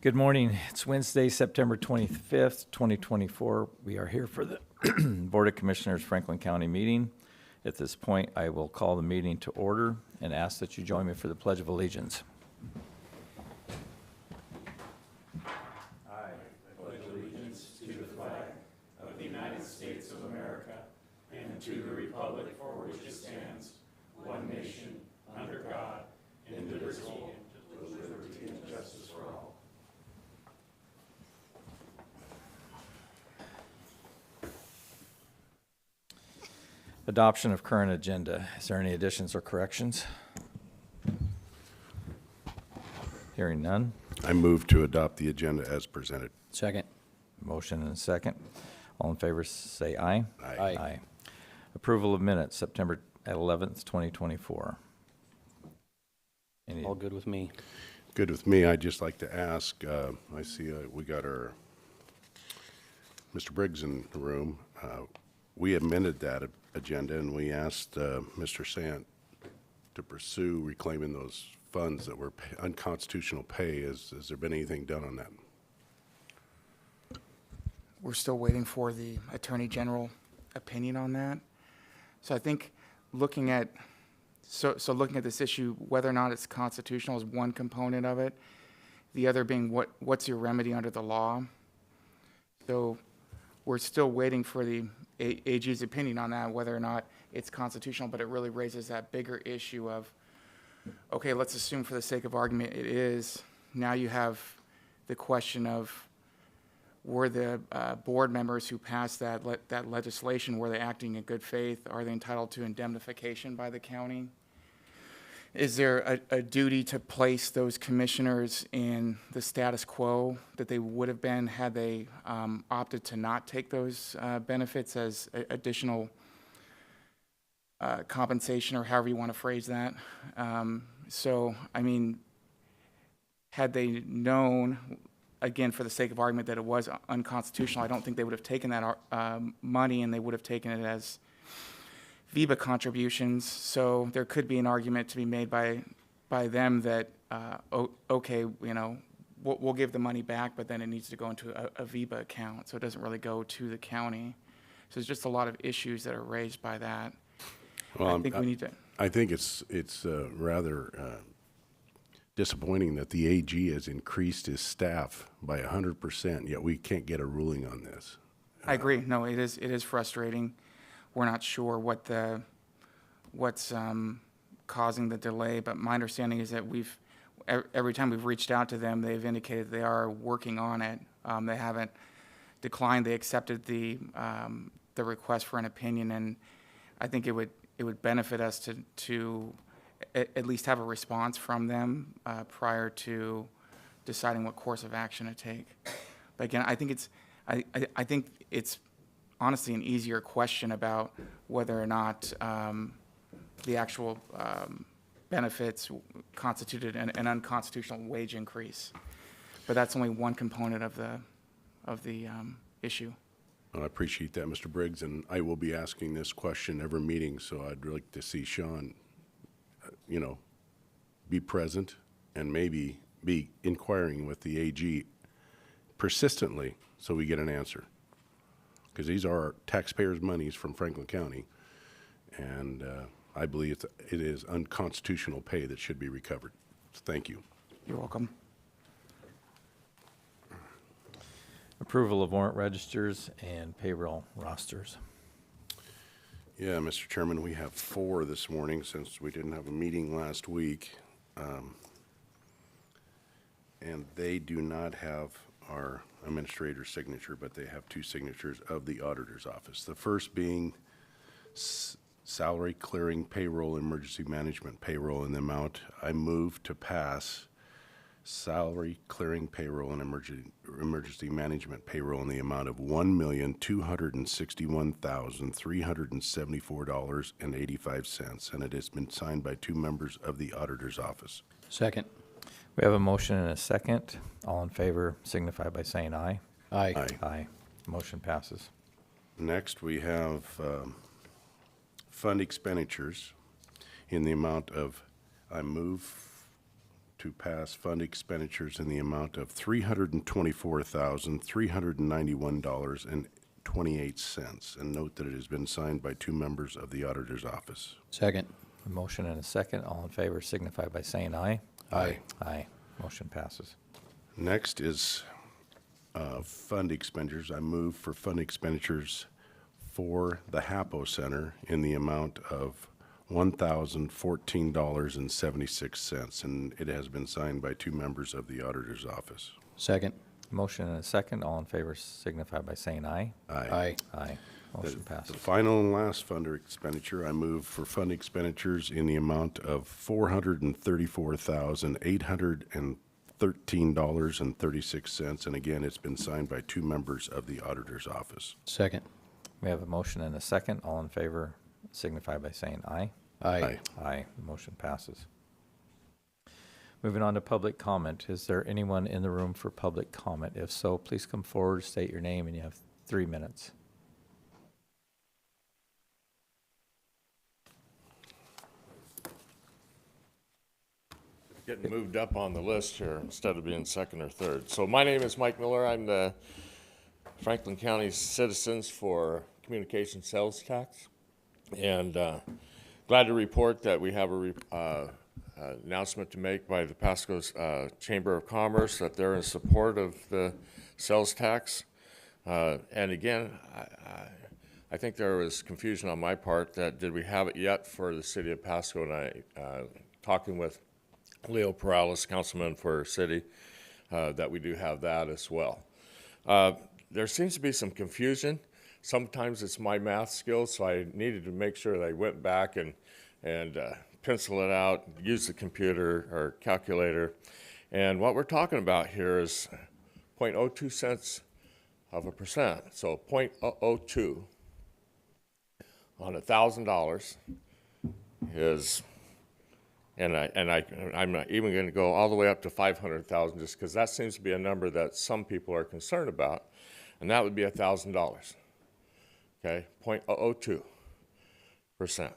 Good morning. It's Wednesday, September 25th, 2024. We are here for the Board of Commissioners Franklin County meeting. At this point, I will call the meeting to order and ask that you join me for the Pledge of Allegiance. I pledge allegiance to the flag of the United States of America and to the republic for which it stands, one nation, under God, indivisible, with liberty and justice for all. Adoption of current agenda. Is there any additions or corrections? Hearing none. I move to adopt the agenda as presented. Second. Motion and a second. All in favor say aye. Aye. Approval of minutes, September 11th, 2024. Any? All good with me. Good with me. I'd just like to ask, I see we got our Mr. Briggs in the room. We amended that agenda and we asked Mr. Sant to pursue reclaiming those funds that were unconstitutional pay. Has there been anything done on that? We're still waiting for the Attorney General opinion on that. So I think looking at looking at this issue, whether or not it's constitutional is one component of it. The other being what's your remedy under the law. So we're still waiting for the AG's opinion on that, whether or not it's constitutional, but it really raises that bigger issue of, okay, let's assume for the sake of argument it is. Now you have the question of, were the board members who passed that legislation, were they acting in good faith? Are they entitled to indemnification by the county? Is there a duty to place those commissioners in the status quo that they would have been had they opted to not take those benefits as additional compensation, or however you want to phrase that? So, I mean, had they known, again, for the sake of argument, that it was unconstitutional, I don't think they would have taken that money, and they would have taken it as VEBA contributions. So there could be an argument to be made by them that, okay, you know, we'll give the money back, but then it needs to go into a VEBA account, so it doesn't really go to the county. So there's just a lot of issues that are raised by that. Well, I think we need to. I think it's rather disappointing that the AG has increased his staff by 100%, yet we can't get a ruling on this. I agree. No, it is frustrating. We're not sure what's causing the delay, but my understanding is that every time we've reached out to them, they've indicated they are working on it. They haven't declined. They accepted the request for an opinion, and I think it would benefit us to at least have a response from them prior to deciding what course of action to take. But again, I think it's honestly an easier question about whether or not the actual benefits constituted an unconstitutional wage increase. But that's only one component of the issue. Well, I appreciate that, Mr. Briggs, and I will be asking this question every meeting, so I'd like to see Sean, be present and maybe be inquiring with the AG persistently so we get an answer. Because these are our taxpayers' monies from Franklin County, and I believe it is unconstitutional pay that should be recovered. So thank you. You're welcome. Approval of warrant registers and payroll rosters. Yeah, Mr. Chairman, we have 4 this morning since we didn't have a meeting last week. And they do not have our administrator's signature, but they have 2 signatures of the auditor's office. The first being salary clearing payroll, emergency management payroll in the amount. I move to pass salary clearing payroll and emergency management payroll in the amount of $1,261,374.85, and it has been signed by 2 members of the auditor's office. Second. We have a motion and a second. All in favor signify by saying aye. Aye. Aye. Aye. Motion passes. Next, we have fund expenditures in the amount of, I move to pass fund expenditures in the amount of $324,391.28. And note that it has been signed by 2 members of the auditor's office. Second. A motion and a second. All in favor signify by saying aye. Aye. Aye. Motion passes. Next is fund expenditures. I move for fund expenditures for the HAPO Center in the amount of $1,014.76, and it has been signed by 2 members of the auditor's office. Second. Motion and a second. All in favor signify by saying aye. Aye. Aye. Motion passes. The final and last fund expenditure, I move for fund expenditures in the amount of $434,813.36, and again, it's been signed by 2 members of the auditor's office. Second. We have a motion and a second. All in favor signify by saying aye. Aye. Aye. The motion passes. Moving on to public comment. Is there anyone in the room for public comment? If so, please come forward, state your name, and you have 3 minutes. Getting moved up on the list here instead of being second or third. So my name is Mike Miller. I'm the Franklin County Citizens for Communication Sales Tax. And glad to report that we have a announcement to make by the Pasco's Chamber of Commerce that they're in support of the sales tax. And again, I think there was confusion on my part that did we have it yet for the city of Pasco, and I talking with Leo Perales, councilman for city, that we do have that as well. There seems to be some confusion. Sometimes it's my math skills, so I needed to make sure that I went back and pencil it out, use the computer or calculator. And what we're talking about here is 0.02 cents of a percent. So 0.02 on $1,000 is, and I'm not even going to go all the way up to 500,000 just because that seems to be a number that some people are concerned about, and that would be $1,000. Okay, 0.002%.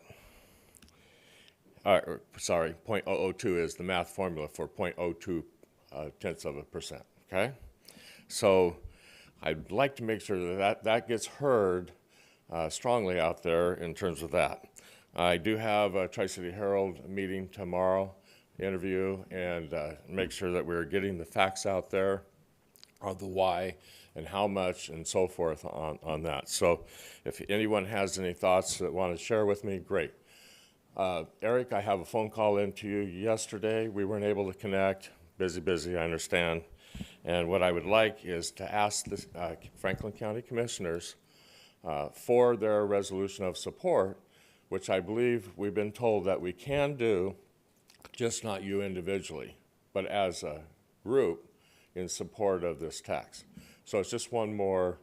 Sorry, 0.002 is the math formula for 0.02 tenths of a percent. Okay, so I'd like to make sure that gets heard strongly out there in terms of that. I do have a Tri-City Herald meeting tomorrow, interview, and make sure that we're getting the facts out there on the why and how much and so forth on that. So if anyone has any thoughts that want to share with me, great. Eric, I have a phone call in to you yesterday. We weren't able to connect. Busy, I understand. And what I would like is to ask the Franklin County Commissioners for their resolution of support, which I believe we've been told that we can do, just not you individually, but as a group in support of this tax. So it's just one more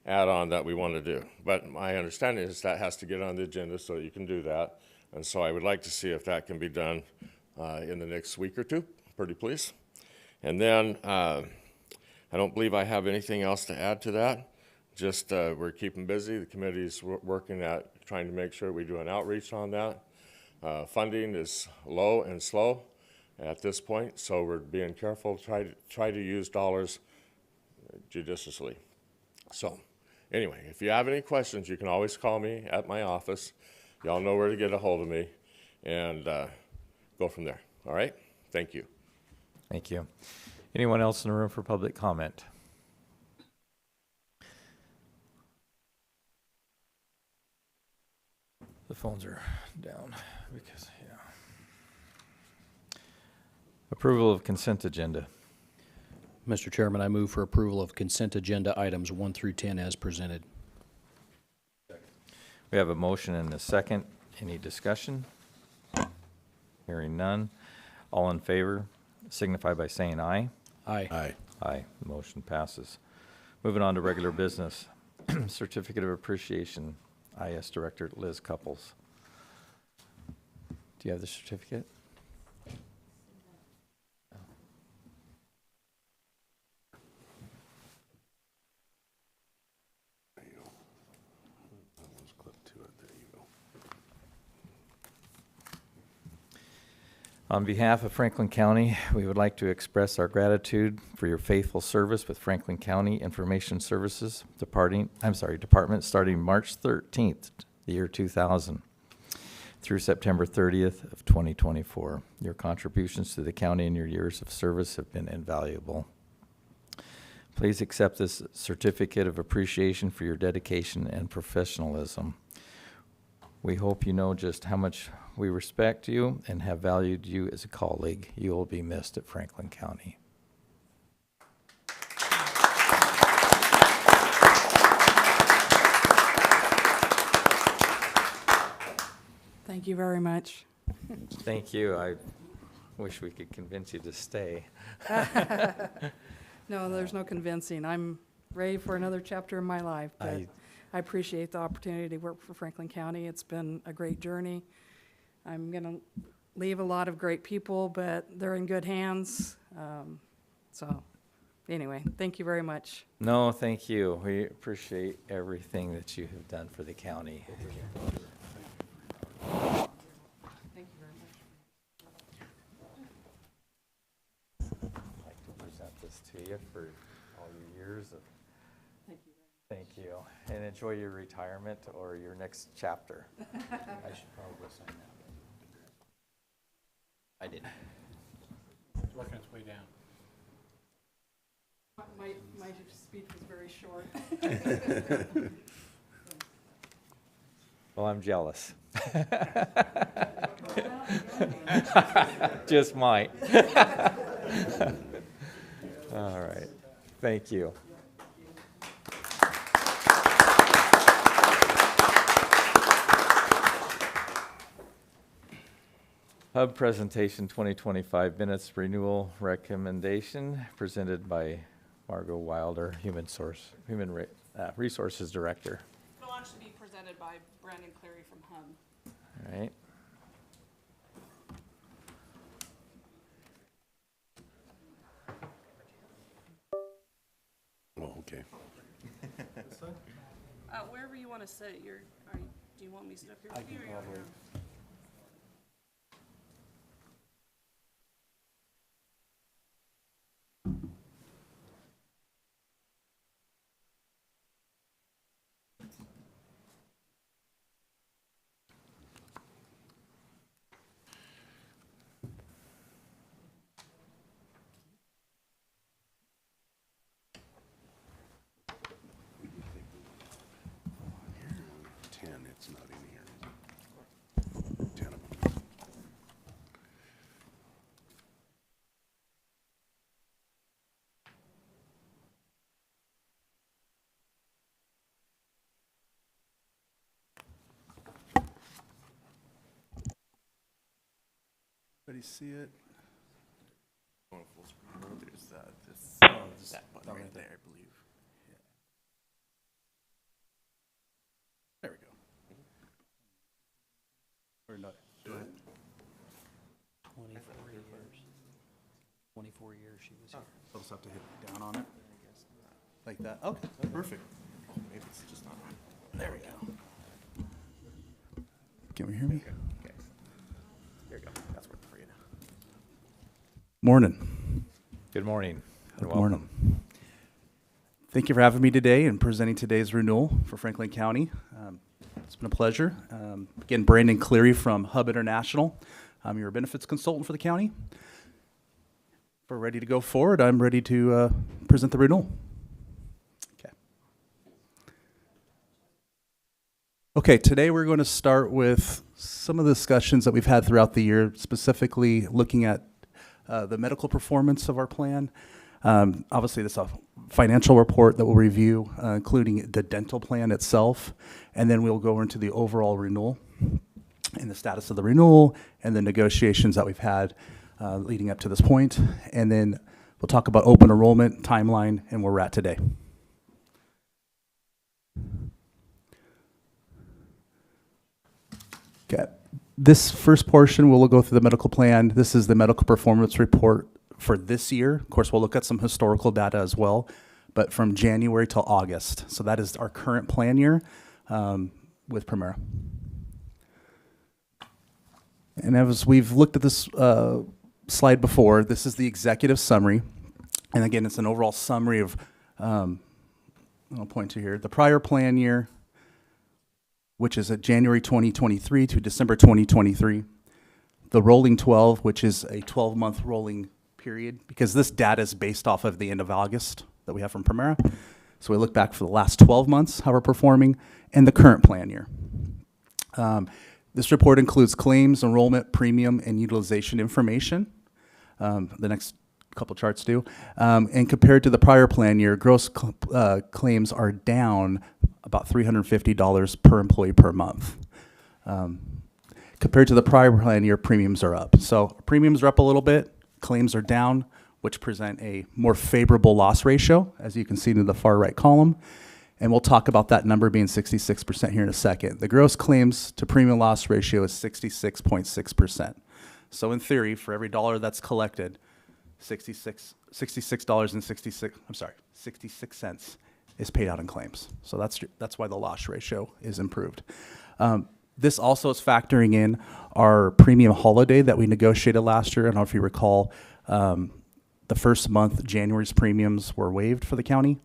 add-on that we want to do. But my understanding is that has to get on the agenda so you can do that. And so I would like to see if that can be done in the next week or two, pretty please. And then I don't believe I have anything else to add to that. Just we're keeping busy. The committee's working at trying to make sure we do an outreach on that. Funding is low and slow at this point, so we're being careful, try to use dollars judiciously. So anyway, if you have any questions, you can always call me at my office. Y'all know where to get a hold of me, and go from there. All right? Thank you. Thank you. Anyone else in the room for public comment? The phones are down because, yeah. Approval of consent agenda. Mr. Chairman, I move for approval of consent agenda items 1 through 10 as presented. We have a motion and a second. Any discussion? Hearing none. All in favor signify by saying aye. Aye. Aye. Aye. The motion passes. Moving on to regular business. Certificate of Appreciation, IS Director Liz Couples. Do you have the certificate? On behalf of Franklin County, we would like to express our gratitude for your faithful service with Franklin County Information Services Department starting March 13th, the year 2000, through September 30th of 2024. Your contributions to the county in your years of service have been invaluable. Please accept this certificate of appreciation for your dedication and professionalism. We hope you know just how much we respect you and have valued you as a colleague. You will be missed at Franklin County. Thank you very much. Thank you. I wish we could convince you to stay. No, there's no convincing. I'm ready for another chapter in my life, but I appreciate the opportunity to work for Franklin County. It's been a great journey. I'm going to leave a lot of great people, but they're in good hands. So anyway, thank you very much. No, thank you. We appreciate everything that you have done for the county. Thank you very much. I'd like to present this to you for all your years of Thank you. thank you, and enjoy your retirement or your next chapter. I should probably sign that. I didn't. It's working its way down. My speech was very short. Well, I'm jealous. Just might. All right. Thank you. Hub Presentation 2025 Minutes Renewal Recommendation presented by Margot Wilder, Human Resources Director. It'll actually be presented by Brandon Cleary from HUB. All right. Oh, okay. Wherever you want to sit, do you want me to sit up here with you? Or you want to- It's not in here. 10 of them. Everybody see it? There's this button right there, I believe. Yeah. There we go. Or not. Do it. 24 years. 24 years she was here. I'll just have to hit down on it. Like that. Okay, perfect. Oh, maybe it's just not. There we go. Can we hear me? Okay. There you go. That's working for you now. Morning. Good morning. And Good morning. Thank you for having me today and presenting today's renewal for Franklin County. It's been a pleasure. Again, Brandon Cleary from Hub International. I'm your benefits consultant for the county. If we're ready to go forward, I'm ready to present the renewal. Okay, today we're going to start with some of the discussions that we've had throughout the year, specifically looking at the medical performance of our plan. Obviously, this is a financial report that we'll review, including the dental plan itself, and then we'll go into the overall renewal and the status of the renewal and the negotiations that we've had leading up to this point. And then we'll talk about open enrollment, timeline, and where we're at today. Okay. This first portion, we'll go through the medical plan. This is the medical performance report for this year. Of course, we'll look at some historical data as well, but from January till August. So that is our current plan year with Primera. And as we've looked at this slide before, this is the executive summary. And again, it's an overall summary of, I'll point to here, the prior plan year, which is at January 2023 to December 2023. The rolling 12, which is a 12-month rolling period, because this data is based off of the end of August that we have from Primera. So we look back for the last 12 months, how we're performing, and the current plan year. This report includes claims, enrollment, premium, and utilization information. The next couple charts do. And compared to the prior plan year, gross claims are down about $350 per employee per month. Compared to the prior plan year, premiums are up. So premiums are up a little bit, claims are down, which present a more favorable loss ratio, as you can see in the far right column. And we'll talk about that number being 66% here in a second. The gross claims to premium loss ratio is 66.6%. So in theory, for every dollar that's collected, 66 cents is paid out in claims. So that's why the loss ratio is improved. This also is factoring in our premium holiday that we negotiated last year. I don't know if you recall, the first month, January's premiums were waived for the county.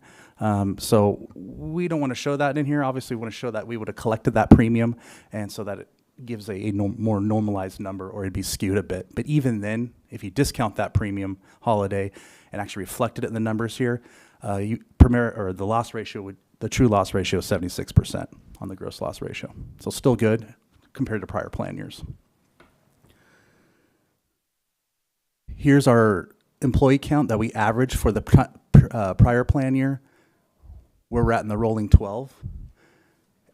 So we don't want to show that in here. Obviously, we want to show that we would have collected that premium, and so that it gives a more normalized number, or it'd be skewed a bit. But even then, if you discount that premium holiday and actually reflected it in the numbers here, the loss ratio the true loss ratio is 76% on the gross loss ratio. So still good compared to prior plan years. Here's our employee count that we averaged for the prior plan year, where we're at in the rolling 12,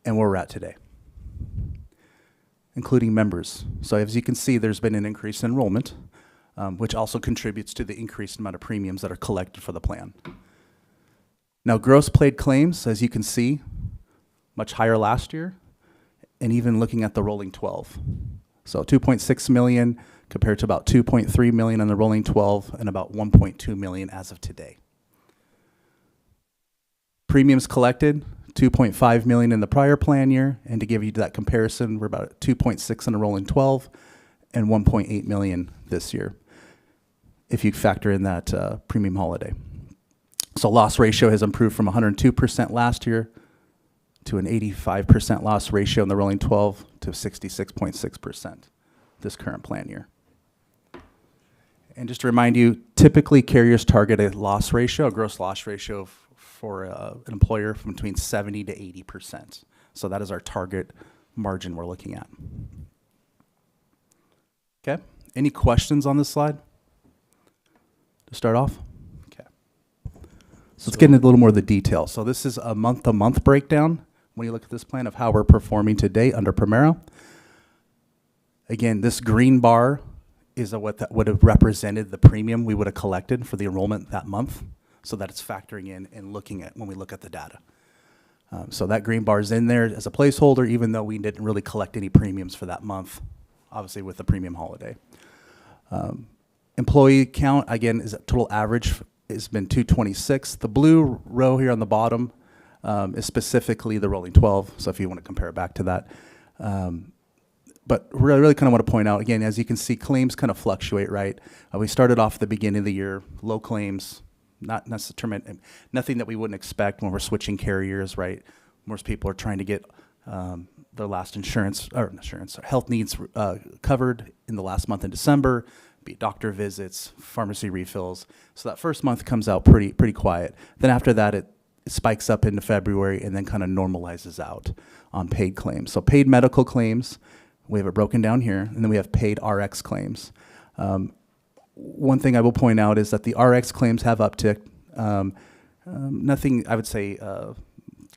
and where we're at today, including members. So as you can see, there's been an increase in enrollment, which also contributes to the increased amount of premiums that are collected for the plan. Now, gross paid claims, as you can see, much higher last year, and even looking at the rolling 12. So 2.6 million compared to about 2.3 million on the rolling 12, and about 1.2 million as of today. Premiums collected, 2.5 million in the prior plan year, and to give you that comparison, we're about 2.6 in the rolling 12 and 1.8 million this year, if you factor in that premium holiday. So loss ratio has improved from 102% last year to an 85% loss ratio in the rolling 12 to 66.6% this current plan year. And just to remind you, typically carriers target a loss ratio, a gross loss ratio for an employer from between 70 to 80%. So that is our target margin we're looking at. Okay, any questions on this slide to start off? Okay. So let's get into a little more of the detail. So this is a month-to-month breakdown when you look at this plan of how we're performing today under Primera. Again, this green bar is what that would have represented the premium we would have collected for the enrollment that month, so that it's factoring in and looking at when we look at the data. So that green bar is in there as a placeholder, even though we didn't really collect any premiums for that month, obviously with the premium holiday. Employee count, again, is total average has been 226. The blue row here on the bottom is specifically the rolling 12, so if you want to compare it back to that. But really kind of want to point out, again, as you can see, claims kind of fluctuate, right? We started off at the beginning of the year, low claims, not necessarily nothing that we wouldn't expect when we're switching carriers, right? Most people are trying to get their last health needs covered in the last month in December, be it doctor visits, pharmacy refills. So that first month comes out pretty quiet. Then after that, it spikes up into February and then kind of normalizes out on paid claims. So paid medical claims, we have it broken down here, and then we have paid RX claims. One thing I will point out is that the RX claims have upticked. Nothing, I would say,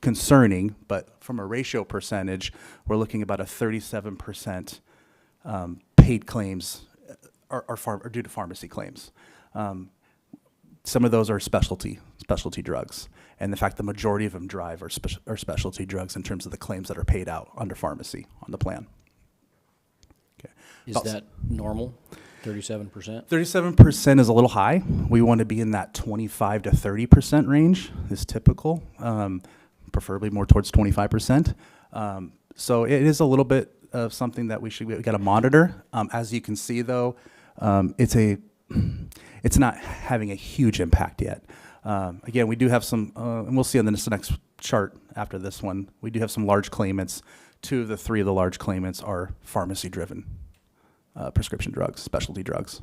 concerning, but from a ratio percentage, we're looking about a 37% paid claims are due to pharmacy claims. Some of those are specialty drugs, and the fact the majority of them are specialty drugs in terms of the claims that are paid out under pharmacy on the plan. Okay. Is that normal, 37%? 37% is a little high. We want to be in that 25 to 30% range is typical, preferably more towards 25%. So it is a little bit of something that we got to monitor. As you can see, though, it's not having a huge impact yet. Again, we do have some, and we'll see on this next chart after this one, we do have some large claimants. 2 of the 3 of the large claimants are pharmacy-driven prescription drugs, specialty drugs.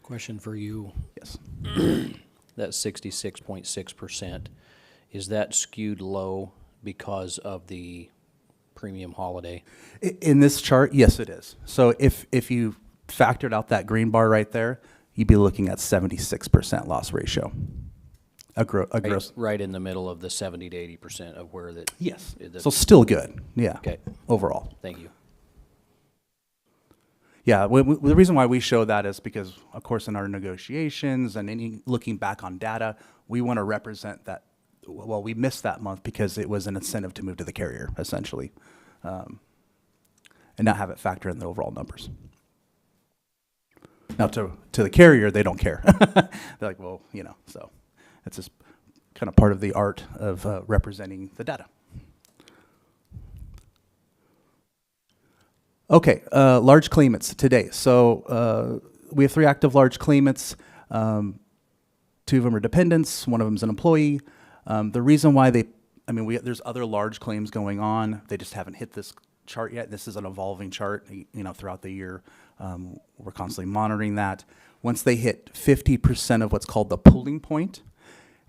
Question for you. Yes. That 66.6%, is that skewed low because of the premium holiday? In this chart, yes, it is. So if you factored out that green bar right there, you'd be looking at 76% loss ratio. A gross. Right in the middle of the 70 to 80% of where that. Yes. So still good. Yeah. Okay. Overall. Thank you. Yeah. The reason why we show that is because, of course, in our negotiations and any looking back on data, we want to represent that. Well, we missed that month because it was an incentive to move to the carrier, essentially, and not have it factor in the overall numbers. Now, to the carrier, they don't care. They're like, well, so it's just kind of part of the art of representing the data. Okay, large claimants today. So we have 3 active large claimants. 2 of them are dependents. 1 of them is an employee. The reason why there's other large claims going on. They just haven't hit this chart yet. This is an evolving chart, throughout the year. We're constantly monitoring that. Once they hit 50% of what's called the pooling point,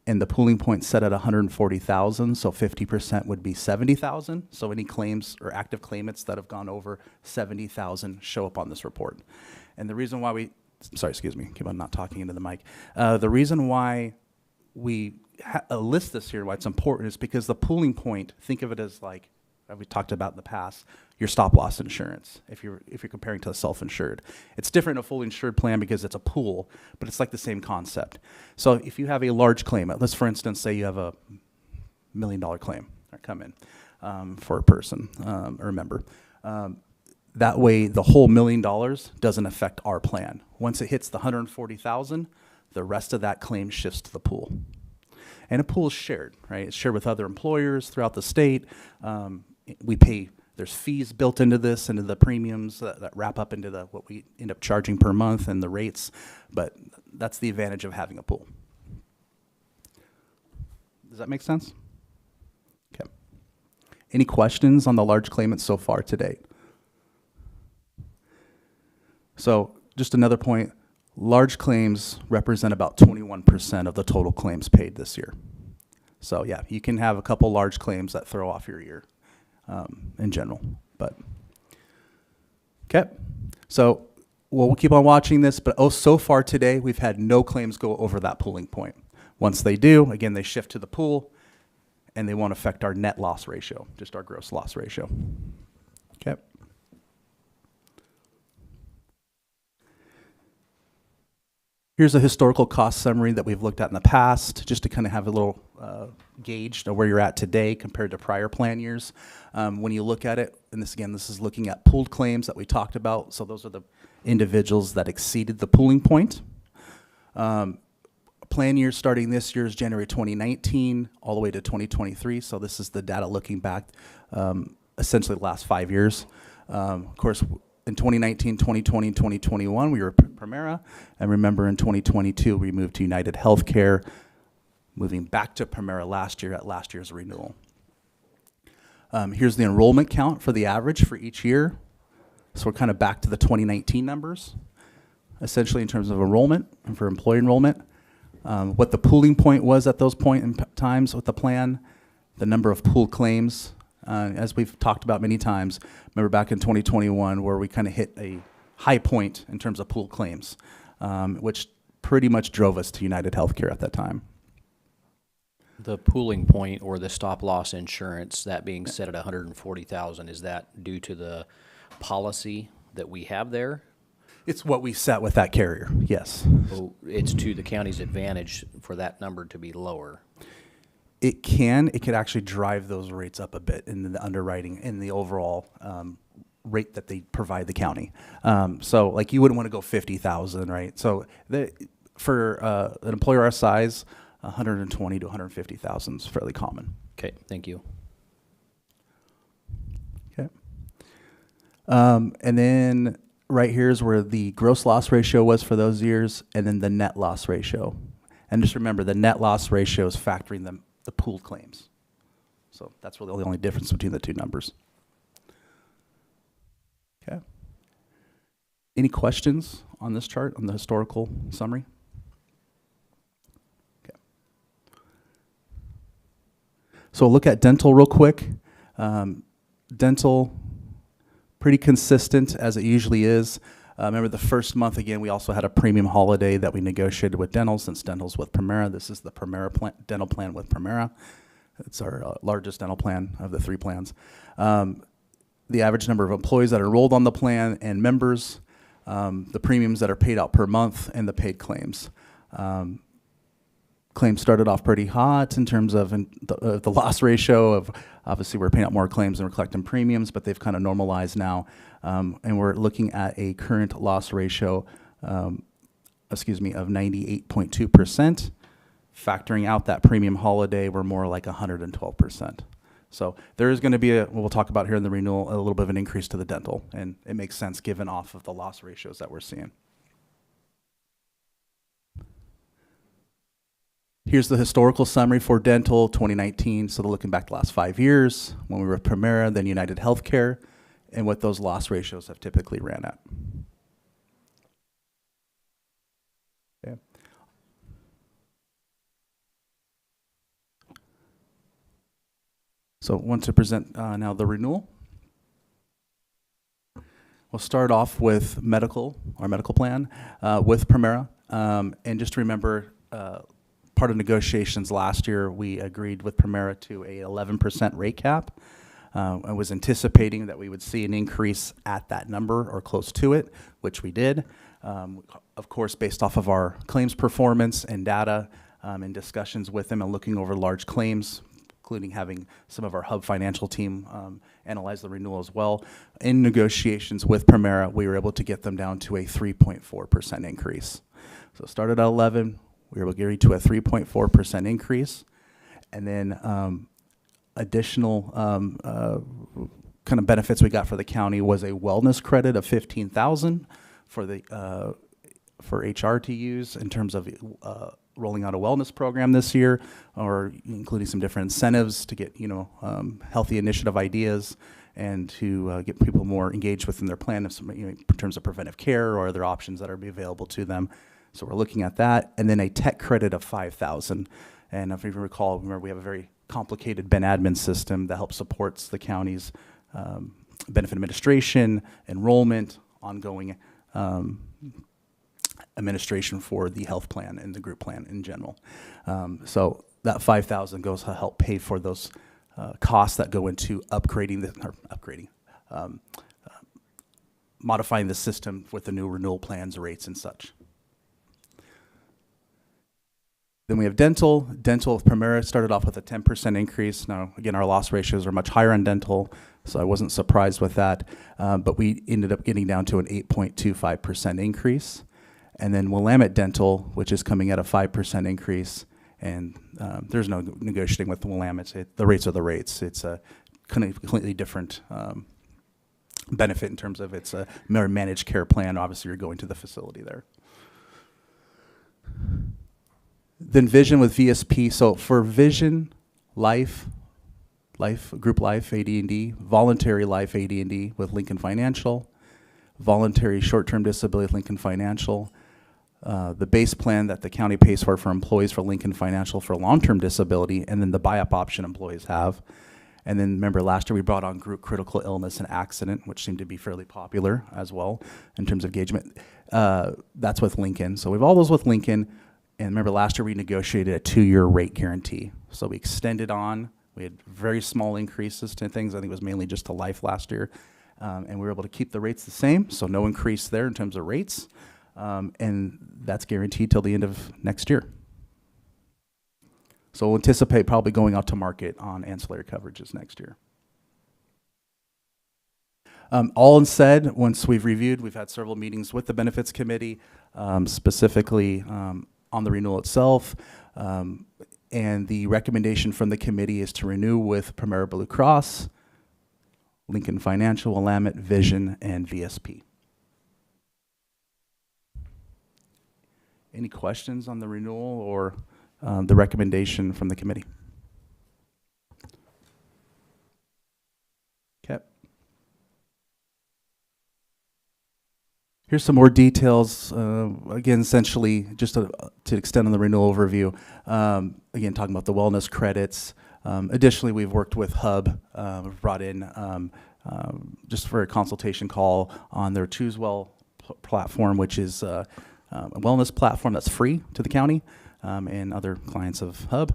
and the pooling point set at 140,000, so 50% would be 70,000. So any claims or active claimants that have gone over 70,000 show up on this report. And the reason why keep on not talking into the mic. The reason why we list this here, why it's important, is because the pooling point, think of it as like, we talked about in the past, your stop loss insurance, if you're comparing to a self-insured. It's different in a fully insured plan because it's a pool, but it's like the same concept. So if you have a large claim, let's for instance say you have a $1 million claim come in for a person or a member. That way the whole $1 million doesn't affect our plan. Once it hits the 140,000, the rest of that claim shifts to the pool. And a pool is shared, right? It's shared with other employers throughout the state. We pay, there's fees built into this, into the premiums that wrap up into what we end up charging per month and the rates, but that's the advantage of having a pool. Does that make sense? Okay. Any questions on the large claimants so far to date? So just another point, large claims represent about 21% of the total claims paid this year. So yeah, you can have a couple large claims that throw off your year in general, but okay. So we'll keep on watching this, but so far today, we've had no claims go over that pooling point. Once they do, again, they shift to the pool and they won't affect our net loss ratio, just our gross loss ratio. Okay. Here's a historical cost summary that we've looked at in the past, just to kind of have a little gauge of where you're at today compared to prior plan years. When you look at it, and this is looking at pooled claims that we talked about. So those are the individuals that exceeded the pooling point. Plan year starting this year is January 2019 all the way to 2023. So this is the data looking back essentially the last 5 years. Of course, in 2019, 2020, and 2021, we were Premera. And remember, in 2022, we moved to United Healthcare, moving back to Premera last year at last year's renewal. Here's the enrollment count for the average for each year. So we're kind of back to the 2019 numbers, essentially in terms of enrollment and for employee enrollment. What the pooling point was at those point in times with the plan, the number of pooled claims. As we've talked about many times, remember back in 2021 where we kind of hit a high point in terms of pooled claims, which pretty much drove us to United Healthcare at that time. The pooling point or the stop loss insurance, that being set at 140,000, is that due to the policy that we have there? It's what we set with that carrier, yes. So it's to the county's advantage for that number to be lower. It could actually drive those rates up a bit in the underwriting in the overall rate that they provide the county. So like you wouldn't want to go 50,000, right? So for an employer our size, 120 to 150,000 is fairly common. Okay, thank you. Okay. And then right here is where the gross loss ratio was for those years, and then the net loss ratio. And just remember, the net loss ratio is factoring the pooled claims. So that's really the only difference between the two numbers. Okay. Any questions on this chart, on the historical summary? Okay. So we'll look at dental real quick. Dental, pretty consistent as it usually is. Remember the first month, again, we also had a premium holiday that we negotiated with dental, since dental's with Premera. This is the Premera dental plan with Premera. It's our largest dental plan of the 3 plans. The average number of employees that are enrolled on the plan and members, the premiums that are paid out per month, and the paid claims. Claims started off pretty hot in terms of the loss ratio of, obviously we're paying out more claims than we're collecting premiums, but they've kind of normalized now. And we're looking at a current loss ratio, of 98.2%. Factoring out that premium holiday, we're more like 112%. So there is going to be we'll talk about here in the renewal, a little bit of an increase to the dental, and it makes sense given off of the loss ratios that we're seeing. Here's the historical summary for dental 2019. So looking back the last 5 years, when we were with Premera, then United Healthcare, and what those loss ratios have typically ran at. Okay. So I want to present now the renewal. We'll start off with our medical plan with Premera. And just remember, part of negotiations last year, we agreed with Premera to a 11% rate cap. I was anticipating that we would see an increase at that number or close to it, which we did. Of course, based off of our claims performance and data and discussions with them and looking over large claims, including having some of our hub financial team analyze the renewal as well. In negotiations with Premera, we were able to get them down to a 3.4% increase. So it started at 11, we were able to get to a 3.4% increase. And then additional kind of benefits we got for the county was a wellness credit of $15,000 for the for HR to use in terms of rolling out a wellness program this year, or including some different incentives to get healthy initiative ideas and to get people more engaged within their plan in terms of preventive care or other options that are available to them. So we're looking at that, and then a tech credit of $5,000. And if you recall, remember we have a very complicated Ben admin system that helps supports the county's benefit administration, enrollment, ongoing administration for the health plan and the group plan in general. So that $5,000 goes to help pay for those costs that go into modifying the system with the new renewal plans, rates, and such. Then we have dental. Dental with Premera started off with a 10% increase. Now, again, our loss ratios are much higher on dental, so I wasn't surprised with that. But we ended up getting down to an 8.25% increase. And then Willamette Dental, which is coming at a 5% increase. And there's no negotiating with Willamette. The rates are the rates. It's a completely different benefit in terms of it's a more managed care plan. Obviously, you're going to the facility there. Then Vision with VSP. So for Vision, life, group life, AD&D, voluntary life, AD&D with Lincoln Financial, voluntary short-term disability with Lincoln Financial, the base plan that the county pays for employees for Lincoln Financial for long-term disability, and then the buy-up option employees have. And then remember last year we brought on group critical illness and accident, which seemed to be fairly popular as well in terms of engagement. That's with Lincoln. So we have all those with Lincoln. And remember last year we negotiated a 2-year rate guarantee. So we extended on. We had very small increases to things. I think it was mainly just to life last year. And we were able to keep the rates the same. So no increase there in terms of rates. And that's guaranteed till the end of next year. So we'll anticipate probably going out to market on ancillary coverages next year. All said, once we've reviewed, we've had several meetings with the benefits committee, specifically on the renewal itself. And the recommendation from the committee is to renew with Premera Blue Cross Lincoln Financial, Willamette, Vision, and VSP. Any questions on the renewal or the recommendation from the committee? Okay. Here's some more details. Again, essentially, just to extend on the renewal overview. Again, talking about the wellness credits. Additionally, we've worked with Hub. We've brought in just for a consultation call on their Choose Well platform, which is a wellness platform that's free to the county and other clients of Hub,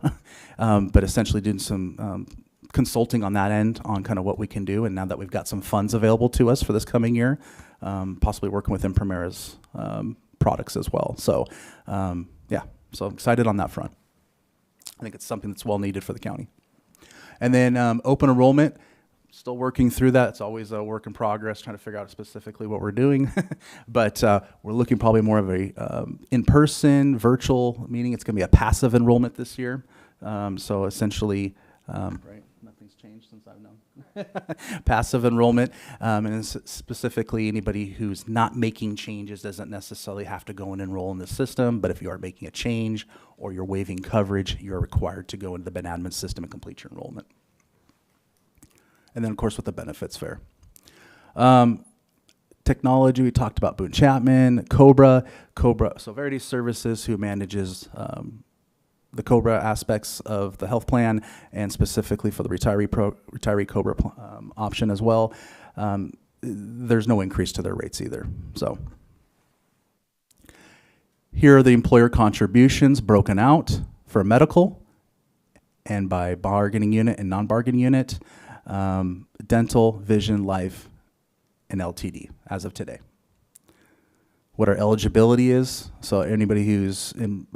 but essentially doing some consulting on that end on kind of what we can do. And now that we've got some funds available to us for this coming year, possibly working within Primera's products as well. So yeah, so I'm excited on that front. I think it's something that's well needed for the county. And then open enrollment. Still working through that. It's always a work in progress, trying to figure out specifically what we're doing. But we're looking probably more of a in-person, virtual meeting. It's going to be a passive enrollment this year. So essentially, right, nothing's changed since I've known. Passive enrollment, and specifically anybody who's not making changes doesn't necessarily have to go and enroll in the system. But if you are making a change or you're waiving coverage, you're required to go into the Ben admin system and complete your enrollment. And then, of course, with the benefits fair. Technology, we talked about Boone Chapman, Cobra, so Verity Services, who manages the Cobra aspects of the health plan, and specifically for the retiree Cobra option as well. There's no increase to their rates either. So here are the employer contributions broken out for medical and by bargaining unit and non-bargaining unit. Dental, vision, life, and LTD as of today. What our eligibility is, so anybody who's in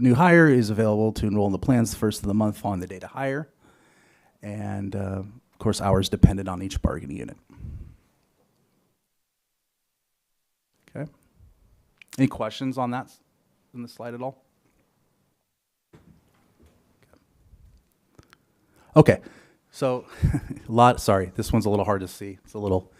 new hire is available to enroll in the plans the first of the month following the date of hire. And of course, hours dependent on each bargaining unit. Okay. Any questions on that in the slide at all? Okay. So, sorry, this one's a little hard to see. It's a little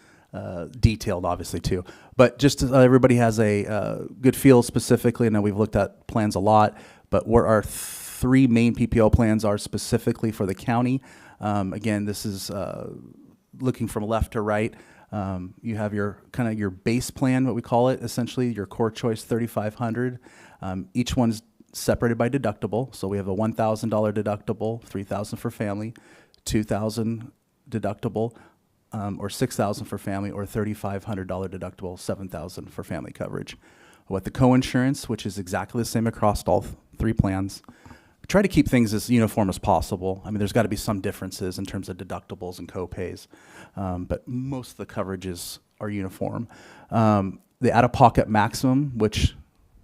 detailed, obviously, too. But just so everybody has a good feel specifically, I know we've looked at plans a lot, but what our three main PPO plans are specifically for the county. Again, this is looking from left to right. You have your kind of your base plan, what we call it, essentially, your core choice 3,500. Each one's separated by deductible. So we have a $1,000 deductible, $3,000 for family, $2,000 deductible, or $6,000 for family, or $3,500 deductible, $7,000 for family coverage. With the coinsurance, which is exactly the same across all three plans, try to keep things as uniform as possible. I mean, there's got to be some differences in terms of deductibles and copays, but most of the coverages are uniform. The out-of-pocket maximum, which,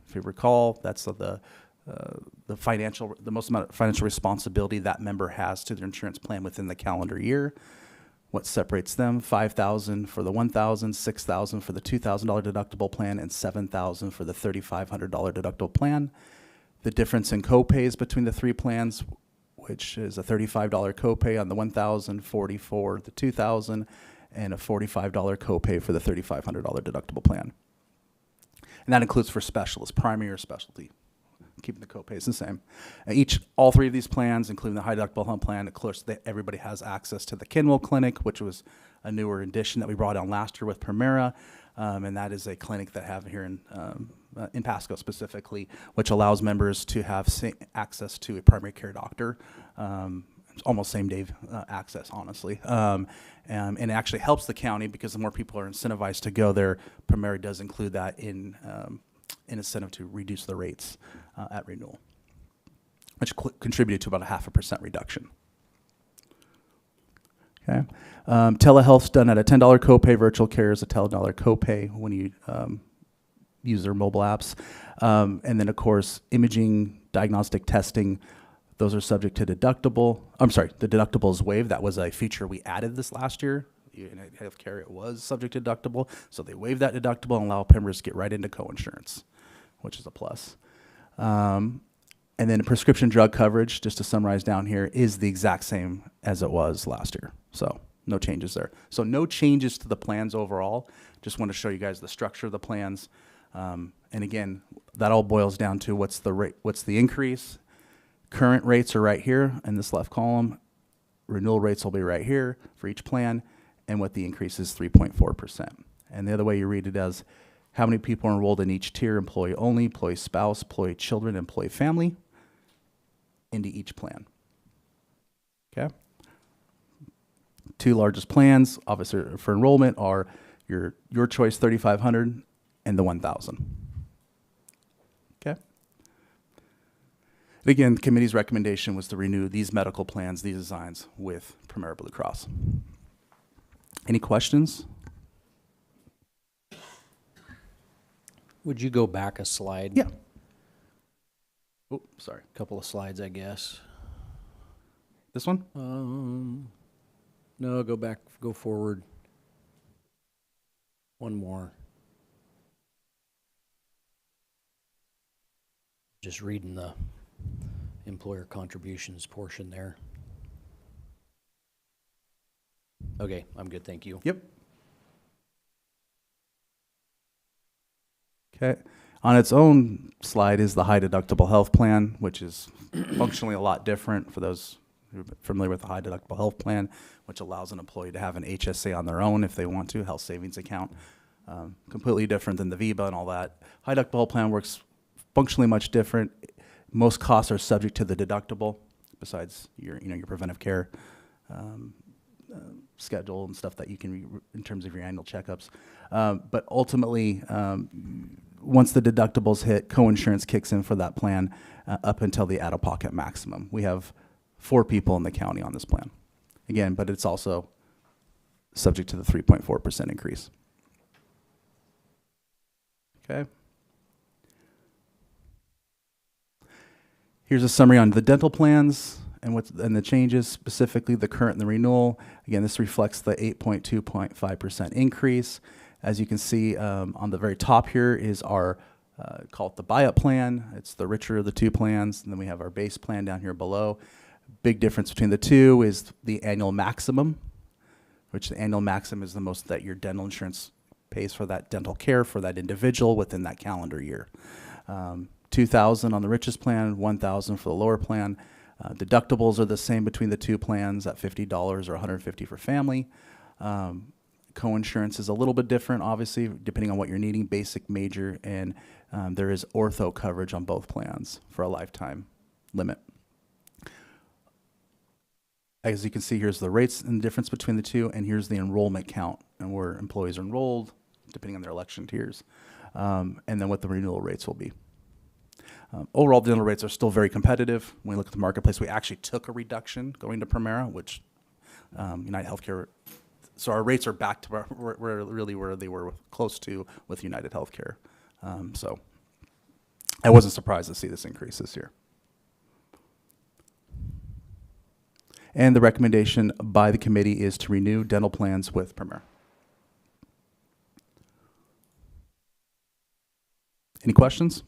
if you recall, that's the most amount of financial responsibility that member has to their insurance plan within the calendar year. What separates them? $5,000 for the $1,000, $6,000 for the $2,000 deductible plan, and $7,000 for the $3,500 deductible plan. The difference in copays between the three plans, which is a $35 copay on the $1,000, $40 for the $2,000, and a $45 copay for the $3,500 deductible plan. And that includes for specialists, primary or specialty, keeping the copays the same. All three of these plans, including the high deductible home plan, of course, everybody has access to the Kinwell Clinic, which was a newer addition that we brought on last year with Primera, and that is a clinic that I have here in Pasco specifically, which allows members to have access to a primary care doctor, almost same day access, honestly. And it actually helps the county because the more people are incentivized to go there, Primera does include that in incentive to reduce the rates at renewal, which contributed to about a 0.5% reduction. Okay, telehealth's done at a $10 copay. Virtual care is a $10 copay when you use their mobile apps, and then of course imaging, diagnostic testing. Those are subject to deductible. I'm sorry, the deductible is waived. That was a feature we added this last year. In healthcare, it was subject to deductible, so they waived that deductible and allow members to get right into coinsurance, which is a plus. And then prescription drug coverage, just to summarize down here, is the exact same as it was last year. So No changes there. So no changes to the plans overall. Just want to show you guys the structure of the plans. And again, that all boils down to what's the rate, what's the increase. Current rates are right here in this left column. Renewal rates will be right here for each plan, and what the increase is 3.4%. And the other way you read it is how many people are enrolled in each tier: employee only, employee spouse, employee children, employee family, into each plan. Okay? Two largest plans, obviously, for enrollment are your choice 3,500 and the 1,000. Okay? And again, the committee's recommendation was to renew these medical plans, these designs, with Premier Blue Cross. Any questions? Would you go back a slide? Yeah. Oh, sorry. Couple of slides, I guess. This one? No, go back, go forward. One more. Just reading the employer contributions portion there. Okay, I'm good, thank you. Yep. Okay. On its own slide is the high deductible health plan, which is functionally a lot different for those who are familiar with the high deductible health plan, which allows an employee to have an HSA on their own if they want to, health savings account. Completely different than the VEBA and all that. High deductible health plan works functionally much different. Most costs are subject to the deductible, besides your preventive care schedule and stuff that you can in terms of your annual checkups. But ultimately, once the deductibles hit, coinsurance kicks in for that plan up until the out-of-pocket maximum. We have 4 people in the county on this plan. Again, but it's also subject to the 3.4% increase. Okay. Here's a summary on the dental plans and the changes, specifically the current and the renewal. Again, this reflects the 8.2.5% increase. As you can see, on the very top here is our, call it the buy-up plan. It's the richer of the 2 plans. And then we have our base plan down here below. Big difference between the 2 is the annual maximum, which the annual maximum is the most that your dental insurance pays for that dental care for that individual within that calendar year. $2,000 on the richest plan, $1,000 for the lower plan. Deductibles are the same between the 2 plans at $50 or $150 for family. Coinsurance is a little bit different, obviously, depending on what you're needing, basic, major, and there is ortho coverage on both plans for a lifetime limit. As you can see, here's the rates and the difference between the 2, and here's the enrollment count and where employees are enrolled, depending on their election tiers, and then what the renewal rates will be. Overall, dental rates are still very competitive. When we look at the marketplace, we actually took a reduction going to Primera, which United Healthcare. So our rates are back to where they were close to with United Healthcare. So I wasn't surprised to see this increase this year. And the recommendation by the committee is to renew dental plans with Primera. Any questions?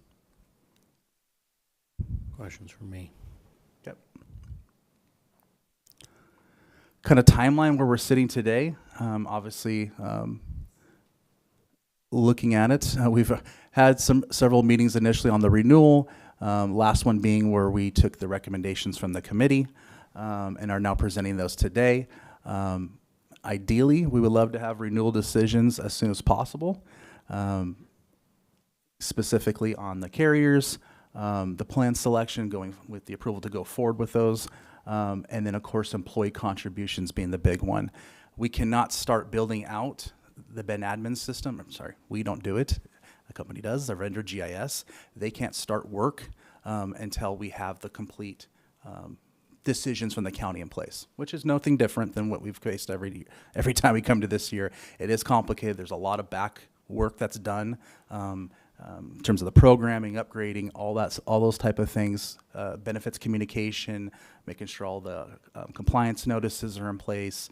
Questions for me? Yep. Kind of timeline where we're sitting today. Obviously, looking at it, we've had several meetings initially on the renewal. Last one being where we took the recommendations from the committee and are now presenting those today. Ideally, we would love to have renewal decisions as soon as possible, specifically on the carriers. The plan selection, going with the approval to go forward with those, and then of course employee contributions being the big one. We cannot start building out the Ben admin system. I'm sorry, we don't do it. A company does, their vendor GIS. They can't start work until we have the complete decisions from the county in place, which is nothing different than what we've faced every time we come to this year. It is complicated. There's a lot of back work that's done. In terms of the programming, upgrading, all those type of things, benefits communication, making sure all the compliance notices are in place,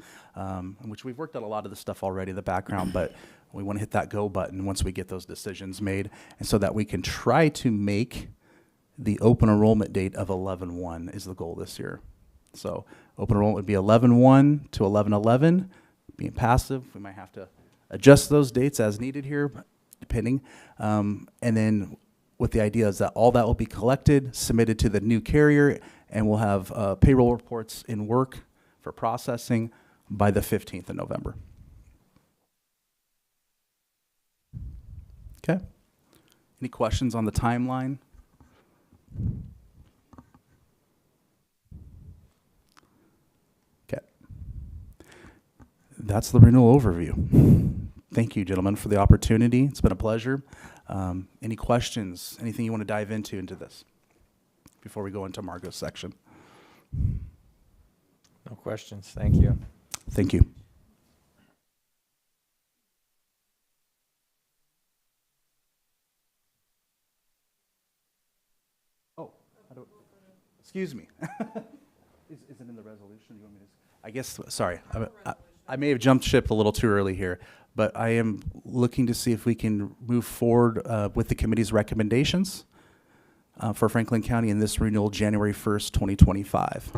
which we've worked on a lot of the stuff already in the background, but we want to hit that go button once we get those decisions made, and so that we can try to make the open enrollment date of 11/1 is the goal this year. So open enrollment would be 11/1 to 11/11. Being passive, we might have to adjust those dates as needed here, depending. And then with the idea is that all that will be collected, submitted to the new carrier, and we'll have payroll reports in work for processing by the 15th of November. Okay. Any questions on the timeline? Okay. That's the renewal overview. Thank you, gentlemen, for the opportunity. It's been a pleasure. Any questions? Anything you want to dive into this before we go into Margot's section? No questions. Thank you. Thank you. Oh, excuse me. Is it in the resolution? You want me to? I guess, sorry, I may have jumped ship a little too early here, but I am looking to see if we can move forward with the committee's recommendations for Franklin County in this renewal January 1st, 2025.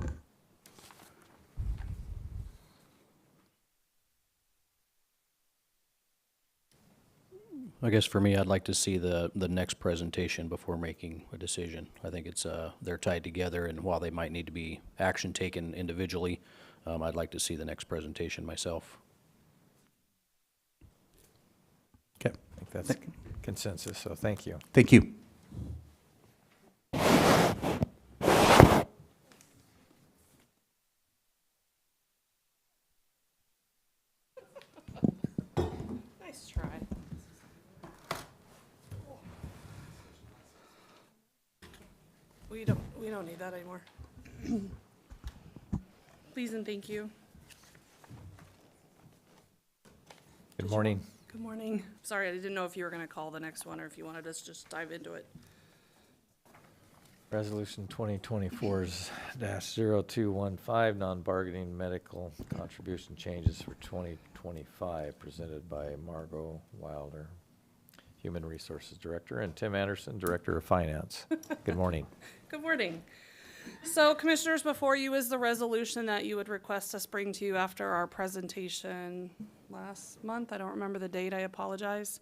I guess for me, I'd like to see the next presentation before making a decision. I think it's, they're tied together, and while they might need to be action taken individually, I'd like to see the next presentation myself. Okay. I think that's consensus, so thank you. Thank you. Nice try. We don't need that anymore. Please and thank you. Good morning. Good morning. Sorry, I didn't know if you were going to call the next one or if you wanted us to just dive into it. Resolution 2024-0215, non-bargaining medical contribution changes for 2025, presented by Margot Wilder, Human Resources Director, and Tim Anderson, Director of Finance. Good morning. Good morning. So, Commissioners, before you is the resolution that you would request us bring to you after our presentation last month. I don't remember the date. I apologize.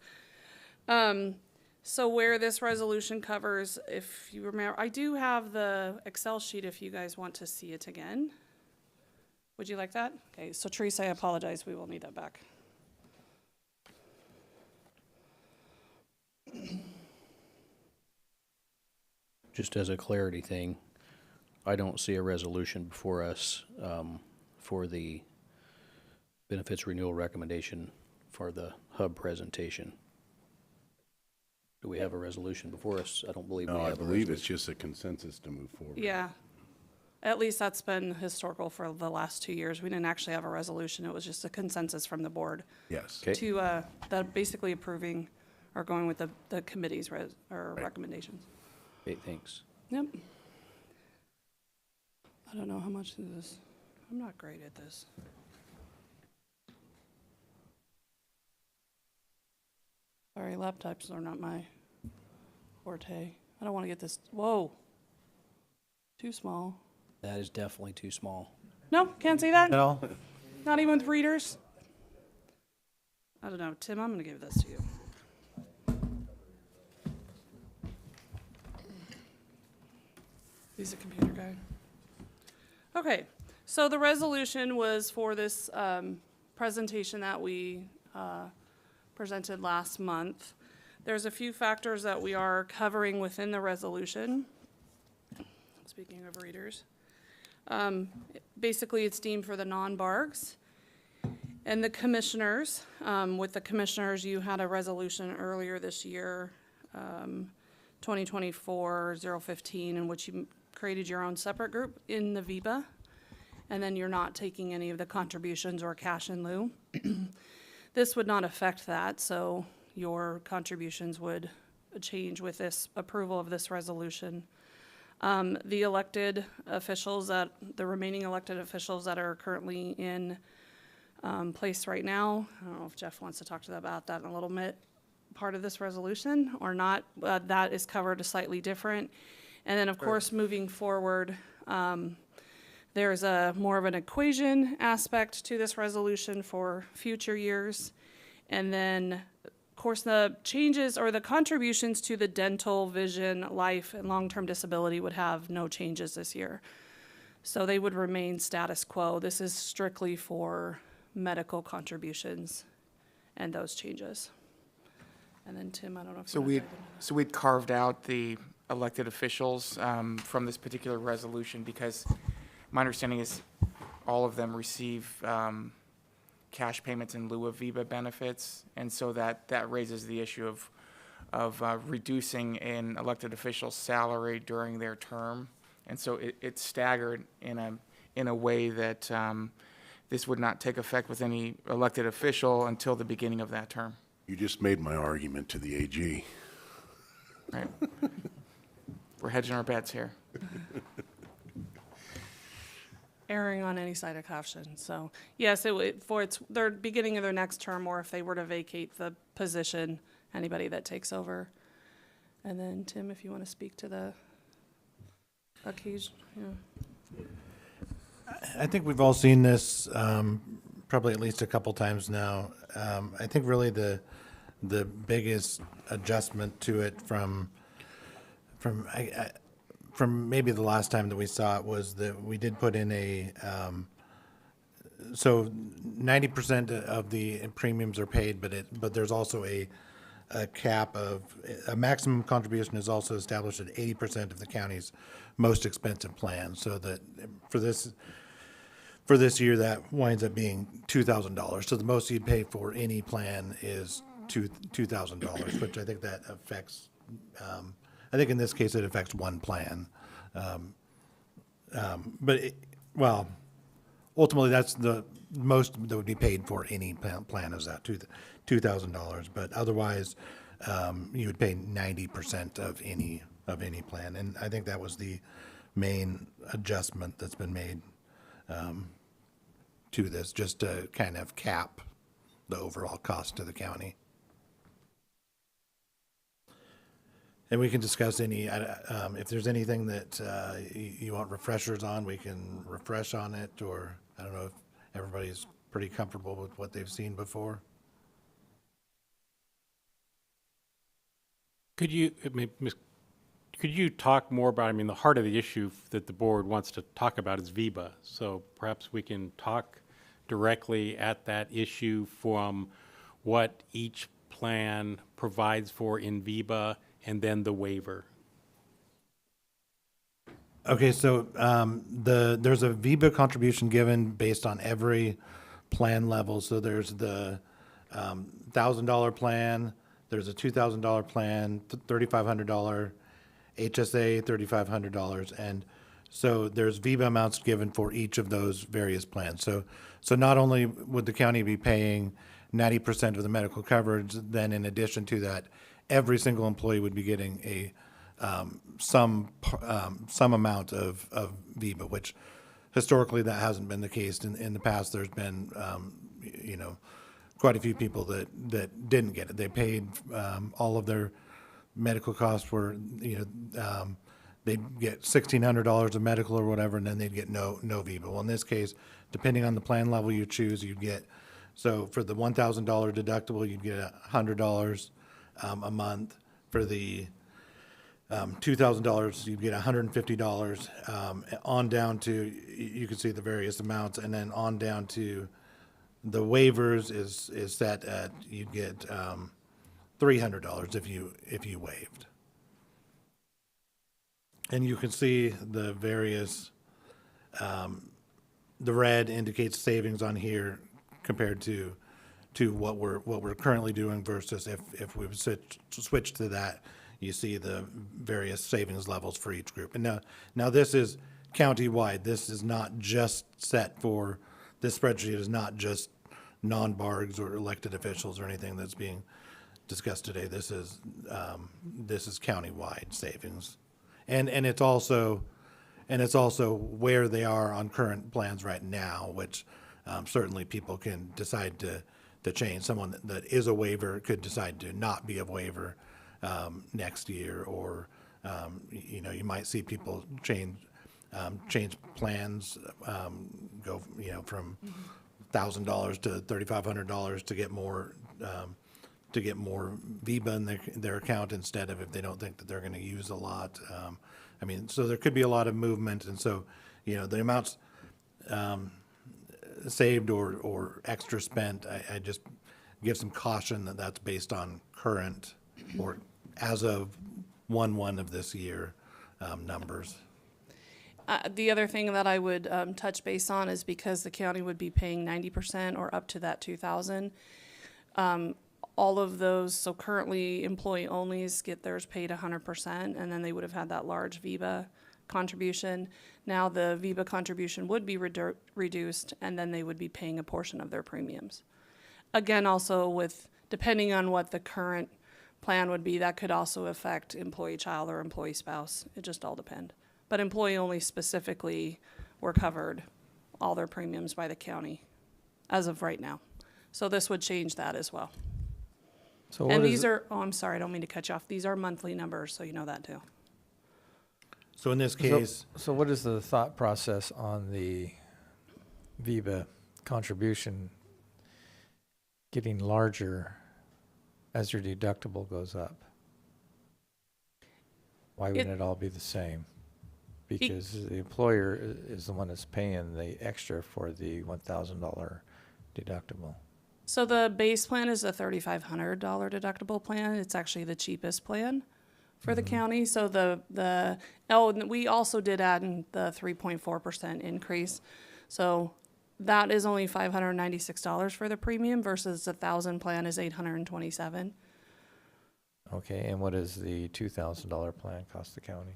So where this resolution covers, if you remember, I do have the Excel sheet if you guys want to see it again. Would you like that? Okay, so Teresa, I apologize. We will need that back. Just as a clarity thing, I don't see a resolution before us for the benefits renewal recommendation for the hub presentation. Do we have a resolution before us? I don't believe we No, have I a believe it's resolution. just a consensus to move forward. Yeah, at least that's been historical for the last 2 years. We didn't actually have a resolution. It was just a consensus from the board Yes. Okay. to that basically approving or going with the committee's recommendations. Okay, thanks. Yep. I don't know how much is this. I'm not great at this. Sorry, laptops are not my forte. I don't want to get this. Whoa. Too small. That is definitely too small. No, can't see that? No. Not even with readers? I don't know. Tim, I'm going to give this to you. He's a computer guy. Okay, so the resolution was for this presentation that we presented last month. There's a few factors that we are covering within the resolution. Speaking of readers. Basically, it's deemed for the non-bargs. And the commissioners, with the commissioners, you had a resolution earlier this year, 2024-015, in which you created your own separate group in the VEBA, and then you're not taking any of the contributions or cash in lieu. This would not affect that, so your contributions would change with this approval of this resolution. The elected officials the remaining elected officials that are currently in place right now, I don't know if Jeff wants to talk to them about that in a little bit, part of this resolution or not, that is covered slightly different. And then, of course, moving forward, There's a more of an equation aspect to this resolution for future years. And then, of course, the changes or the contributions to the dental, vision, life, and long-term disability would have no changes this year. So they would remain status quo. This is strictly for medical contributions and those changes. And then Tim, I don't know if So you want we, to dive into so we'd carved out the elected officials from this particular resolution because my understanding is all of them receive cash payments in lieu of VIBA benefits, and so that raises the issue of reducing an elected official's salary during their term, and so it's staggered in a way that this would not take effect with any elected official until the beginning of that term. You just made my argument to the AG. Right? We're hedging our bets here. erring on any side of caution. So yes, it would, for its their beginning of their next term, or if they were to vacate the position, anybody that takes over. And then Tim, if you want to speak to the occasion, yeah. I think we've all seen this probably at least a couple times now. I think really the biggest adjustment to it from maybe the last time that we saw it was that we did put in a so 90% of the premiums are paid, but there's also a cap of a maximum contribution is also established at 80% of the county's most expensive plan. So that for this year, that winds up being $2,000. So the most you'd pay for any plan is $2,000, which I think that affects. I think in this case it affects one plan, but ultimately that's the most that would be paid for any plan is that $2,000. But otherwise, you would pay 90% of any plan, and I think that was the main adjustment that's been made to this, just to kind of cap the overall cost to the county. And we can discuss any, if there's anything that you want refreshers on, we can refresh on it, or I don't know if everybody's pretty comfortable with what they've seen before. Could you talk more about, I mean, the heart of the issue that the board wants to talk about is VIBA. So perhaps we can talk directly at that issue from what each plan provides for in VIBA and then the waiver. Okay, so there's a VIBA contribution given based on every plan level. So there's the $1,000 plan, there's a $2,000 plan, $3,500 HSA, $3,500, and so there's VIBA amounts given for each of those various plans. So not only would the county be paying 90% of the medical coverage, then in addition to that, every single employee would be getting a some amount of VIBA, which historically that hasn't been the case. In the past, there's been quite a few people that didn't get it. They paid all of their medical costs were they'd get $1,600 of medical or whatever, and then they'd get no VIBA. Well, in this case, depending on the plan level you choose, you'd get, so for the $1,000 deductible, you'd get $100 a month. For the $2,000, you'd get $150 on down to, you can see the various amounts, and then on down to the waivers is set at, you'd get $300 if you waived. And you can see the various, the red indicates savings on here compared to what we're currently doing versus if we switch to that, you see the various savings levels for each group. And now this is county-wide. This is not just set for, this spreadsheet is not just non-BARGs or elected officials or anything that's being discussed today. This is county-wide savings. And it's also where they are on current plans right now, which certainly people can decide to change. Someone that is a waiver could decide to not be a waiver next year, or you might see people change change plans, go, from $1,000 to $3,500 to get more VIBA in their account instead of if they don't think that they're going to use a lot. So there could be a lot of movement, and so, the amounts saved or extra spent, I just give some caution that that's based on current or as of 1/1 of this year numbers. The other thing that I would touch base on is because the county would be paying 90% or up to that 2,000. All of those, so currently employee onlys get theirs paid 100%, and then they would have had that large VIBA contribution. Now the VIBA contribution would be reduced, and then they would be paying a portion of their premiums. Again, also with, depending on what the current plan would be, that could also affect employee child or employee spouse. It just all depends. But employee only specifically were covered, all their premiums by the county as of right now. So this would change that as well. So And these are, oh, I'm sorry, I don't mean to cut you off. These are monthly numbers, so you know that too. So in this case, So what is the thought process on the VIBA contribution getting larger as your deductible goes up? Why wouldn't it all be the same? Because the employer is the one that's paying the extra for the $1,000 deductible. So the base plan is a $3,500 deductible plan. It's actually the cheapest plan for the county. So and we also did add in the 3.4% increase. So that is only $596 for the premium versus the 1,000 plan is $827. Okay, and what does the $2,000 plan cost the county?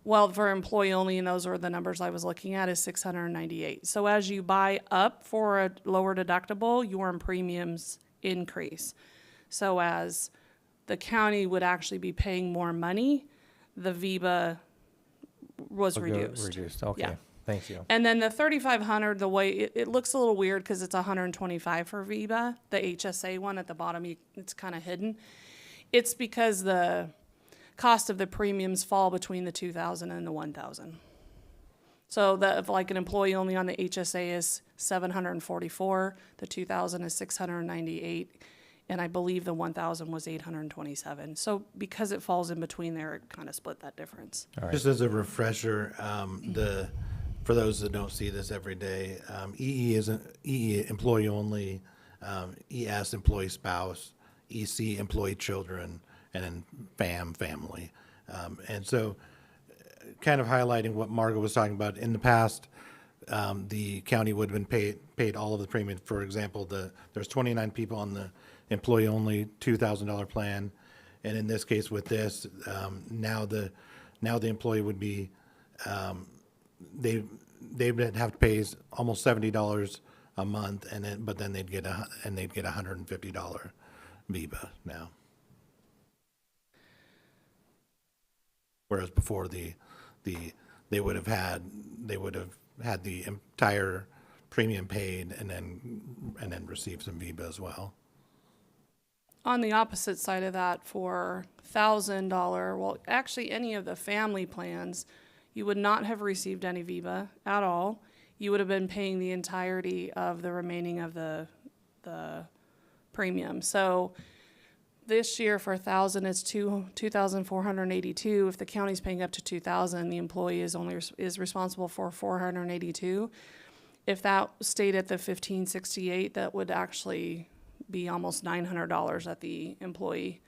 Well, for employee only, and those are the numbers I was looking at, is $698. So as you buy up for a lower deductible, your premiums increase. So as the county would actually be paying more money, the VIBA was reduced. Reduced, okay, Yeah. thank you. And then the $3,500, the way it looks a little weird because it's $125 for VIBA, the HSA one at the bottom, it's kind of hidden. It's because the cost of the premiums fall between the 2,000 and the 1,000. So if like an employee only on the HSA is $744, the 2,000 is $698, and I believe the 1,000 was $827. So because it falls in between there, it kind of split that difference. All right. just as a refresher, for those that don't see this every day, EE is EE employee only, ES employee spouse, EC employee children, and then family. And so kind of highlighting what Margo was talking about, in the past, the county would have been paid all of the premium. For example, there's 29 people on the employee-only $2,000 plan, and in this case with this, now the employee would be, they would have to pay almost $70 a month, but then they'd get $150 VIBA now. Whereas before they would have had the entire premium paid and then receive some VIBA as well. On the opposite side of that, for $1,000, well, actually any of the family plans, you would not have received any VIBA at all. You would have been paying the entirety of the remaining of the premium. So this year for 1,000, it's $2,482. If the county's paying up to 2,000, the employee is responsible for $482. If that stayed at the $1,568, that would actually be almost $900 that the employee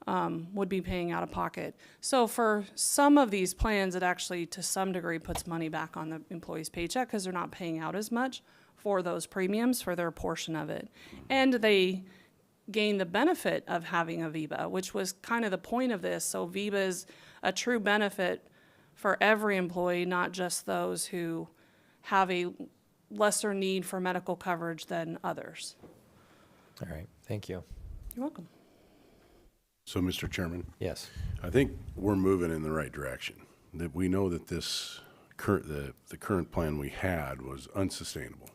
would be paying out of pocket. So for some of these plans, it actually, to some degree, puts money back on the employee's paycheck because they're not paying out as much for those premiums for their portion of it. And they gain the benefit of having a VIBA, which was kind of the point of this. So VIBA is a true benefit for every employee, not just those who have a lesser need for medical coverage than others. All right, thank you. You're welcome. So, Mr. Chairman, Yes. I think we're moving in the right direction. That we know that this the current plan we had was unsustainable.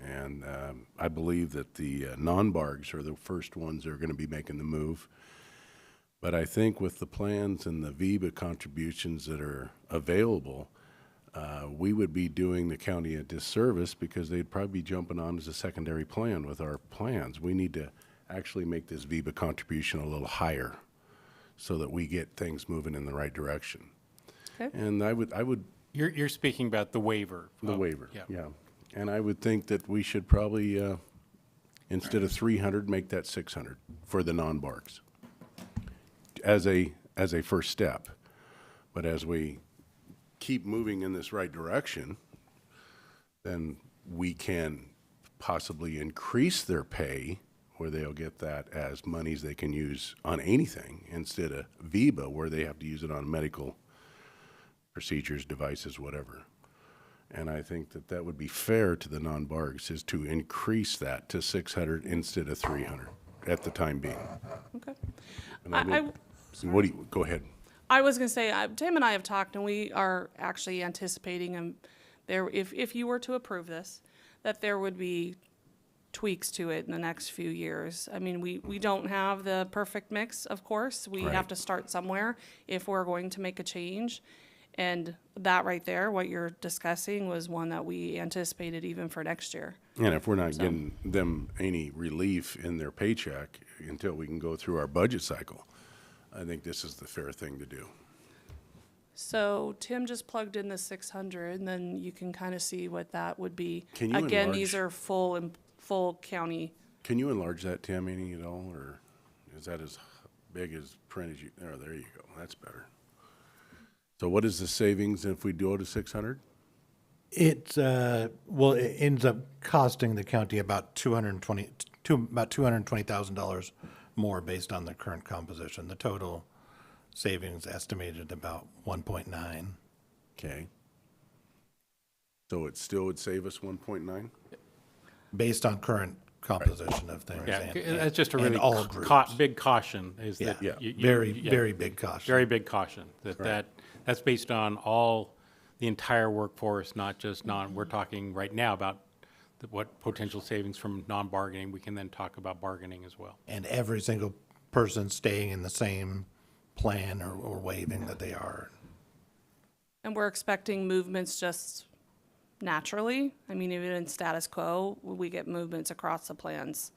And I believe that the non-bargs are the first ones that are going to be making the move. But I think with the plans and the VIBA contributions that are available, we would be doing the county a disservice because they'd probably be jumping on as a secondary plan with our plans. We need to actually make this VIBA contribution a little higher so that we get things moving in the right direction. Okay. And I would, You're speaking about the waiver. the waiver, Yeah. yeah. And I would think that we should probably, instead of 300, make that 600 for the non-barks as a first step. But as we keep moving in this right direction, then we can possibly increase their pay where they'll get that as monies they can use on anything instead of VIBA where they have to use it on medical procedures, devices, whatever. And I think that that would be fair to the non-barks is to increase that to 600 instead of 300 at the time being. Okay. And I would- what do you, go ahead. I was going to say, Tim and I have talked, and we are actually anticipating if you were to approve this, that there would be tweaks to it in the next few years. I mean, we don't have the perfect mix, of course. We have Right. to start somewhere if we're going to make a change. And that right there, what you're discussing, was one that we anticipated even for next year. And if we're not getting them any relief in their paycheck until we can go through our budget cycle, I think this is the fair thing to do. So Tim just plugged in the 600, and then you can kind of see what that would be. Can you Again, these enlarge- are full county. Can you enlarge that, Tim, any at all, or is that as big as print as you, oh, there you go, that's better. So what is the savings if we go to 600? It ends up costing the county about $220,000 more based on the current composition. The total savings estimated about 1.9. Okay. So it still would save us 1.9? Based on current composition of things. Yeah, and- that's just a and really all groups. big caution is Yeah, that. yeah, you- very, yeah, very big caution. Very big caution, that's based on the entire workforce, not just we're talking right now about what potential savings from non-bargaining. We can then talk about bargaining as well. And every single person staying in the same plan or waiving that they are. And we're expecting movements just naturally. I mean, even in status quo, we get movements across the plans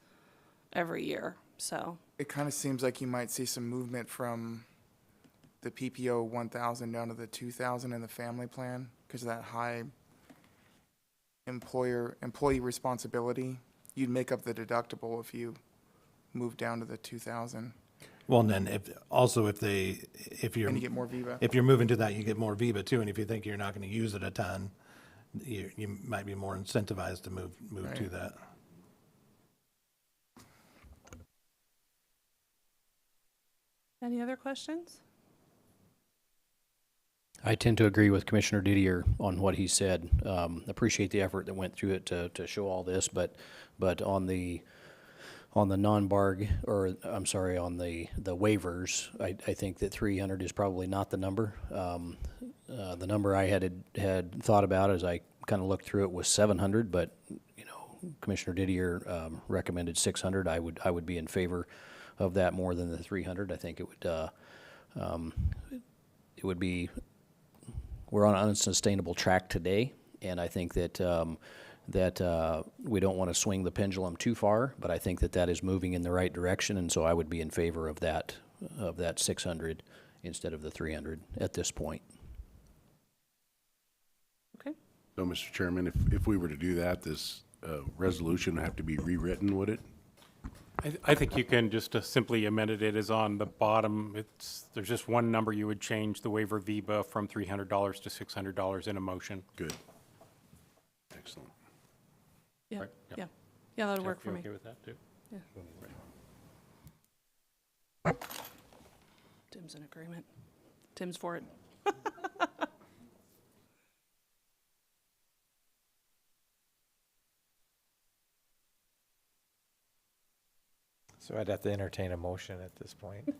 every year, so. It kind of seems like you might see some movement from the PPO 1,000 down to the 2,000 in the family plan because of that high employee responsibility. You'd make up the deductible if you move down to the 2,000 Well, and then if you're and you get more Viva. if you're moving to that, you get more Viva too. And if you think you're not going to use it a ton, you might be more incentivized to move to Right. that. Any other questions? I tend to agree with Commissioner Didier on what he said. Appreciate the effort that went through it to show all this, but on the non-barg, or I'm sorry, on the waivers, I think that 300 is probably not the number. The number I had thought about as I kind of looked through it was 700, but Commissioner Didier recommended 600. I would be in favor of that more than the 300. I think it would be. We're on an unsustainable track today, and I think that we don't want to swing the pendulum too far, but I think that is moving in the right direction, and so I would be in favor of that 600 instead of the 300 at this point. Okay. So, Mr. Chairman, if we were to do that, this resolution would have to be rewritten, would it? I think you can just simply amend it. It is on the bottom. There's just one number you would change the waiver VIBA from $300 to $600 in a motion. Good. Excellent. Yeah, Right, yeah. yeah, that'll work Jeff, for you me. okay with that too? Yeah. Tim's in agreement. Tim's for it. So I'd have to entertain a motion at this point.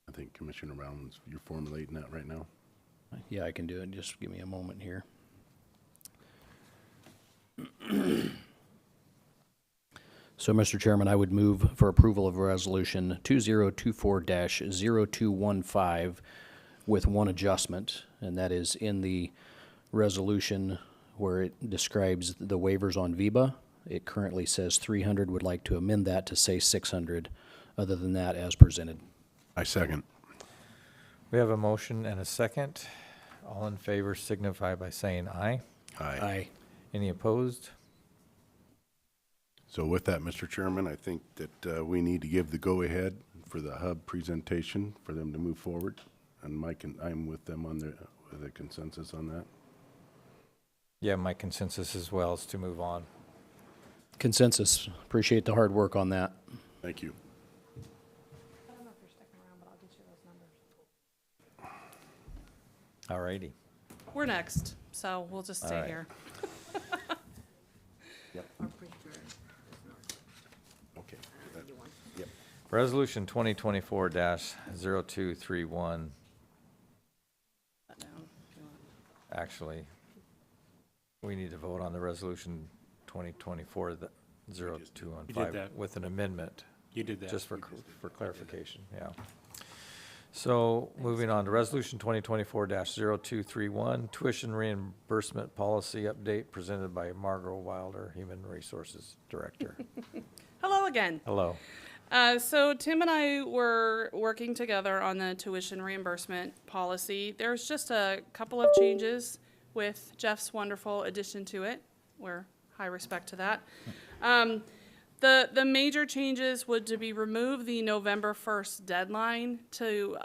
I think Commissioner Brown's, you're formulating that right now. Yeah, I can do it. Just give me a moment here. So, Mr. Chairman, I would move for approval of Resolution 2024-0215, with one adjustment, and that is in the resolution where it describes the waivers on VEBA. It currently says 300, would like to amend that to say 600. Other than that, as presented. I second. We have a motion and a second. All in favor signify by saying aye. Aye. Any opposed? So with that, Mr. Chairman, I think that we need to give the go-ahead for the hub presentation for them to move forward. And Mike and I'm with them on the consensus on that. Yeah, my consensus as well is to move on. Consensus. Appreciate the hard work on that. Thank you. I don't know if you're sticking around, but I'll get you those numbers. All righty. We're next, so we'll just All stay right. here. Okay. Yep. Resolution 2024-0231. That down if you want. Actually, we need to vote on the resolution 2024-0215 that. with an amendment, You did that. just for clarification, yeah. So, moving on to resolution 2024-0231, tuition reimbursement policy update presented by Margot Wilder, Human Resources Director. Hello again. Hello. So Tim and I were working together on the tuition reimbursement policy. There's just a couple of changes with Jeff's wonderful addition to it. We're high respect to that. The major changes would to be remove the November 1st deadline to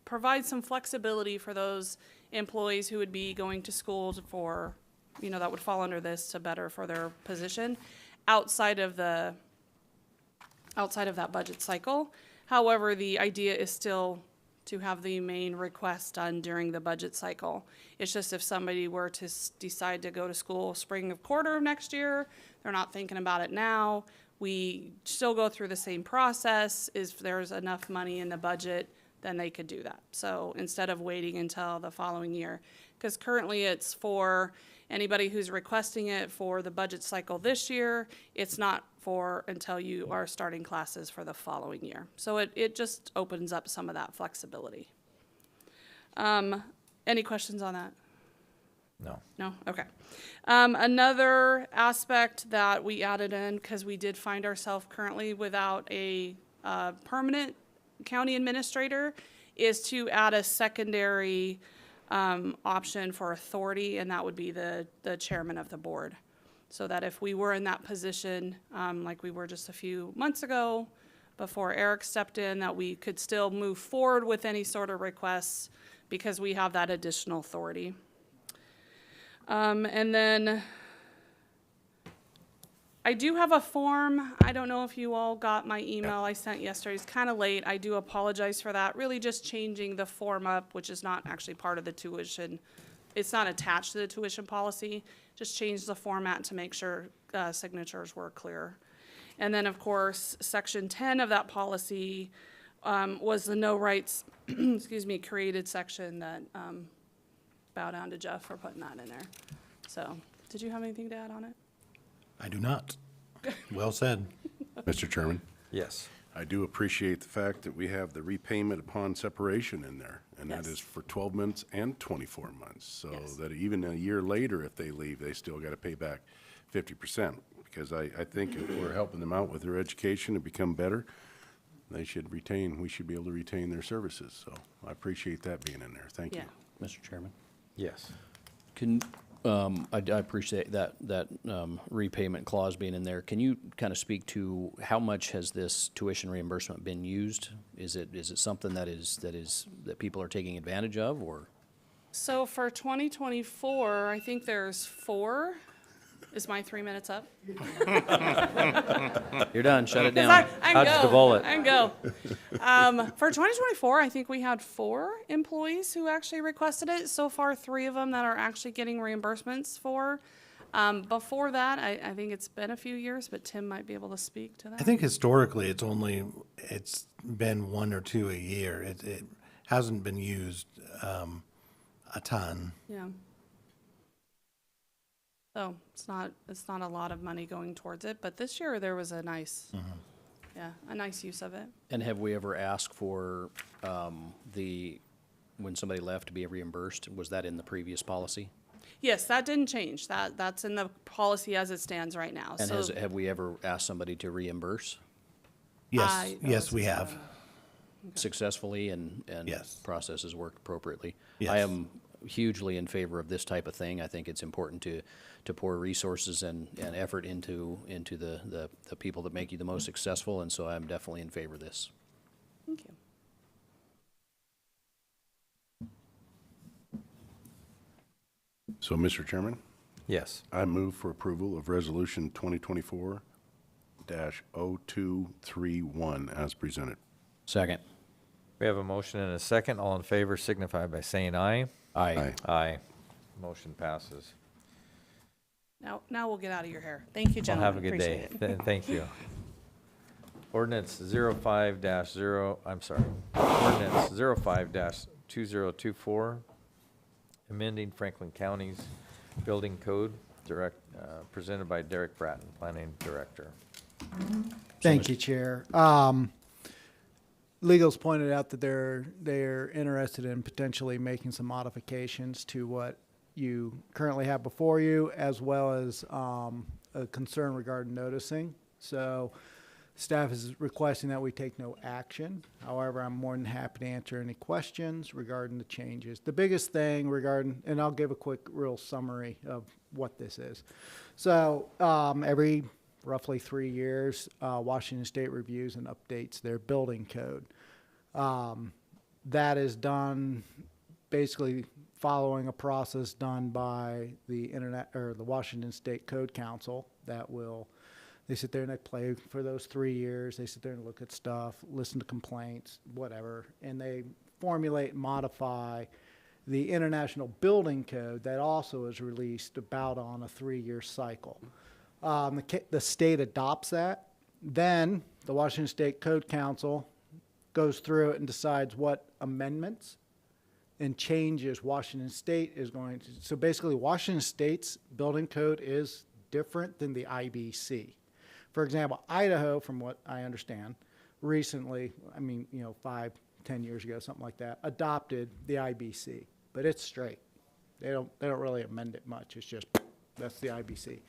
provide some flexibility for those employees who would be going to school for, that would fall under this to better for their position outside of that budget cycle. However, the idea is still to have the main request done during the budget cycle. It's just if somebody were to decide to go to school spring of quarter of next year, they're not thinking about it now, we still go through the same process. If there's enough money in the budget, then they could do that. So instead of waiting until the following year, because currently it's for anybody who's requesting it for the budget cycle this year, it's not for until you are starting classes for the following year. So it just opens up some of that flexibility. Any questions on that? No. No? Okay. Another aspect that we added in, because we did find ourselves currently without a permanent county administrator, is to add a secondary option for authority, and that would be the chairman of the board. So that if we were in that position, like we were just a few months ago, before Eric stepped in, that we could still move forward with any sort of requests because we have that additional authority. And then I do have a form. I don't know if you all got my email I sent yesterday. It's kind of late. I do apologize for that. Really just changing the form up, which is not actually part of the tuition. It's not attached to the tuition policy. Just changed the format to make sure signatures were clear. And then, of course, section 10 of that policy was the no rights, created section that bow down to Jeff for putting that in there. So, did you have anything to add on it? I do not. Well said. Mr. Chairman, Yes. I do appreciate the fact that we have the repayment upon separation in there. And that Yes. is for 12 months and 24 months. So Yes. that even a year later, if they leave, they still got to pay back 50%. Because I think if we're helping them out with their education to become better, we should be able to retain their services. So I appreciate that being in there. Thank you. Yeah. Mr. Chairman. Yes. I appreciate that repayment clause being in there. Can you kind of speak to how much has this tuition reimbursement been used? Is it something that people are taking advantage of, or? So for 2024, I think there's 4. Is my 3 minutes up? You're done, shut it down. I can Dodge go. the bullet. I can go. For 2024, I think we had 4 employees who actually requested it. So far, 3 of them that are actually getting reimbursements for. Before that, I think it's been a few years, but Tim might be able to speak to that. I think historically, it's been 1 or 2 a year. It hasn't been used a ton. Yeah. So it's not a lot of money going towards it, but this year there was a nice use of it. And have we ever asked for the when somebody left to be reimbursed? Was that in the previous policy? Yes, that didn't change. That's in the policy as it stands right now. And So have we ever asked somebody to reimburse Yes, we have. successfully and Yes. processes worked appropriately? Yes. I am hugely in favor of this type of thing. I think it's important to pour resources and effort into the people that make you the most successful, and so I'm definitely in favor of this. thank you. So, Mr. Chairman, Yes. I move for approval of Resolution 2024-0231 as presented. Second. We have a motion and a second. All in favor signify by saying aye. Aye. Aye. Motion passes. Now we'll get out of your hair. Thank you, Well, gentlemen. have a good day. Appreciate it. Thank you. Ordinance 05-2024, amending Franklin County's building code, presented by Derek Bratton, Planning Director. Thank you, Chair. Legal's pointed out that they're interested in potentially making some modifications to what you currently have before you, as well as a concern regarding noticing. So staff is requesting that we take no action. However, I'm more than happy to answer any questions regarding the changes. The biggest thing regarding, and I'll give a quick real summary of what this is. So every roughly 3 years, Washington State reviews and updates their building code. That is done basically following a process done by the Washington State Code Council that will, they sit there and they play for those 3 years. They sit there and look at stuff, listen to complaints, whatever, and they formulate and modify the International Building Code that also is released about on a 3-year cycle. The state adopts that. Then the Washington State Code Council goes through it and decides what amendments and changes Washington State is going to. So basically, Washington State's building code is different than the IBC. For example, Idaho, from what I understand, recently, 5-10 years ago, something like that, adopted the IBC, but it's straight. They don't really amend it much. It's just, that's the IBC.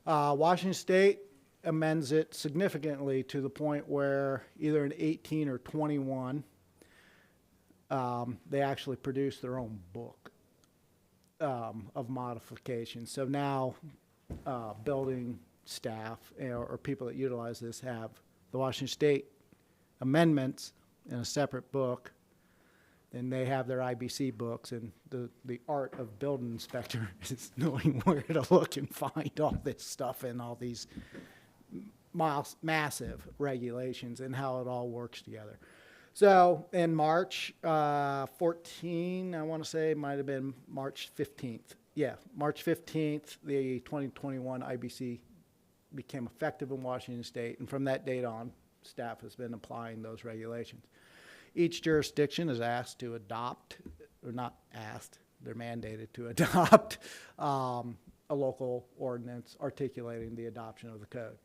Washington State amends it significantly to the point where either in 18 or 21, they actually produce their own book of modifications. So now building staff or people that utilize this have the Washington State amendments in a separate book. Then they have their IBC books, and the art of building inspector is knowing where to look and find all this stuff and all these massive regulations and how it all works together. So in March 14, I want to say, might have been March 15th. Yeah, March 15th, the 2021 IBC became effective in Washington State, and from that date on, staff has been applying those regulations. Each jurisdiction is asked to adopt, or not asked, they're mandated to adopt a local ordinance articulating the adoption of the code.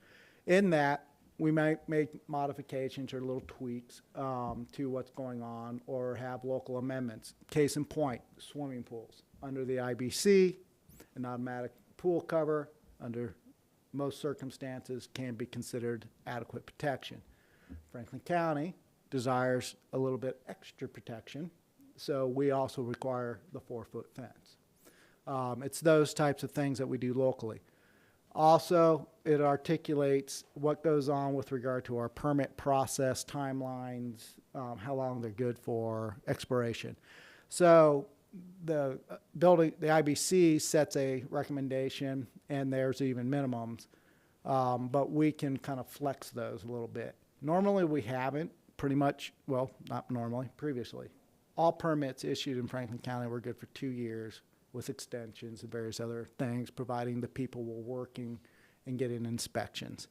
In that, we might make modifications or little tweaks to what's going on or have local amendments. Case in point, swimming pools. Under the IBC, an automatic pool cover under most circumstances can be considered adequate protection. Franklin County desires a little bit extra protection, so we also require the 4-foot fence. It's those types of things that we do locally. Also, it articulates what goes on with regard to our permit process timelines, how long they're good for, expiration. So the IBC sets a recommendation, and there's even minimums, but we can kind of flex those a little bit. Normally, we haven't. Pretty much, well, not normally, previously. All permits issued in Franklin County were good for 2 years with extensions and various other things, providing the people were working and getting inspections.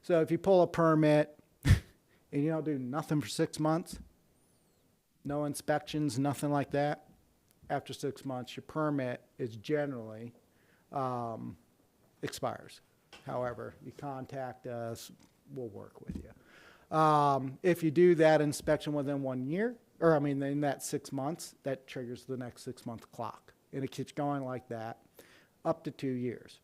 So if you pull a permit and you don't do nothing for 6 months, no inspections, nothing like that, after 6 months, your permit is generally expires. However, you contact us, we'll work with you. If you do that inspection within 1 year, or I mean, in that 6 months, that triggers the next 6-month clock. And it keeps going like that up to 2 years.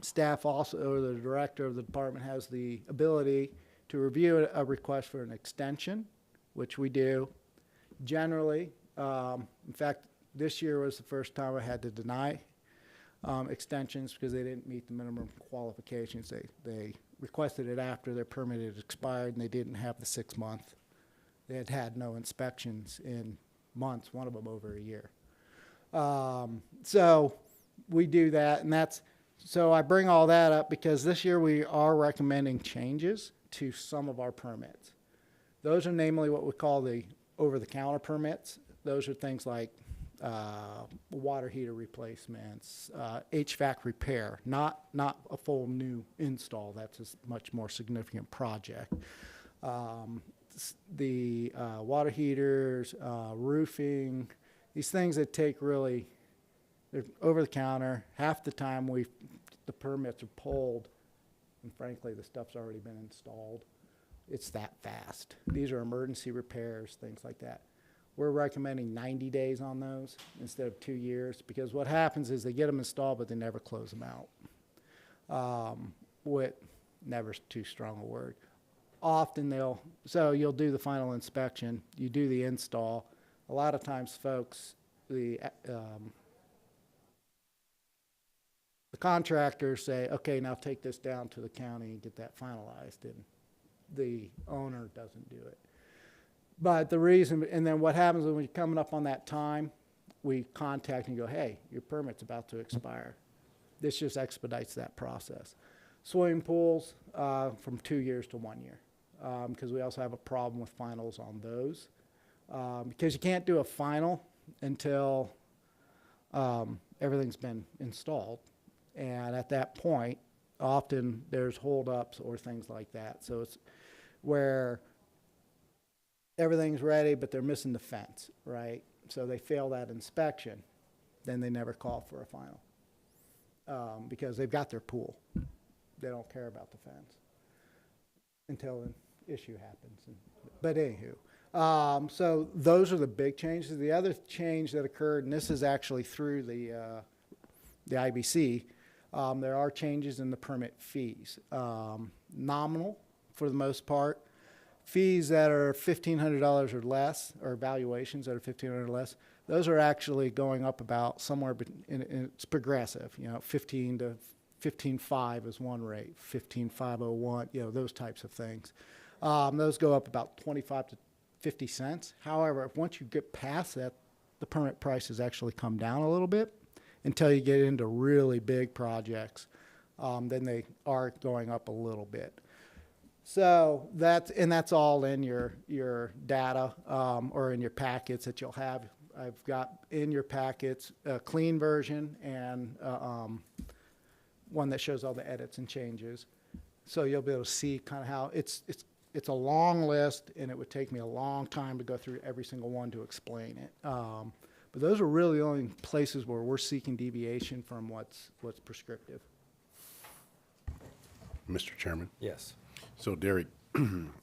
Staff also, or the director of the department, has the ability to review a request for an extension, which we do. Generally, in fact, this year was the first time I had to deny extensions because they didn't meet the minimum qualifications. They requested it after their permit had expired and they didn't have the 6 month. They had had no inspections in months, one of them over a year. So we do that, and so I bring all that up because this year we are recommending changes to some of our permits. Those are namely what we call the over-the-counter permits. Those are things like water heater replacements, HVAC repair, not a full new install. That's a much more significant project. The water heaters, roofing, these things that take really, they're over the counter. Half the time the permits are pulled, and frankly, the stuff's already been installed. It's that fast. These are emergency repairs, things like that. We're recommending 90 days on those instead of 2 years, because what happens is they get them installed, but they never close them out. Never's too strong a word. Often so you'll do the final inspection, you do the install. A lot of times, folks, the contractors say, okay, now take this down to the county and get that finalized, and the owner doesn't do it. But the reason, and then what happens when you're coming up on that time, we contact and go, hey, your permit's about to expire. This just expedites that process. Swimming pools, from 2 years to 1 year, because we also have a problem with finals on those. Because you can't do a final until everything's been installed. And at that point, often there's holdups or things like that. So it's where everything's ready, but they're missing the fence, right? So they fail that inspection, then they never call for a final because they've got their pool. They don't care about the fence until an issue happens. But anywho, so those are the big changes. The other change that occurred, and this is actually through the IBC, there are changes in the permit fees. Nominal for the most part. Fees that are $1,500 or less, or valuations that are $1,500 or less, those are actually going up about somewhere, it's progressive, 15 to 15.5 is one rate, 15.501, those types of things. Those go up about 25 to 50 cents. However, once you get past that, the permit prices actually come down a little bit until you get into really big projects. Then they are going up a little bit. So that's all in your data or in your packets that you'll have. I've got in your packets a clean version and one that shows all the edits and changes. So you'll be able to see kind of how it's a long list, and it would take me a long time to go through every single one to explain it. But those are really the only places where we're seeking deviation from what's prescriptive. Mr. Chairman? Yes. So Derek,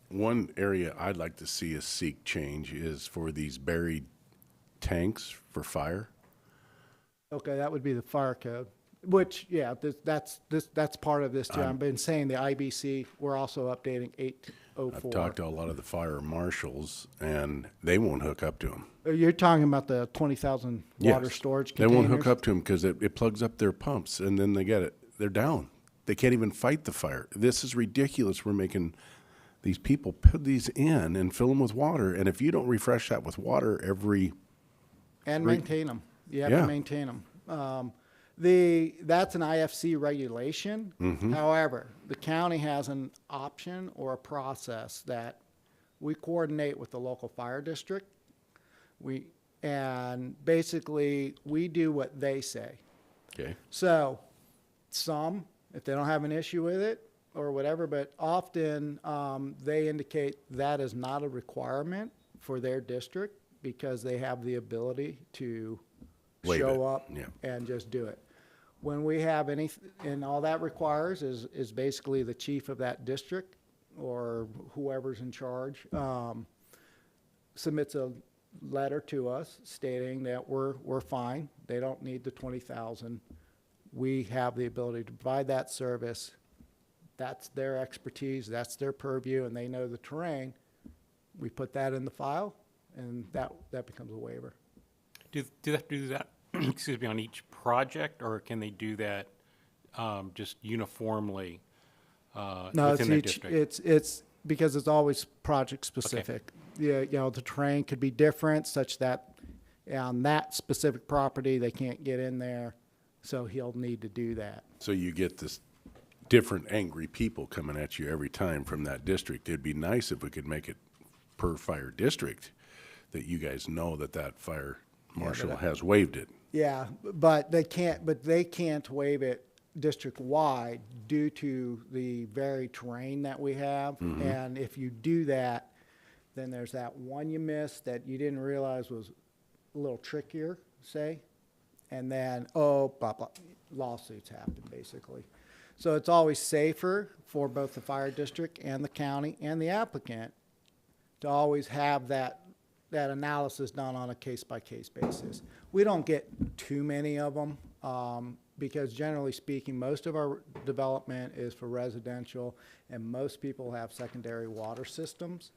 one area I'd like to see us seek change is for these buried tanks for fire. Okay, that would be the fire code, which, yeah, that's part of this too. I've been saying the IBC, we're also updating 804. I've talked to a lot of the fire marshals, and they won't hook up to them. You're talking about the 20,000 water storage containers? They won't hook up to them because it plugs up their pumps, and then they're down. They can't even fight the fire. This is ridiculous. We're making these people put these in and fill them with water, and if you don't refresh that with water maintain them. You have to maintain them. That's an IFC regulation. Mm-hmm. However, the county has an option or a process that we coordinate with the local fire district. And basically we do what they say. Okay. So if they don't have an issue with it or whatever, but often they indicate that is not a requirement for their district because they have the ability to show up and just do it. When we have and all that requires is basically the chief of that district or whoever's in charge submits a letter to us stating that we're fine. They don't need the 20,000. We have the ability to provide that service. That's their expertise, that's their purview, and they know the terrain. We put that in the file, and that becomes a waiver. Do they have to do that, excuse me, on each project, or can they do that just uniformly No, within their district? it's because it's always project specific. Yeah, you know, the terrain could be different such that on that specific property, they can't get in there, so he'll need to do that. So you get this different angry people coming at you every time from that district. It'd be nice if we could make it per fire district, that you guys know that fire marshal has waived it. Yeah, but they can't waive it district-wide due to the varied terrain that we have. And if you do that, then there's that one you missed that you didn't realize was a little trickier, say, and then, blah, blah, lawsuits happen, basically. So it's always safer for both the fire district and the county and the applicant to always have that analysis done on a case-by-case basis. We don't get too many of them because generally speaking, most of our development is for residential and most people have secondary water systems.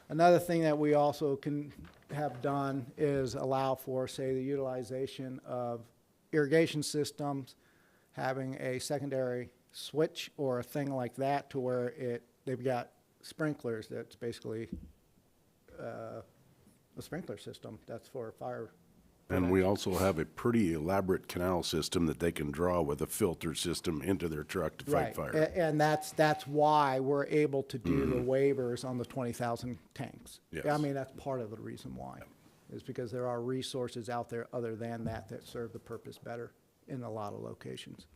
Another thing that we also can have done is allow for, say, the utilization of irrigation systems, having a secondary switch or a thing like that to where they've got sprinklers that's basically a sprinkler system that's for fire. And we also have a pretty elaborate canal system that they can draw with a filter system into their truck to fight fire. And that's why we're able to do the waivers on the 20,000 tanks. Yes. I mean, that's part of the reason why, is because there are resources out there other than that serve the purpose better in a lot of locations.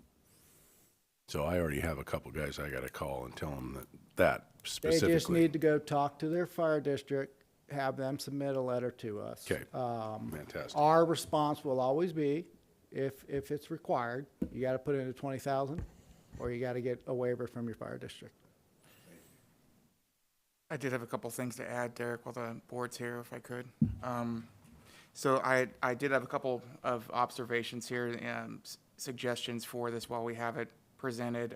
So I already have a couple guys I gotta call and tell them that They just specifically. need to go talk to their fire district, have them submit a letter to us. Okay, fantastic. Our response will always be, if it's required, you gotta put in the 20,000, or you gotta get a waiver from your fire district. I did have a couple things to add, Derek, while the board's here, if I could. So I did have a couple of observations here, suggestions for this while we have it presented.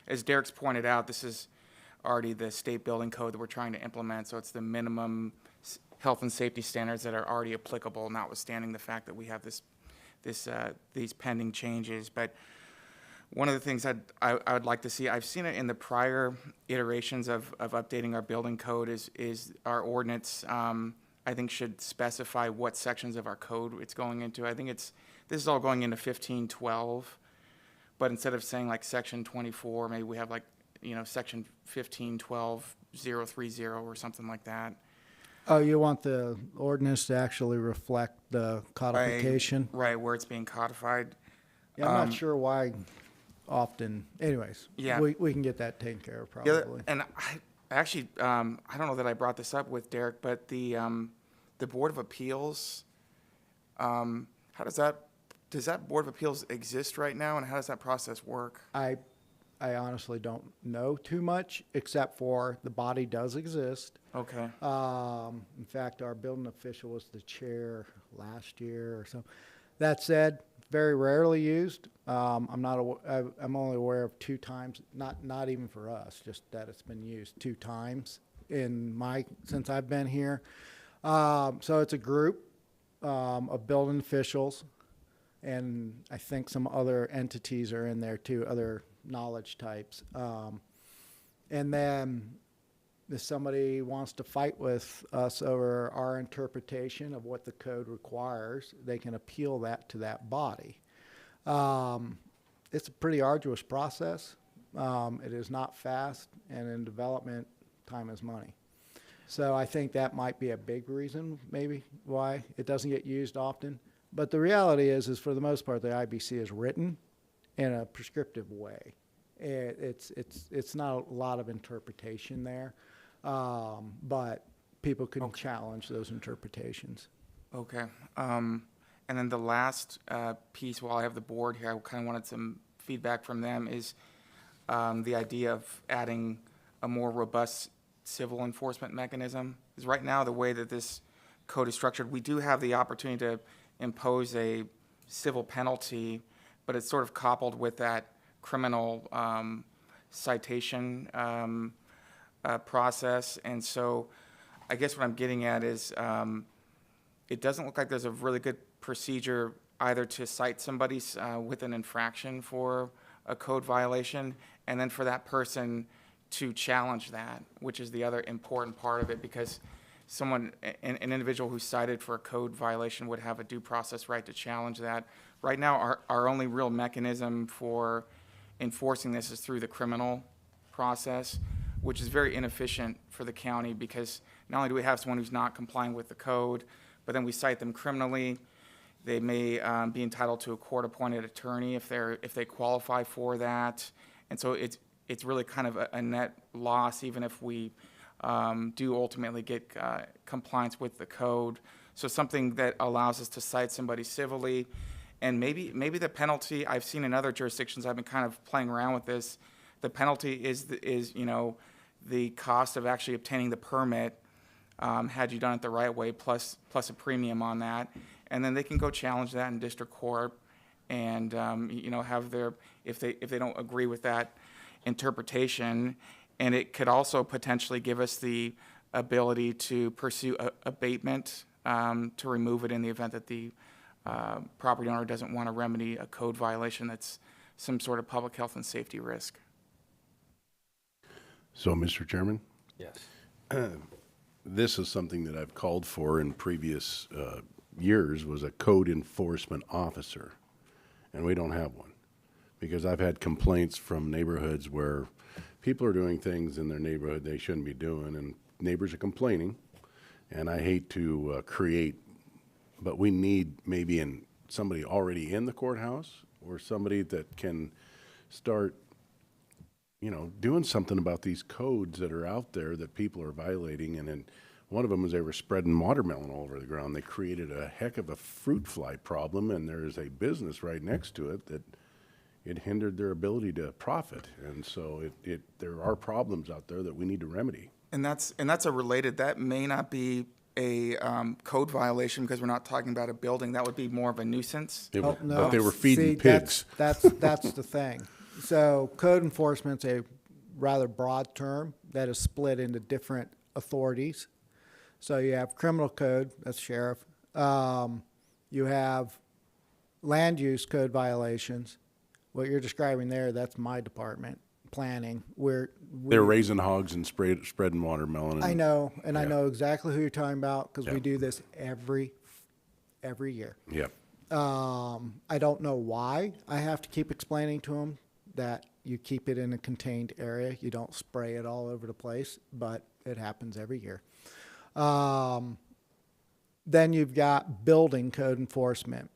As Derek's pointed out, this is already the state building code that we're trying to implement, so it's the minimum health and safety standards that are already applicable, notwithstanding the fact that we have these pending changes. But one of the things I would like to see, I've seen it in the prior iterations of updating our building code, is our ordinance, I think, should specify what sections of our code it's going into. I think this is all going into 1512, but instead of saying like section 24, maybe we have like, section 1512.030 or something like that. Oh, you want the ordinance to actually reflect the codification? Right, where it's being codified. Yeah, I'm not sure why often, anyways. Yeah. We can get that taken care of The other- probably. and I actually, I don't know that I brought this up with Derek, but the Board of Appeals, does that Board of Appeals exist right now, and how does that process work? I honestly don't know too much, except for the body does exist. Okay. In fact, our building official was the chair last year or so. That said, very rarely used. I'm only aware of 2 times, not even for us, just that it's been used 2 times since I've been here. So it's a group of building officials, and I think some other entities are in there too, other knowledge types. And then if somebody wants to fight with us over our interpretation of what the code requires, they can appeal that to that body. It's a pretty arduous process. It is not fast, and in development, time is money. So I think that might be a big reason, maybe, why it doesn't get used often. But the reality is for the most part, the IBC is written in a prescriptive way. It's not a lot of interpretation there, but people can challenge those interpretations. Okay. And then the last piece, while I have the board here, I kind of wanted some feedback from them, is the idea of adding a more robust civil enforcement mechanism. Because right now, the way that this code is structured, we do have the opportunity to impose a civil penalty, but it's sort of coupled with that criminal citation process. And so I guess what I'm getting at is it doesn't look like there's a really good procedure either to cite somebody with an infraction for a code violation, and then for that person to challenge that, which is the other important part of it, because an individual who's cited for a code violation would have a due process right to challenge that. Right now, our only real mechanism for enforcing this is through the criminal process, which is very inefficient for the county, because not only do we have someone who's not complying with the code, but then we cite them criminally. They may be entitled to a court-appointed attorney if they qualify for that, and so it's really kind of a net loss, even if we do ultimately get compliance with the code. So something that allows us to cite somebody civilly, and maybe the penalty, I've seen in other jurisdictions, I've been kind of playing around with this, the penalty is the cost of actually obtaining the permit, had you done it the right way, plus a premium on that. And then they can go challenge that in district court, and have their, if they don't agree with that interpretation. And it could also potentially give us the ability to pursue abatement, to remove it in the event that the property owner doesn't want to remedy a code violation that's some sort of public health and safety risk. So, Mr. Chairman, Yes. this is something that I've called for in previous years, was a code enforcement officer, and we don't have one, because I've had complaints from neighborhoods where people are doing things in their neighborhood they shouldn't be doing, and neighbors are complaining, and I hate to but we need maybe somebody already in the courthouse, or somebody that can start doing something about these codes that are out there that people are violating. And then one of them was they were spreading watermelon all over the ground. They created a heck of a fruit fly problem, and there is a business right next to it that it hindered their ability to profit. And so there are problems out there that we need to remedy. And that's a related, that may not be a code violation, because we're not talking about a building. That would be more of a nuisance. Oh, no. But they were feeding See, pigs. That's the thing. So code enforcement's a rather broad term that is split into different authorities. So you have criminal code, that's sheriff. You have land use code violations. What you're describing there, that's my department, planning. They're raising hogs and spreading watermelon. I know, and I Yeah. know exactly who you're talking about, because Yeah. we do this every year. Yep. I don't know why I have to keep explaining to them that you keep it in a contained area. You don't spray it all over the place, but it happens every year. Then you've got building code enforcement.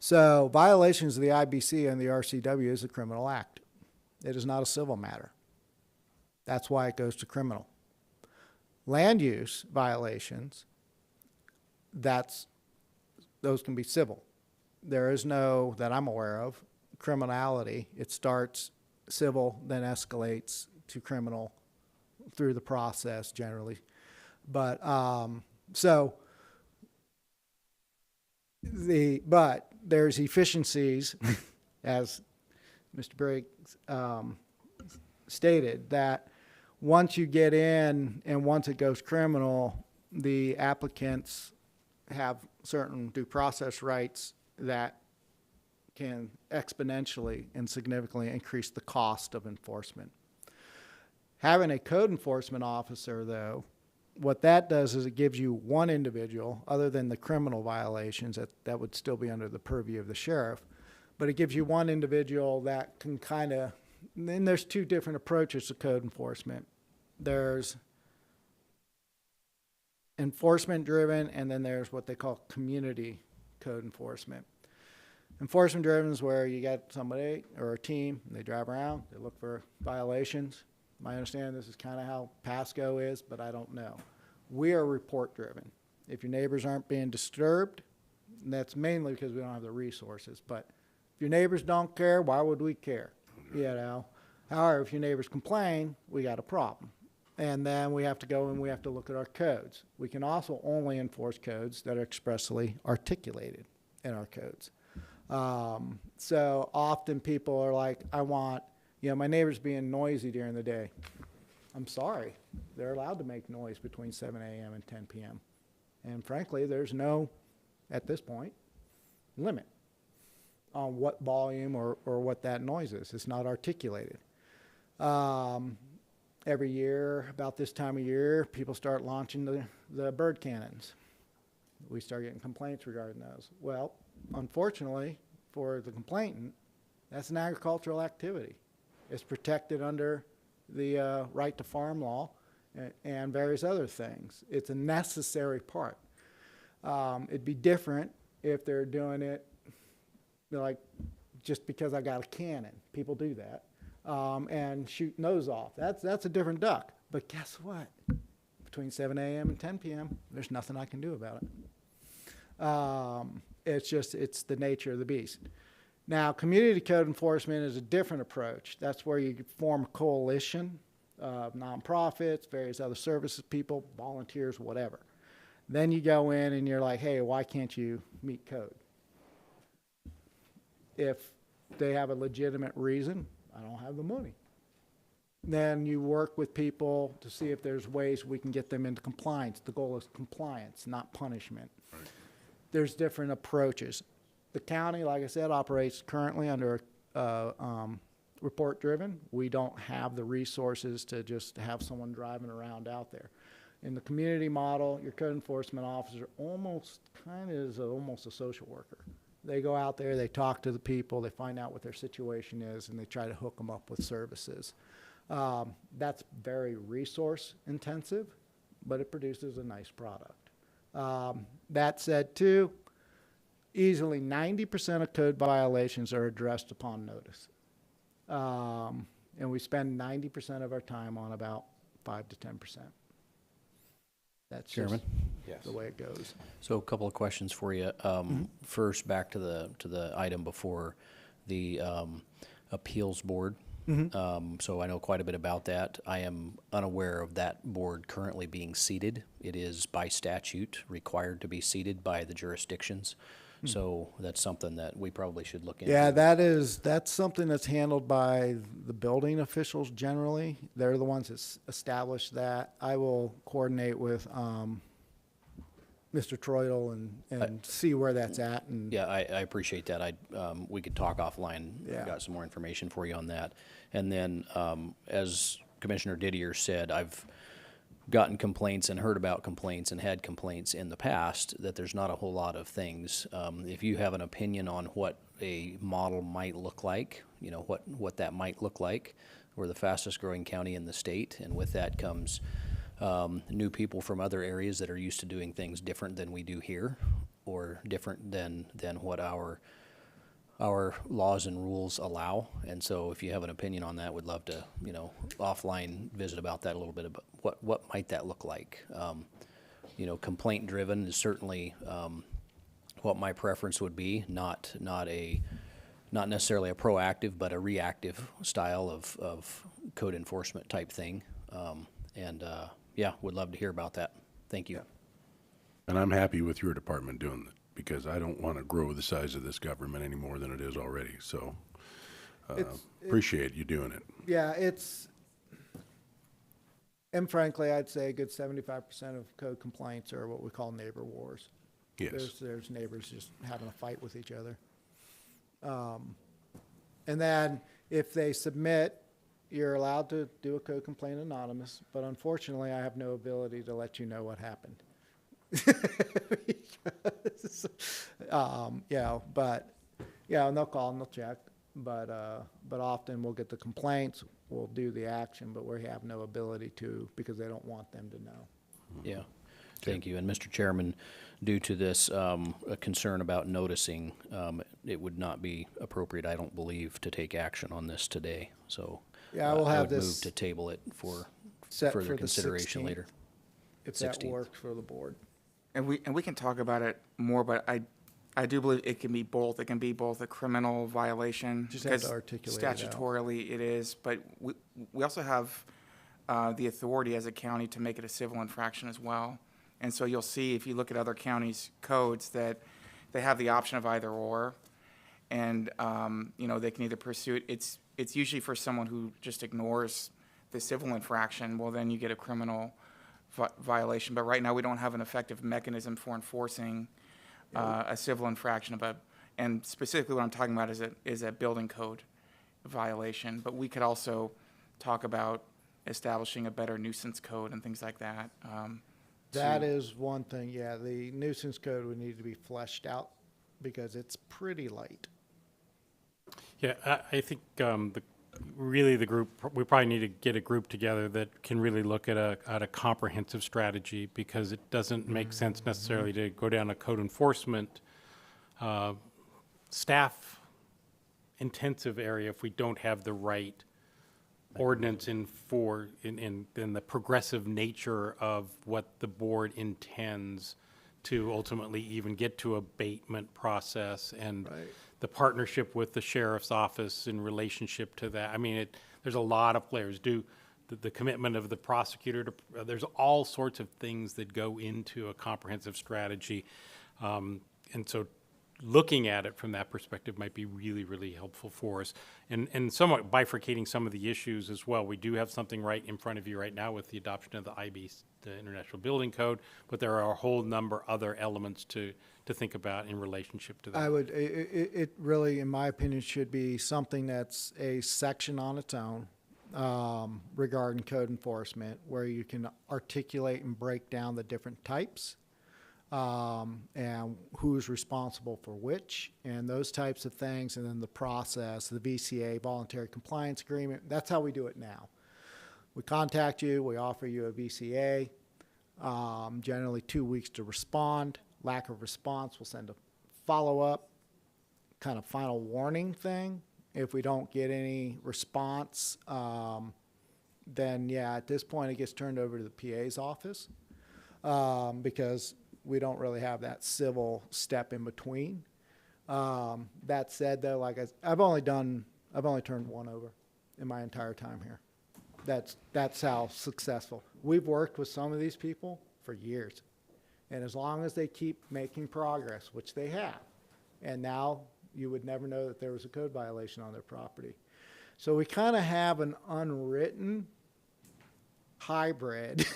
So violations of the IBC and the RCW is a criminal act. It is not a civil matter. That's why it goes to criminal. Land use violations, those can be civil. There is no, that I'm aware of, criminality. It starts civil, then escalates to criminal through the process generally. But but there's efficiencies, as Mr. Briggs stated, that once you get in and once it goes criminal, the applicants have certain due process rights that can exponentially and significantly increase the cost of enforcement. Having a code enforcement officer, though, what that does is it gives you one individual, other than the criminal violations that would still be under the purview of the sheriff, but it gives you one individual that can kind of, then there's two different approaches to code enforcement. There's enforcement driven, and then there's what they call community code enforcement. Enforcement driven is where you got somebody or a team, and they drive around, they look for violations. My understanding, this is kind of how Pasco is, but I don't know. We are report driven. If your neighbors aren't being disturbed, and that's mainly because we don't have the resources, but if your neighbors don't care, why would we care? However, if your neighbors complain, we got a problem. And then we have to go and we have to look at our codes. We can also only enforce codes that are expressly articulated in our codes. So often people are like, I want, my neighbor's being noisy during the day. I'm sorry. They're allowed to make noise between 7 a.m. and 10 p.m. And frankly, there's no, at this point, limit on what volume or what that noise is. It's not articulated. Every year, about this time of year, people start launching the bird cannons. We start getting complaints regarding those. Well, unfortunately, for the complainant, that's an agricultural activity. It's protected under the right to farm law and various other things. It's a necessary part. It'd be different if they're doing it like just because I got a cannon. People do that. And shooting those off. That's a different duck. But guess what? Between 7 a.m. and 10 p.m., there's nothing I can do about it. It's the nature of the beast. Now, community code enforcement is a different approach. That's where you form a coalition of nonprofits, various other services people, volunteers, whatever. Then you go in and you're like, hey, why can't you meet code? If they have a legitimate reason, I don't have the money. Then you work with people to see if there's ways we can get them into compliance. The goal is compliance, not punishment. Right. There's different approaches. The county, like I said, operates currently under report driven. We don't have the resources to just have someone driving around out there. In the community model, your code enforcement officer almost kind of is almost a social worker. They go out there, they talk to the people, they find out what their situation is, and they try to hook them up with services. That's very resource intensive, but it produces a nice product. That said, too, easily 90% of code violations are addressed upon notice. And we spend 90% of our time on about 5 to 10%. That's Chairman? just the way it goes. So a couple of questions for you. First, back to the item before, the appeals board. So I know quite a bit about that. I am unaware of that board currently being seated. It is by statute required to be seated by the jurisdictions. So that's something that we probably should look into. Yeah, that's something that's handled by the building officials generally. They're the ones that establish that. I will coordinate with Mr. Troidel and see where that's at. And yeah, I appreciate that. We could talk offline. Yeah. I've got some more information for you on that. And then, as Commissioner Didier said, I've gotten complaints and heard about complaints and had complaints in the past that there's not a whole lot of things. If you have an opinion on what a model might look like, what that might look like, we're the fastest growing county in the state, and with that comes new people from other areas that are used to doing things different than we do here, or different than what our laws and rules allow. And so if you have an opinion on that, we'd love to, offline visit about that a little bit, about what might that look like. Complaint driven is certainly what my preference would be, not necessarily a proactive, but a reactive style of code enforcement type thing. Yeah, would love to hear about that. Thank you. And I'm happy with your department doing that, because I don't want to grow the size of this government any more than it is already. So appreciate you doing it. yeah, and frankly, I'd say a good 75% of code complaints are what we call neighbor wars. Yes. There's neighbors just having a fight with each other. And then if they submit, you're allowed to do a code complaint anonymous, but unfortunately, I have no ability to let you know what happened. And they'll call and they'll check, but often we'll get the complaints, we'll do the action, but we have no ability to, because they don't want them to know. Yeah, thank you. And Mr. Chairman, due to this a concern about noticing, it would not be appropriate, I don't believe, to take action on this today. So Yeah, we'll I have would this move to table it for set further for the consideration 16th. later. If that 16th. works for the board. And we can talk about it more, but I do believe it can be both. It can be both a criminal violation. Just have to because articulate it out. statutorily it is, but we also have the authority as a county to make it a civil infraction as well. And so you'll see, if you look at other counties' codes, that they have the option of either or. And, they can either pursue it. It's usually for someone who just ignores the civil infraction. Well, then you get a criminal violation. But right now, we don't have an effective mechanism for enforcing a civil infraction. And specifically what I'm talking about is a building code violation. But we could also talk about establishing a better nuisance code and things like that. That is one thing, yeah, the nuisance code would need to be fleshed out because it's pretty light. Yeah, I think the group, we probably need to get a group together that can really look at a comprehensive strategy, because it doesn't make sense necessarily to go down a code enforcement staff intensive area if we don't have the right ordinance in the progressive nature of what the board intends to ultimately even get to abatement process, and the partnership with the sheriff's office in relationship to that. I mean, there's a lot of players. The commitment of the prosecutor to, there's all sorts of things that go into a comprehensive strategy. And so looking at it from that perspective might be really, really helpful for us, and somewhat bifurcating some of the issues as well. We do have something right in front of you right now with the adoption of the IB, the International Building Code, but there are a whole number other elements to think about in relationship to that. It really, in my opinion, should be something that's a section on its own regarding code enforcement, where you can articulate and break down the different types and who's responsible for which, and those types of things, and then the process, the VCA, Voluntary Compliance Agreement. That's how we do it now. We contact you, we offer you a VCA, generally 2 weeks to respond. Lack of response, we'll send a follow-up kind of final warning thing. If we don't get any response, then yeah, at this point it gets turned over to the PA's office because we don't really have that civil step in between. That said, though, like I've only turned one over in my entire time here. That's how successful. We've worked with some of these people for years. And as long as they keep making progress, which they have, and now you would never know that there was a code violation on their property. So we kind of have an unwritten hybrid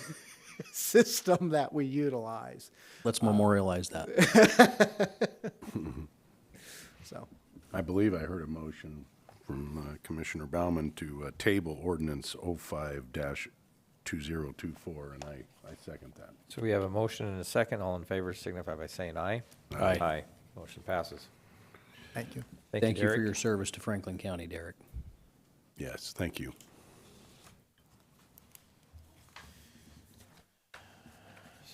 system that we utilize. Let's memorialize that. So I believe I heard a motion from Commissioner Baumann to table ordinance 05-2024, and I second that. So we have a motion and a second. All in favor signify by saying aye. Aye. Aye. Motion passes. thank you. Thank you for Derek. your service to Franklin County, Derek. Yes, thank you.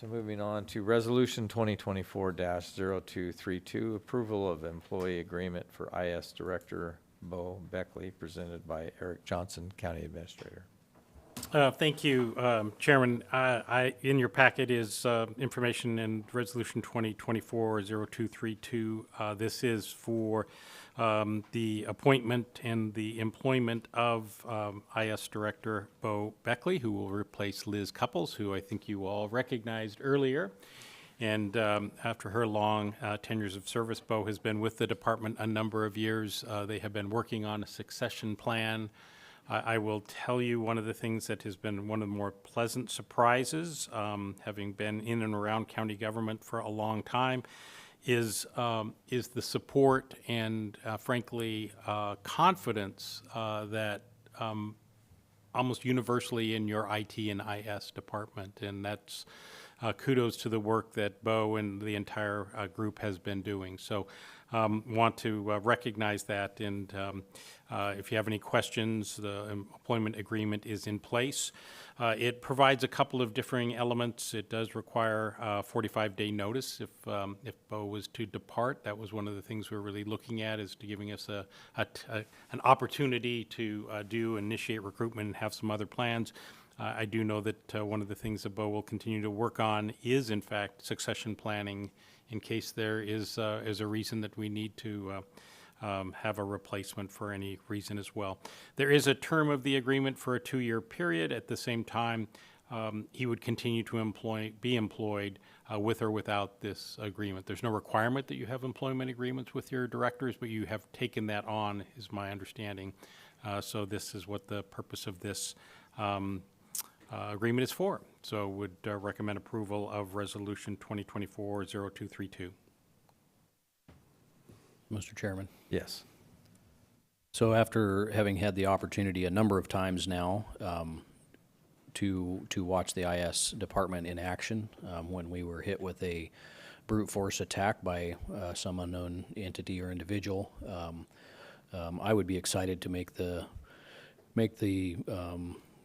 So moving on to Resolution 2024-0232, approval of employee agreement for IS Director Bo Beckley, presented by Eric Johnson, County Administrator. Thank you, Chairman. In your packet is information in Resolution 2024-0232. This is for the appointment and the employment of IS Director Bo Beckley, who will replace Liz Couples, who I think you all recognized earlier. And after her long tenures of service, Bo has been with the department a number of years. They have been working on a succession plan. I will tell you one of the things that has been one of the more pleasant surprises, having been in and around county government for a long time, is the support and, frankly, confidence that almost universally in your IT and IS department. And that's kudos to the work that Bo and the entire group has been doing. So want to recognize that, and if you have any questions, the employment agreement is in place. It provides a couple of differing elements. It does require a 45-day notice if Bo was to depart. That was one of the things we're really looking at, is to giving us an opportunity to initiate recruitment and have some other plans. I do know that one of the things that Bo will continue to work on is, in fact, succession planning in case there is a reason that we need to have a replacement for any reason as well. There is a term of the agreement for a 2-year period. At the same time, he would continue to be employed with or without this agreement. There's no requirement that you have employment agreements with your directors, but you have taken that on, is my understanding. So this is what the purpose of this agreement is for. So would recommend approval of Resolution 2024-0232. Mr. Chairman. Yes. So after having had the opportunity a number of times now to watch the IS department in action when we were hit with a brute force attack by some unknown entity or individual, I would be excited to make the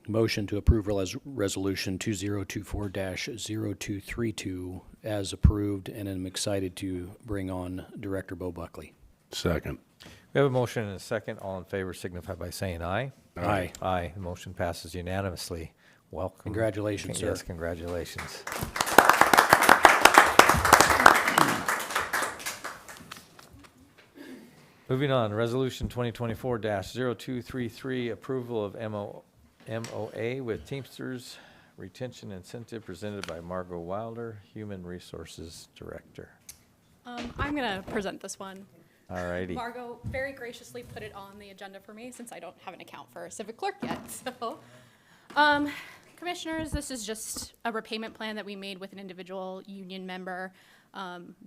motion to approve Resolution 2024-0232 as approved, and I'm excited to bring on Director Bo Buckley. Second. We have a motion and a second. All in favor signify by saying aye. Aye. Aye. The motion passes unanimously. Welcome. Congratulations, sir. Yes, congratulations. Moving on, Resolution 2024-0233, approval of MOA with Teamsters retention incentive presented by Margot Wilder, Human Resources Director. I'm going to present this one. All righty. Margot very graciously put it on the agenda for me since I don't have an account for a civic clerk yet. So, Commissioners, this is just a repayment plan that we made with an individual union member.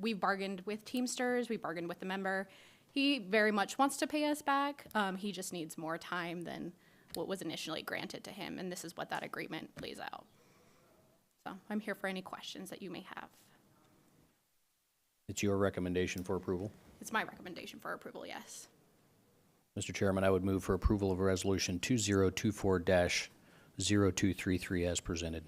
We bargained with Teamsters, we bargained with the member. He very much wants to pay us back. He just needs more time than what was initially granted to him, and this is what that agreement lays out. So I'm here for any questions that you may have. It's your recommendation for approval? It's my recommendation for approval, yes. Mr. Chairman, I would move for approval of Resolution 2024-0233 as presented.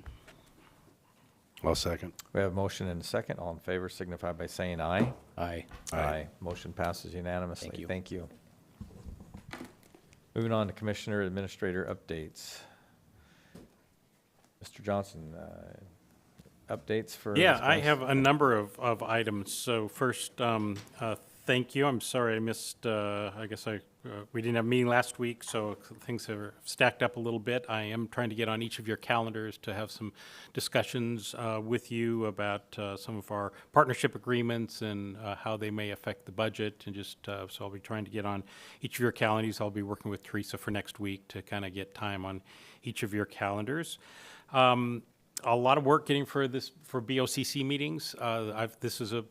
I'll second. We have a motion and a second. All in favor signify by saying aye. Aye. Aye. Motion passes unanimously. Thank you. Thank you. Moving on to Commissioner Administrator updates. Mr. Johnson, updates for? Yeah, I this have a number of items. So first, thank you. I'm sorry I missed, we didn't have a meeting last week, so things have stacked up a little bit. I am trying to get on each of your calendars to have some discussions with you about some of our partnership agreements and how they may affect the budget. And just, so I'll be trying to get on each of your calendars. I'll be working with Teresa for next week to kind of get time on each of your calendars. A lot of work getting for BOCC meetings. This was a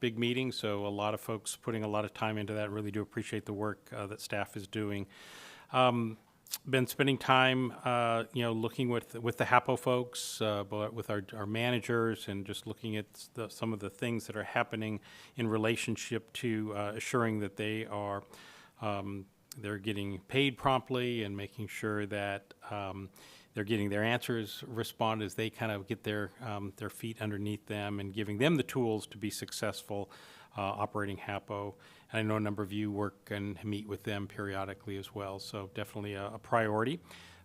big meeting, so a lot of folks putting a lot of time into that. Really do appreciate the work that staff is doing. Been spending time, looking with the HAPO folks, but with our managers, and just looking at some of the things that are happening in relationship to assuring that they're getting paid promptly and making sure that they're getting their answers responded as they kind of get their feet underneath them, and giving them the tools to be successful operating HAPO. And I know a number of you work and meet with them periodically as well, so definitely a priority.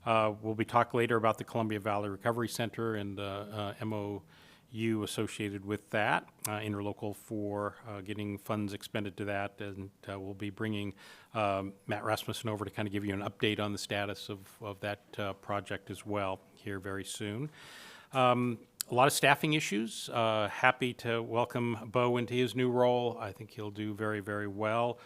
We'll be talking later about the Columbia Valley Recovery Center and the MOU associated with that, interlocal for getting funds expended to that, and we'll be bringing Matt Rasmussen over to kind of give you an update on the status of that project as well here very soon. A lot of staffing issues. Happy to welcome Bo into his new role. I think he'll do very, very well.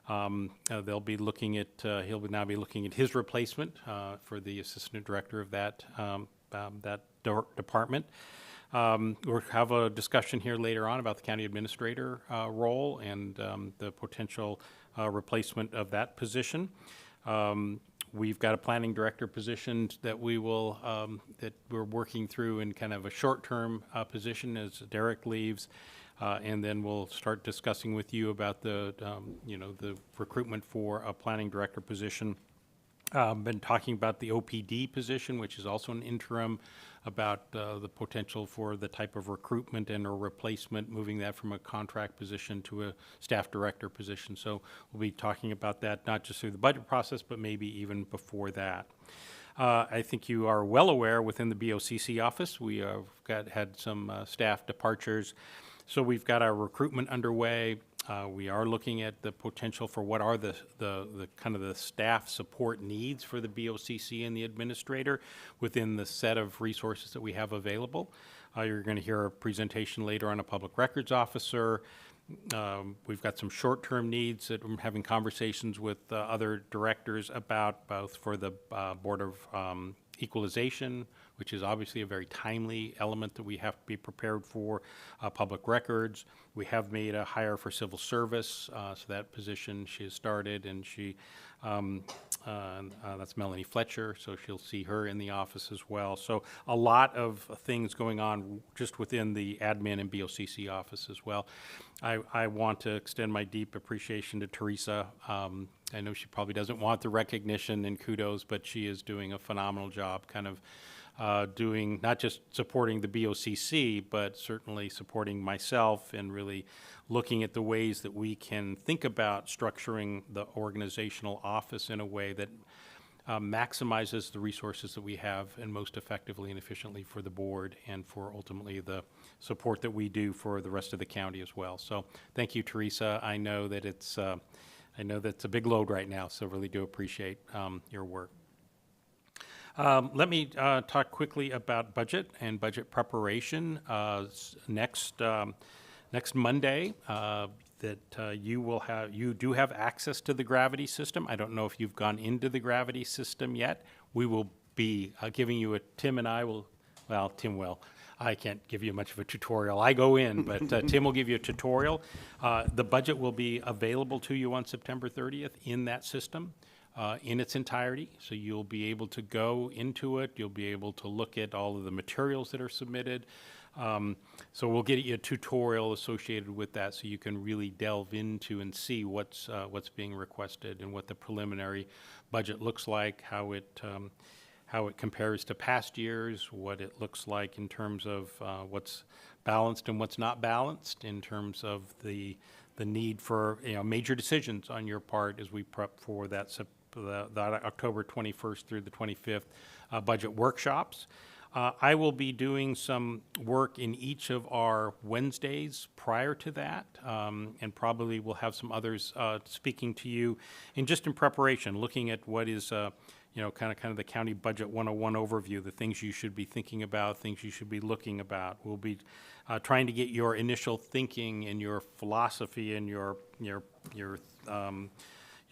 They'll be looking at, he'll now be looking at his replacement for the assistant director of that department. We'll have a discussion here later on about the county administrator role and the potential replacement of that position. We've got a planning director position that that we're working through in kind of a short-term position as Derek leaves. And then we'll start discussing with you about the recruitment for a planning director position. Been talking about the OPD position, which is also an interim, about the potential for the type of recruitment and or replacement, moving that from a contract position to a staff director position. So we'll be talking about that not just through the budget process, but maybe even before that. I think you are well aware within the BOCC office, we have had some staff departures. So we've got our recruitment underway. We are looking at the potential for what are the kind of the staff support needs for the BOCC and the administrator within the set of resources that we have available. You're going to hear a presentation later on a public records officer. We've got some short-term needs that I'm having conversations with other directors about, both for the Board of Equalization, which is obviously a very timely element that we have to be prepared for, public records. We have made a hire for civil service, so that position she has started, and that's Melanie Fletcher, so she'll see her in the office as well. So a lot of things going on just within the admin and BOCC office as well. I want to extend my deep appreciation to Teresa. I know she probably doesn't want the recognition and kudos, but she is doing a phenomenal job kind of doing, not just supporting the BOCC, but certainly supporting myself and really looking at the ways that we can think about structuring the organizational office in a way that maximizes the resources that we have and most effectively and efficiently for the board and for ultimately the support that we do for the rest of the county as well. So thank you, Teresa. I know that it's a big load right now, so really do appreciate your work. Let me talk quickly about budget and budget preparation. Next Monday, you do have access to the Gravity system. I don't know if you've gone into the Gravity system yet. We will be giving you Tim will. I can't give you much of a tutorial. I go in, but Tim will give you a tutorial. The budget will be available to you on September 30th in that system. In its entirety, so you'll be able to go into it, you'll be able to look at all of the materials that are submitted. So we'll get you a tutorial associated with that so you can really delve into and see what's being requested and what the preliminary budget looks like, how it compares to past years, what it looks like in terms of what's balanced and what's not balanced, in terms of the need for major decisions on your part as we prep for that October 21st through the 25th budget workshops. I will be doing some work in each of our Wednesdays prior to that, and probably we'll have some others speaking to you in preparation, looking at what is kind of the county budget 101 overview, the things you should be thinking about, things you should be looking about. We'll be trying to get your initial thinking and your philosophy and your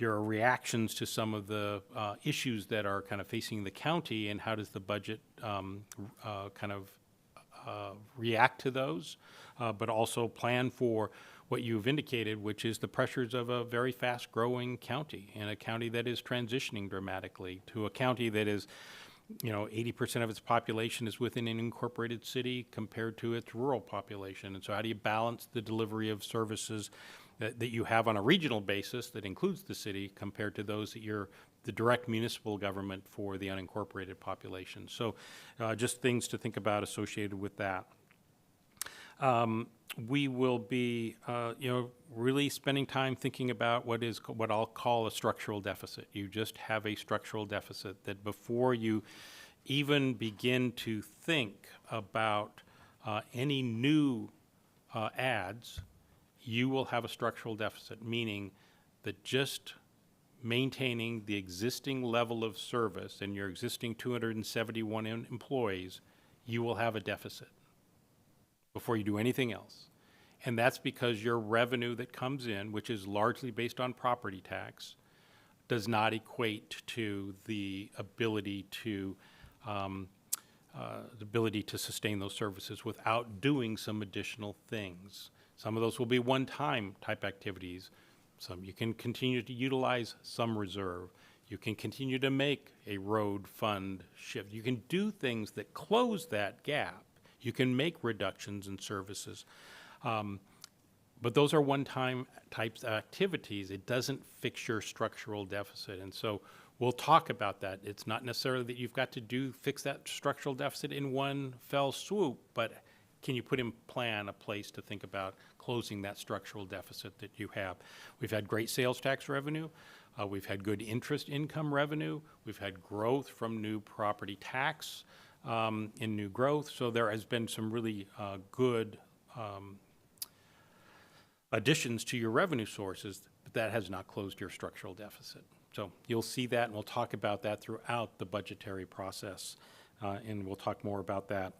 reactions to some of the issues that are kind of facing the county, and how does the budget react to those, but also plan for what you've indicated, which is the pressures of a very fast-growing county, and a county that is transitioning dramatically to a county that is 80% of its population is within an incorporated city compared to its rural population. And so how do you balance the delivery of services that you have on a regional basis that includes the city compared to those that you're the direct municipal government for the unincorporated population? So just things to think about associated with that. We will be, really spending time thinking about what I'll call a structural deficit. You just have a structural deficit that before you even begin to think about any new ads, you will have a structural deficit, meaning that just maintaining the existing level of service and your existing 271 employees, you will have a deficit before you do anything else. And that's because your revenue that comes in, which is largely based on property tax, does not equate to the ability to sustain those services without doing some additional things. Some of those will be one-time type activities. Some you can continue to utilize some reserve. You can continue to make a road fund shift. You can do things that close that gap. You can make reductions in services. But those are one-time types of activities. It doesn't fix your structural deficit. And so we'll talk about that. It's not necessarily that you've got to fix that structural deficit in one fell swoop, but can you put in a place to think about closing that structural deficit that you have? We've had great sales tax revenue. We've had good interest income revenue. We've had growth from new property tax in new growth. So there has been some really good additions to your revenue sources, but that has not closed your structural deficit. So you'll see that, and we'll talk about that throughout the budgetary process, and we'll talk more about that.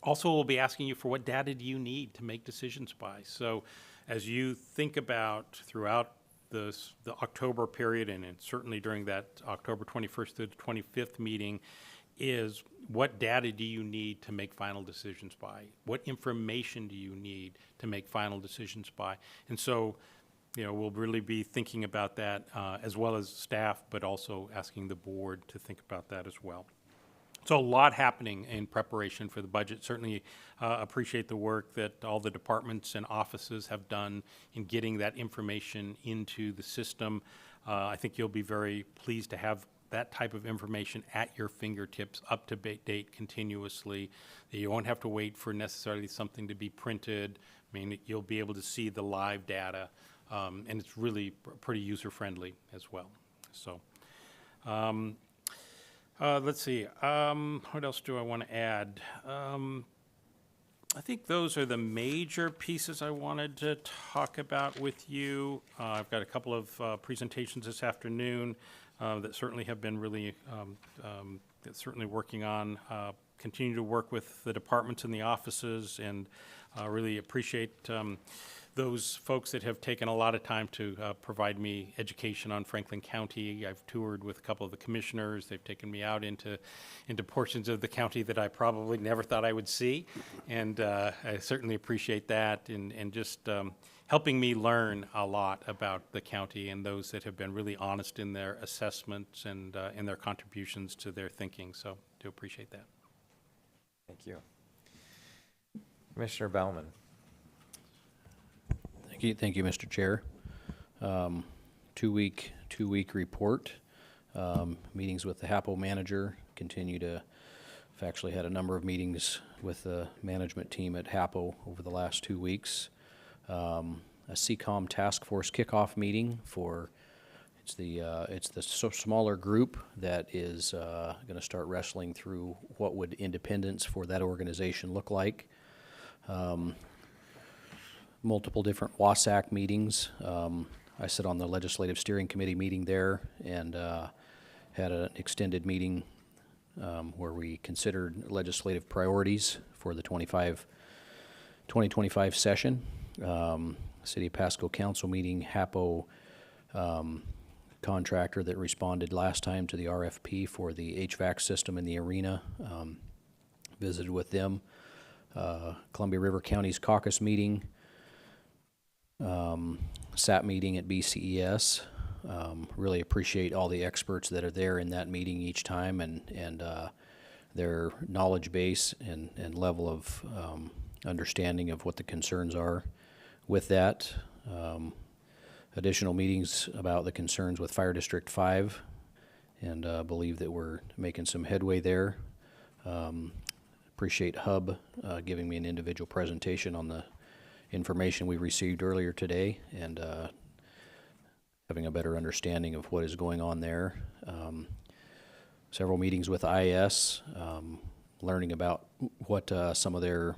Also, we'll be asking you for what data do you need to make decisions by. So as you think about throughout the October period, and certainly during that October 21st through the 25th meeting, is what data do you need to make final decisions by? What information do you need to make final decisions by? And so, we'll really be thinking about that as well as staff, but also asking the board to think about that as well. So a lot happening in preparation for the budget. Certainly appreciate the work that all the departments and offices have done in getting that information into the system. I think you'll be very pleased to have that type of information at your fingertips, up to date continuously. You won't have to wait for necessarily something to be printed. I mean, you'll be able to see the live data, and it's really pretty user-friendly as well. So let's see, what else do I want to add? I think those are the major pieces I wanted to talk about with you. I've got a couple of presentations this afternoon that certainly have been really, certainly working on, continue to work with the departments and the offices, and really appreciate those folks that have taken a lot of time to provide me education on Franklin County. I've toured with a couple of the commissioners. They've taken me out into portions of the county that I probably never thought I would see, and I certainly appreciate that, and just helping me learn a lot about the county, and those that have been really honest in their assessments and in their contributions to their thinking. So do appreciate that. Thank you. Commissioner Bauman. Thank you, Mr. Chair. Two-week report. Meetings with the HAPO manager. I've actually had a number of meetings with the management team at HAPO over the last 2 weeks. A CCOM task force kickoff meeting it's the smaller group that is going to start wrestling through what would independence for that organization look like. Multiple different WASAC meetings. I sit on the Legislative Steering Committee meeting there, and had an extended meeting where we considered legislative priorities for the 2025 session. City of Pasco Council meeting, HAPO contractor that responded last time to the RFP for the HVAC system in the arena. Visited with them. Columbia River County's caucus meeting. SAP meeting at BCES. Really appreciate all the experts that are there in that meeting each time, and their knowledge base and level of understanding of what the concerns are with that. Additional meetings about the concerns with Fire District 5, and believe that we're making some headway there. Appreciate HUB giving me an individual presentation on the information we received earlier today, and having a better understanding of what is going on there. Several meetings with IS, learning about what some of their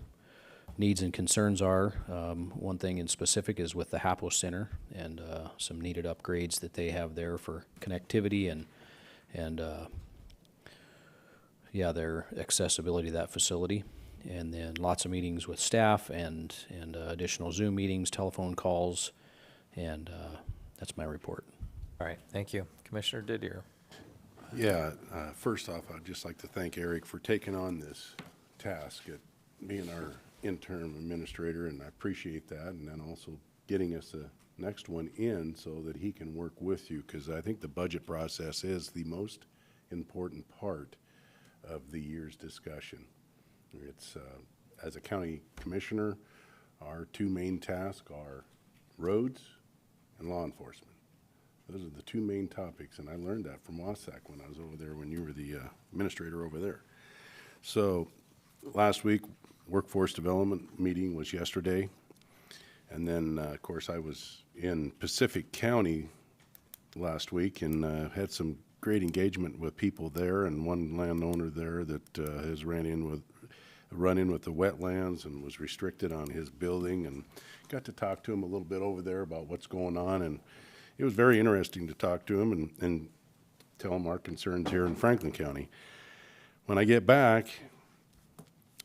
needs and concerns are. One thing in specific is with the HAPO Center, and some needed upgrades that they have there for connectivity and their accessibility to that facility. And then lots of meetings with staff and additional Zoom meetings, telephone calls, and that's my report. All right, thank you. Commissioner Didier. Yeah, first off, I'd just like to thank Eric for taking on this task at being our interim administrator, and I appreciate that, and then also getting us the next one in so that he can work with you, because I think the budget process is the most important part of the year's discussion. It's, as a county commissioner, our two main tasks are roads and law enforcement. Those are the two main topics, and I learned that from WASAC when I was over there, when you were the administrator over there. So last week, workforce development meeting was yesterday, and then, of course, I was in Pacific County last week and had some great engagement with people there, and one landowner there that has ran in with run-in with the wetlands and was restricted on his building, and got to talk to him a little bit over there about what's going on, and it was very interesting to talk to him and tell him our concerns here in Franklin County. When I get back,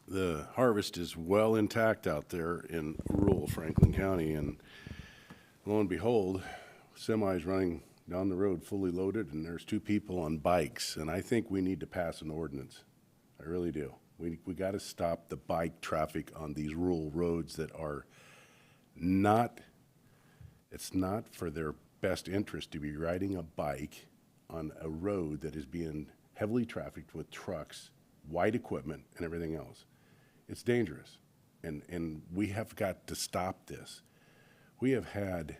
the harvest is well intact out there in rural Franklin County, and lo and behold, semis running down the road fully loaded, and there's 2 people on bikes, and I think we need to pass an ordinance. I really do. We got to stop the bike traffic on these rural roads that are not, it's not for their best interest to be riding a bike on a road that is being heavily trafficked with trucks, wide equipment, and everything else. It's dangerous, and we have got to stop this. We have had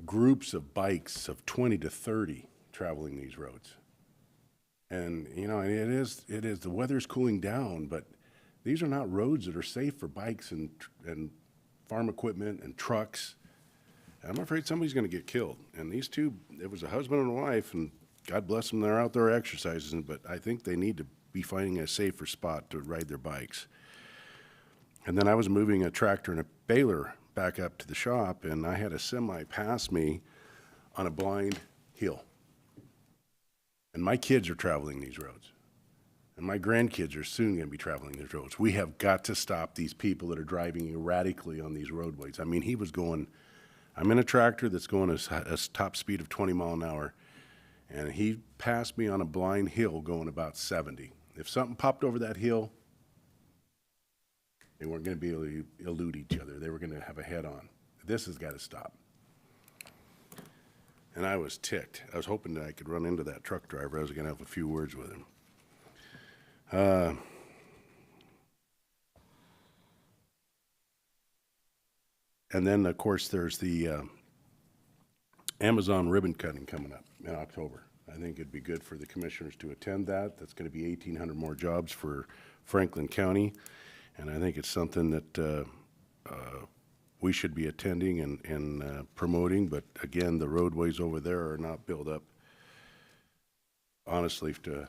groups of bikes of 20 to 30 traveling these roads. And, you know, it is, the weather's cooling down, but these are not roads that are safe for bikes and farm equipment and trucks. And I'm afraid somebody's going to get killed. And these 2, it was a husband and a wife, and God bless them, they're out there exercising, but I think they need to be finding a safer spot to ride their bikes. And then I was moving a tractor and a baler back up to the shop, and I had a semi pass me on a blind hill. And my kids are traveling these roads. And my grandkids are soon going to be traveling these roads. We have got to stop these people that are driving erratically on these roadways. I mean, he was going, I'm in a tractor that's going a top speed of 20 mile an hour, and he passed me on a blind hill going about 70. If something popped over that hill, they weren't going to be able to elude each other. They were going to have a head-on. This has got to stop. And I was ticked. I was hoping that I could run into that truck driver. I was going to have a few words with him. And then, of course, there's the Amazon ribbon cutting coming up in October. I think it'd be good for the commissioners to attend that. That's going to be 1,800 more jobs for Franklin County. And I think it's something that we should be attending and promoting. But again, the roadways over there are not built up, honestly, to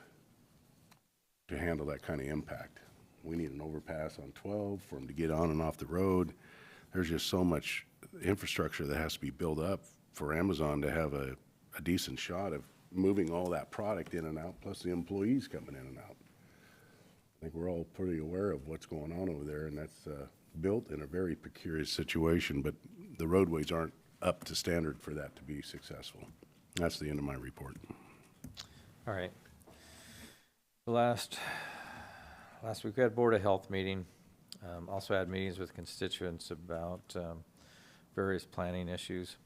handle that kind of impact. We need an overpass on 12 for them to get on and off the road. There's just so much infrastructure that has to be built up for Amazon to have a decent shot of moving all that product in and out, plus the employees coming in and out. I think we're all pretty aware of what's going on over there, and that's built in a very precarious situation, but the roadways aren't up to standard for that to be successful. That's the end of my report. All right. Last week we had Board of Health meeting. Also had meetings with constituents about various planning issues.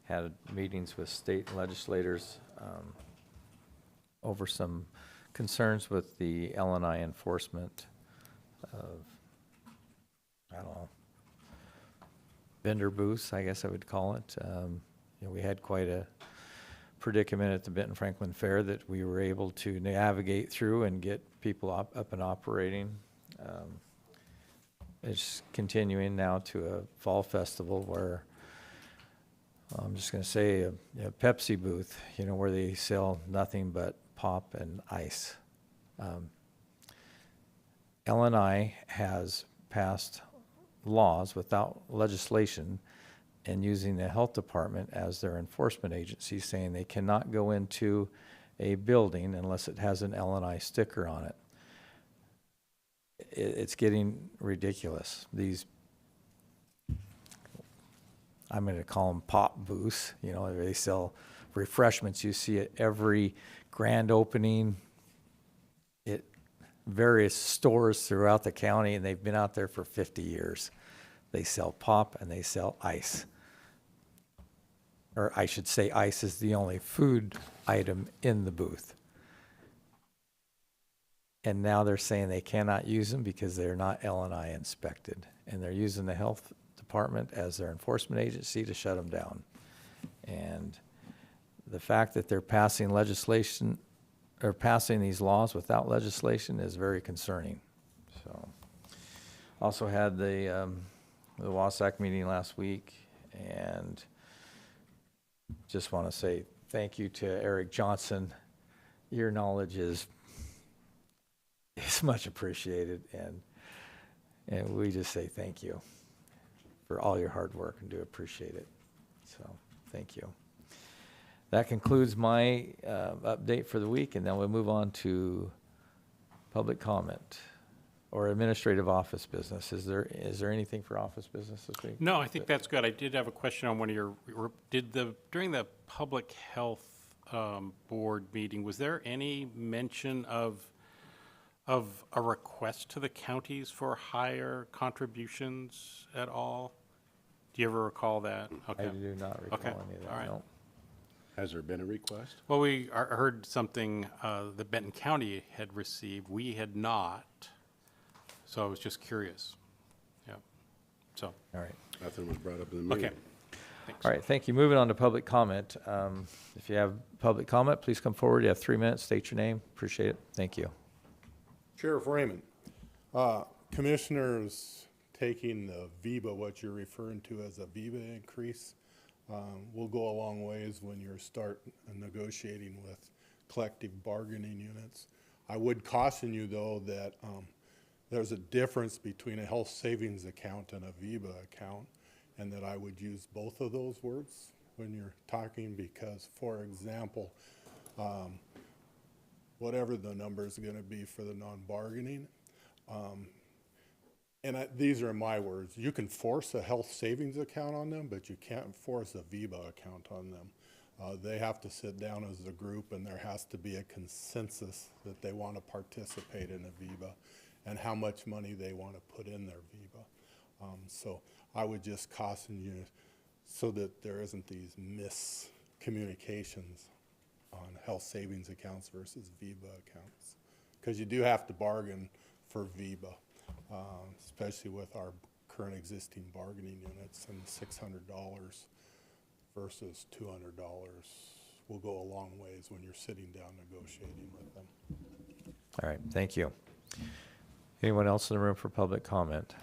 Had meetings with state legislators over some concerns with the L&I enforcement of, I don't know, vendor booths, I guess I would call it. We had quite a predicament at the Benton Franklin Fair that we were able to navigate through and get people up and operating. It's continuing now to a fall festival where I'm just going to say a Pepsi booth, where they sell nothing but pop and ice. L&I has passed laws without legislation and using the health department as their enforcement agency, saying they cannot go into a building unless it has an L&I sticker on it. It's getting ridiculous. These, I'm going to call them pop booths, they sell refreshments. You see it every grand opening at various stores throughout the county, and they've been out there for 50 years. They sell pop and they sell ice. Or I should say ice is the only food item in the booth. And now they're saying they cannot use them because they're not L&I inspected. And they're using the health department as their enforcement agency to shut them down. And the fact that they're passing legislation or passing these laws without legislation is very concerning. So, also had the WASAC meeting last week, and just want to say thank you to Eric Johnson. Your knowledge is It's much appreciated, and we just say thank you for all your hard work and do appreciate it. So, thank you. That concludes my update for the week, and then we'll move on to public comment or administrative office business. Is there anything for office business this week? No, I think that's good. I did have a question on one of your, during the public health board meeting, was there any mention of a request to the counties for higher contributions at all? Do you ever recall that? Okay. I do not recall Okay. any of that, All right. no. Has there been a request? Well, we heard something that Benton County had received. We had not. So I was just curious. Yeah. So, All right. Nothing was brought up in the meeting. okay. Thanks. All right, thank you. Moving on to public comment. If you have public comment, please come forward. You have 3 minutes. State your name. Appreciate it. Thank you. Sheriff Raymond, commissioners taking the VIBA, what you're referring to as a VIBA increase, will go a long ways when you start negotiating with collective bargaining units. I would caution you, though, that there's a difference between a health savings account and a VIBA account, and that I would use both of those words when you're talking because, for example, whatever the number is going to be for the non-bargaining, these are my words, you can force a health savings account on them, but you can't force a VIBA account on them. They have to sit down as a group, and there has to be a consensus that they want to participate in a VIBA and how much money they want to put in their VIBA. So I would just caution you so that there isn't these miscommunications on health savings accounts versus VIBA accounts. Because you do have to bargain for VIBA, especially with our current existing bargaining units, and $600 versus $200 will go a long ways when you're sitting down negotiating with them. All right, thank you. Anyone else in the room for public comment?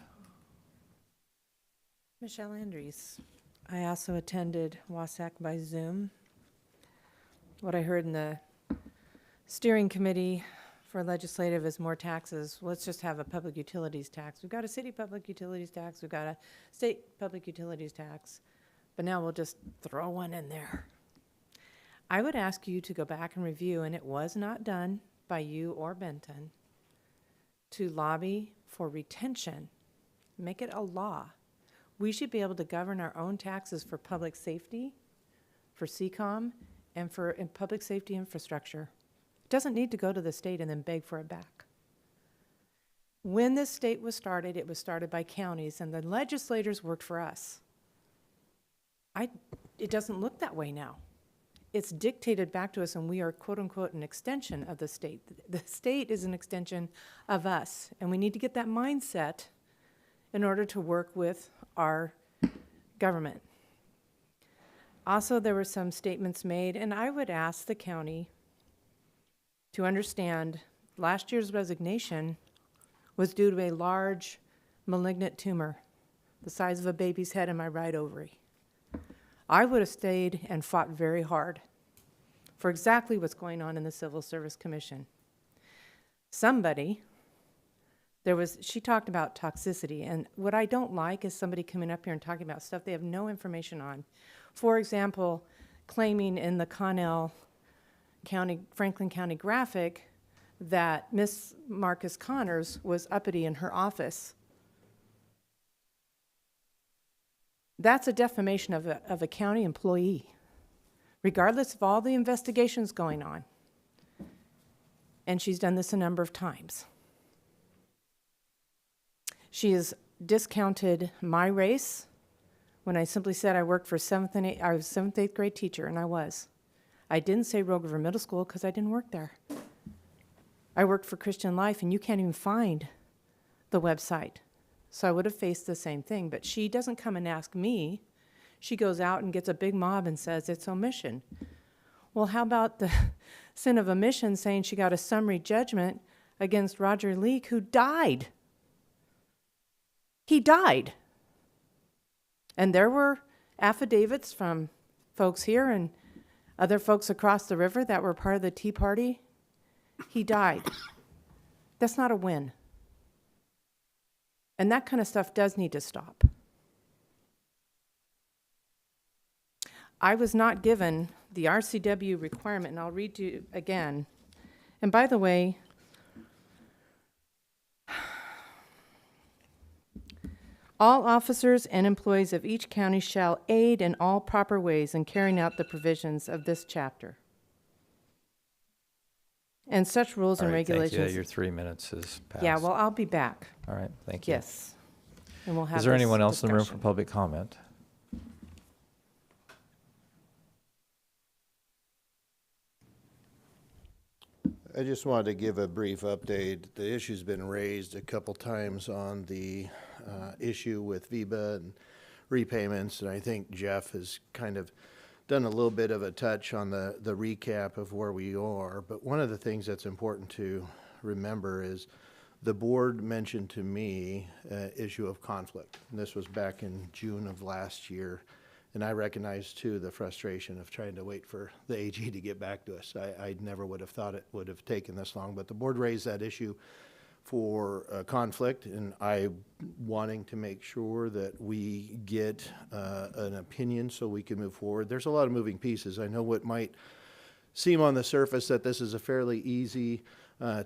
Michelle Andrews. I also attended WASAC by Zoom. What I heard in the steering committee for legislative is more taxes. Let's just have a public utilities tax. We've got a city public utilities tax. We've got a state public utilities tax. But now we'll just throw one in there. I would ask you to go back and review, and it was not done by you or Benton, to lobby for retention. Make it a law. We should be able to govern our own taxes for public safety, for CCOM, and for public safety infrastructure. It doesn't need to go to the state and then beg for it back. When this state was started, it was started by counties, and the legislators worked for us. It doesn't look that way now. It's dictated back to us, and we are, quote unquote, an extension of the state. The state is an extension of us, and we need to get that mindset in order to work with our government. Also, there were some statements made, and I would ask the county to understand last year's resignation was due to a large malignant tumor the size of a baby's head in my right ovary. I would have stayed and fought very hard for exactly what's going on in the Civil Service Commission. She talked about toxicity, and what I don't like is somebody coming up here and talking about stuff they have no information on. For example, claiming in the Franklin County Graphic that Miss Marcus Connors was uppity in her office. That's a defamation of a county employee, regardless of all the investigations going on. And she's done this a number of times. She has discounted my race when I simply said I worked for I was a 7th, 8th grade teacher, and I was. I didn't say Rogue River Middle School because I didn't work there. I worked for Christian Life, and you can't even find the website. So I would have faced the same thing, but she doesn't come and ask me. She goes out and gets a big mob and says it's omission. Well, how about the sin of omission, saying she got a summary judgment against Roger Leake, who died? He died. And there were affidavits from folks here and other folks across the river that were part of the Tea Party. He died. That's not a win. And that kind of stuff does need to stop. I was not given the RCW requirement, and I'll read to you again. And by the way, all officers and employees of each county shall aid in all proper ways in carrying out the provisions of this chapter. And such rules All and right, thank you. regulations. Your 3 minutes is passed. Yeah, well, I'll be back. All right, thank you. Yes. And we'll have Is there this anyone else in the room for discussion. public comment? I just wanted to give a brief update. The issue's been raised a couple times on the issue with VEBA and repayments, and I think Jeff has kind of done a little bit of a touch on the recap of where we are. But one of the things that's important to remember is the board mentioned to me issue of conflict. And this was back in June of last year. And I recognize, too, the frustration of trying to wait for the AG to get back to us. I never would have thought it would have taken this long, but the board raised that issue for conflict, and I wanting to make sure that we get an opinion so we can move forward. There's a lot of moving pieces. I know what might seem on the surface that this is a fairly easy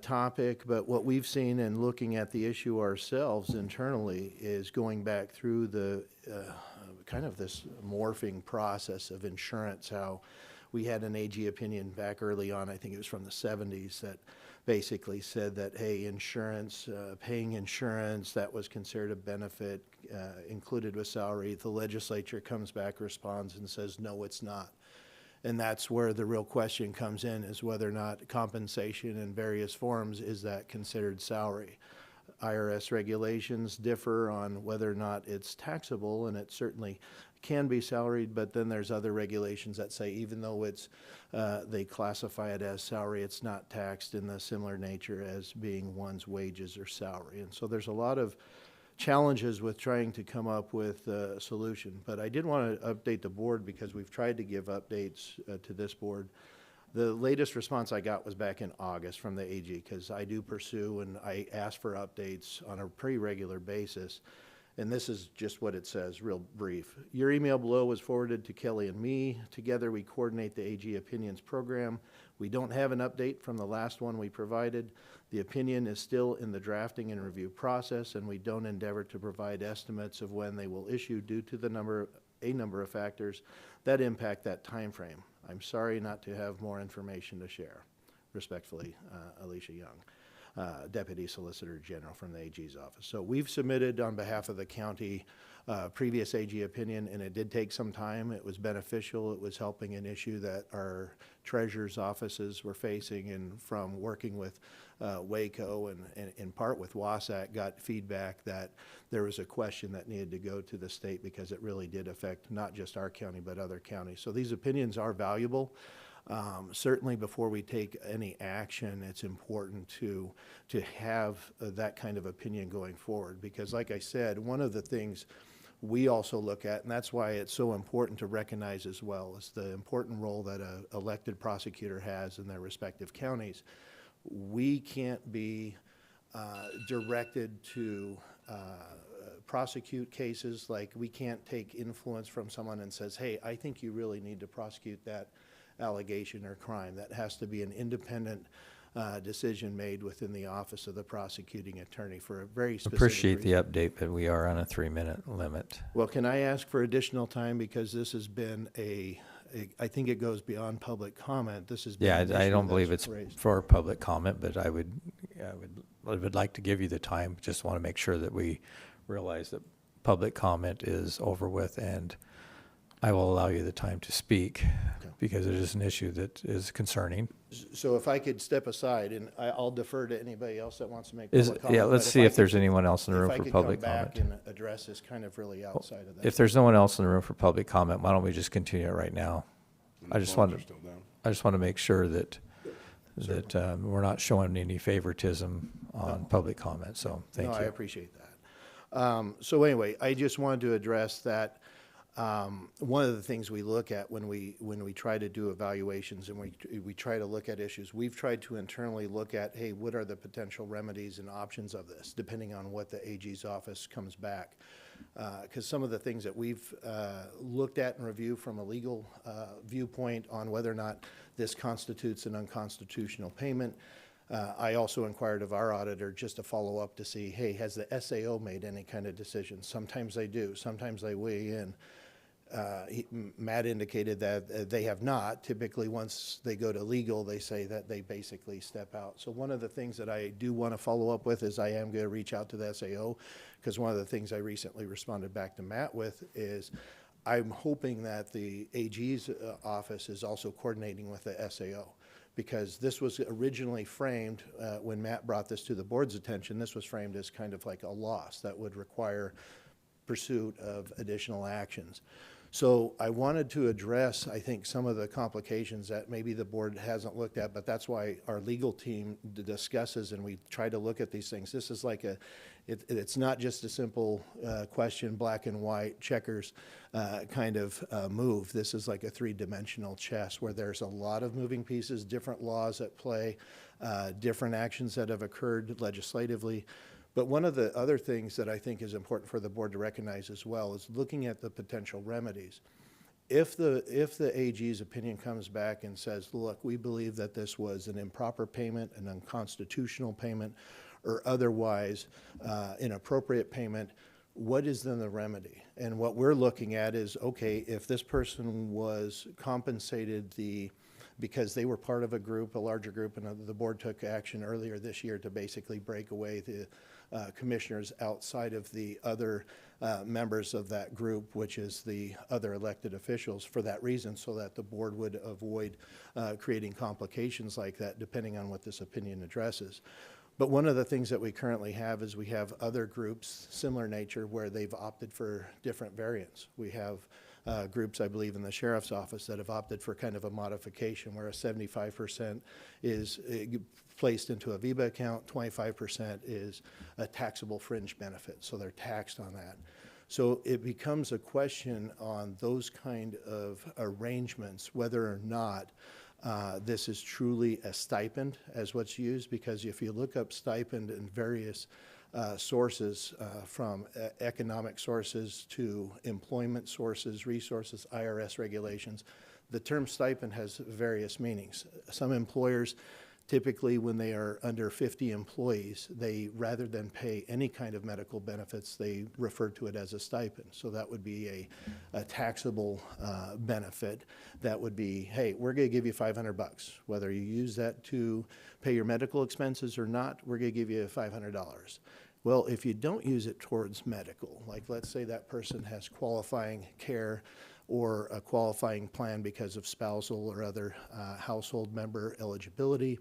topic, but what we've seen in looking at the issue ourselves internally is going back through the kind of this morphing process of insurance, how we had an AG opinion back early on, I think it was from the 70s, that basically said that, hey, insurance, paying insurance, that was considered a benefit included with salary. The legislature comes back, responds, and says, no, it's not. And that's where the real question comes in, is whether or not compensation in various forms, is that considered salary? IRS regulations differ on whether or not it's taxable, and it certainly can be salaried, but then there's other regulations that say even though it's they classify it as salary, it's not taxed in the similar nature as being one's wages or salary. And so there's a lot of challenges with trying to come up with a solution. But I did want to update the board because we've tried to give updates to this board. The latest response I got was back in August from the AG, because I do pursue and I ask for updates on a pretty regular basis. And this is just what it says, real brief. Your email below was forwarded to Kelly and me. Together we coordinate the AG Opinions program. We don't have an update from the last one we provided. The opinion is still in the drafting and review process, and we don't endeavor to provide estimates of when they will issue due to a number of factors that impact that time frame. I'm sorry not to have more information to share. Respectfully, Alicia Young, Deputy Solicitor General from the AG's office. So we've submitted on behalf of the county previous AG opinion, and it did take some time. It was beneficial. It was helping an issue that our treasurer's offices were facing, and from working with Waco and in part with WASAC, got feedback that there was a question that needed to go to the state because it really did affect not just our county but other counties. So these opinions are valuable. Certainly before we take any action, it's important to have that kind of opinion going forward, because like I said, one of the things we also look at, and that's why it's so important to recognize as well, is the important role that an elected prosecutor has in their respective counties. We can't be directed to prosecute cases. Like, we can't take influence from someone and says, hey, I think you really need to prosecute that allegation or crime. That has to be an independent decision made within the office of the prosecuting attorney for a very specific Appreciate reason. the update, but we are on a 3-minute limit. Well, can I ask for additional time, because this has been I think it goes beyond public comment. This has been Yeah, an I issue don't believe that's it's raised. for public comment, but I would like to give you the time. Just want to make sure that we realize that public comment is over with, and I will allow you the time to speak because it is an issue that is concerning. So if I could step aside, and I'll defer to anybody else that wants to make public comment. Yeah, let's but see I if there's could- anyone else in the room for public If I could comment. come back and address this kind of really outside of that. If there's no one else in the room for public comment, why don't we just continue it right now? I just want to make sure that we're not showing any favoritism on public comment. So thank No, you. I appreciate that. So anyway, I just wanted to address that. one of the things we look at when we try to do evaluations and we try to look at issues, we've tried to internally look at, hey, what are the potential remedies and options of this, depending on what the AG's office comes back. Because some of the things that we've looked at and reviewed from a legal viewpoint on whether or not this constitutes an unconstitutional payment. I also inquired of our auditor just to follow up to see, hey, has the SAO made any kind of decision? Sometimes they do, sometimes they weigh in. Matt indicated that they have not. Typically, once they go to legal, they say that they basically step out. So one of the things that I do want to follow up with is I am going to reach out to the SAO, because one of the things I recently responded back to Matt with is I'm hoping that the AG's office is also coordinating with the SAO, because this was originally framed, when Matt brought this to the board's attention, this was framed as kind of like a loss that would require pursuit of additional actions. So I wanted to address, I think, some of the complications that maybe the board hasn't looked at, but that's why our legal team discusses and we try to look at these things. This is like it's not just a simple question, black and white, checkers kind of move. This is like a three-dimensional chess where there's a lot of moving pieces, different laws at play, different actions that have occurred legislatively. But one of the other things that I think is important for the board to recognize as well is looking at the potential remedies. If the AG's opinion comes back and says, look, we believe that this was an improper payment, an unconstitutional payment, or otherwise inappropriate payment, what is then the remedy? And what we're looking at is, okay, if this person was compensated because they were part of a group, a larger group, and the board took action earlier this year to basically break away the commissioners outside of the other members of that group, which is the other elected officials, for that reason, so that the board would avoid creating complications like that, depending on what this opinion addresses. But one of the things that we currently have is we have other groups, similar nature, where they've opted for different variants. We have groups, I believe, in the sheriff's office that have opted for kind of a modification where a 75% is placed into a VEBA account, 25% is a taxable fringe benefit, so they're taxed on that. So it becomes a question on those kind of arrangements, whether or not this is truly a stipend as what's used, because if you look up stipend in various sources, from economic sources to employment sources, resources, IRS regulations, the term stipend has various meanings. Some employers, typically when they are under 50 employees, they, rather than pay any kind of medical benefits, they refer to it as a stipend. So that would be a taxable benefit. That would be, hey, we're going to give you $500. Whether you use that to pay your medical expenses or not, we're going to give you $500. Well, if you don't use it towards medical, like let's say that person has qualifying care or a qualifying plan because of spousal or other household member eligibility,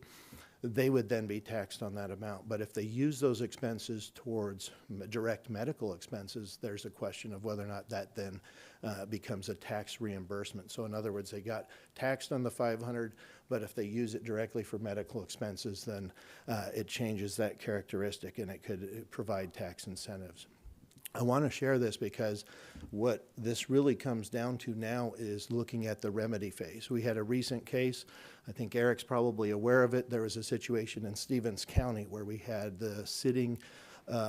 they would then be taxed on that amount. But if they use those expenses towards direct medical expenses, there's a question of whether or not that then becomes a tax reimbursement. So in other words, they got taxed on the $500, but if they use it directly for medical expenses, then it changes that characteristic and it could provide tax incentives. I want to share this because what this really comes down to now is looking at the remedy phase. We had a recent case, I think Eric's probably aware of it. There was a situation in Stevens County where we had the sitting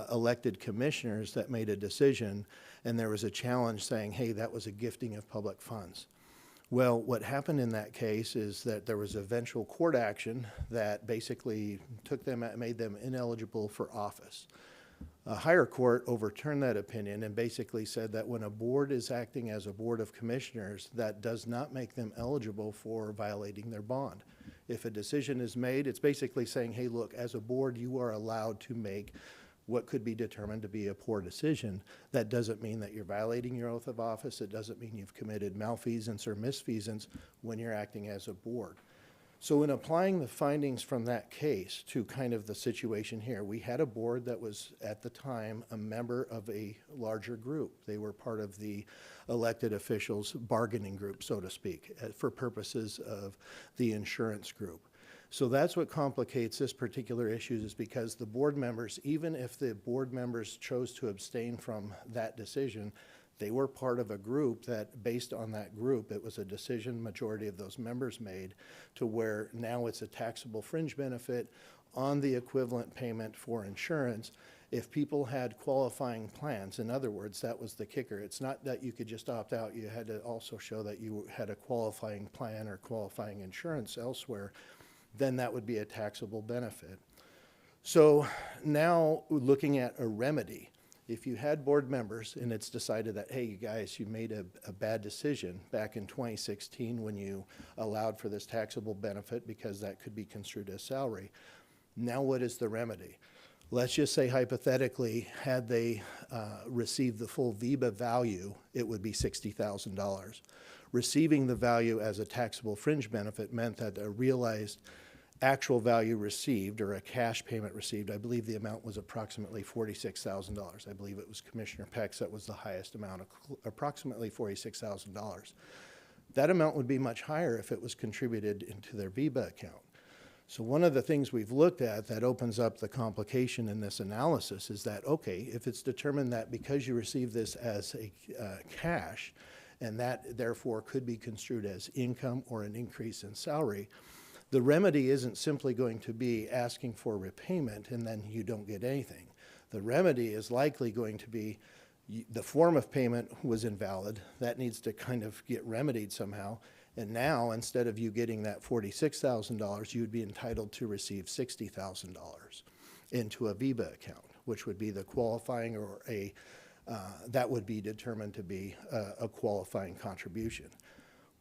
elected commissioners that made a decision, and there was a challenge saying, hey, that was a gifting of public funds. Well, what happened in that case is that there was eventual court action that basically took them, made them ineligible for office. A higher court overturned that opinion and basically said that when a board is acting as a board of commissioners, that does not make them eligible for violating their bond. If a decision is made, it's basically saying, hey, look, as a board, you are allowed to make what could be determined to be a poor decision. That doesn't mean that you're violating your oath of office. It doesn't mean you've committed malfeasance or misfeasance when you're acting as a board. So in applying the findings from that case to kind of the situation here, we had a board that was at the time a member of a larger group. They were part of the elected officials' bargaining group, so to speak, for purposes of the insurance group. So that's what complicates this particular issue, is because the board members, even if the board members chose to abstain from that decision, They were part of a group that, based on that group, it was a decision majority of those members made to where now it's a taxable fringe benefit on the equivalent payment for insurance if people had qualifying plans. In other words, that was the kicker. It's not that you could just opt out. You had to also show that you had a qualifying plan or qualifying insurance elsewhere. Then that would be a taxable benefit. So now looking at a remedy, if you had board members and it's decided that, hey, you guys, you made a bad decision back in 2016 when you allowed for this taxable benefit because that could be construed as salary, now what is the remedy? Let's just say hypothetically, had they received the full VEBA value, it would be $60,000. Receiving the value as a taxable fringe benefit meant that a realized actual value received, or a cash payment received, I believe the amount was approximately $46,000. I believe it was Commissioner Peck's that was the highest amount, approximately $46,000. That amount would be much higher if it was contributed into their VEBA account. So one of the things we've looked at that opens up the complication in this analysis is that, okay, if it's determined that because you receive this as a cash, and that therefore could be construed as income or an increase in salary, the remedy isn't simply going to be asking for repayment and then you don't get anything. The remedy is likely going to be the form of payment was invalid. That needs to kind of get remedied somehow. And now, instead of you getting that $46,000, you would be entitled to receive $60,000 into a VEBA account, which would be the qualifying or that would be determined to be a qualifying contribution.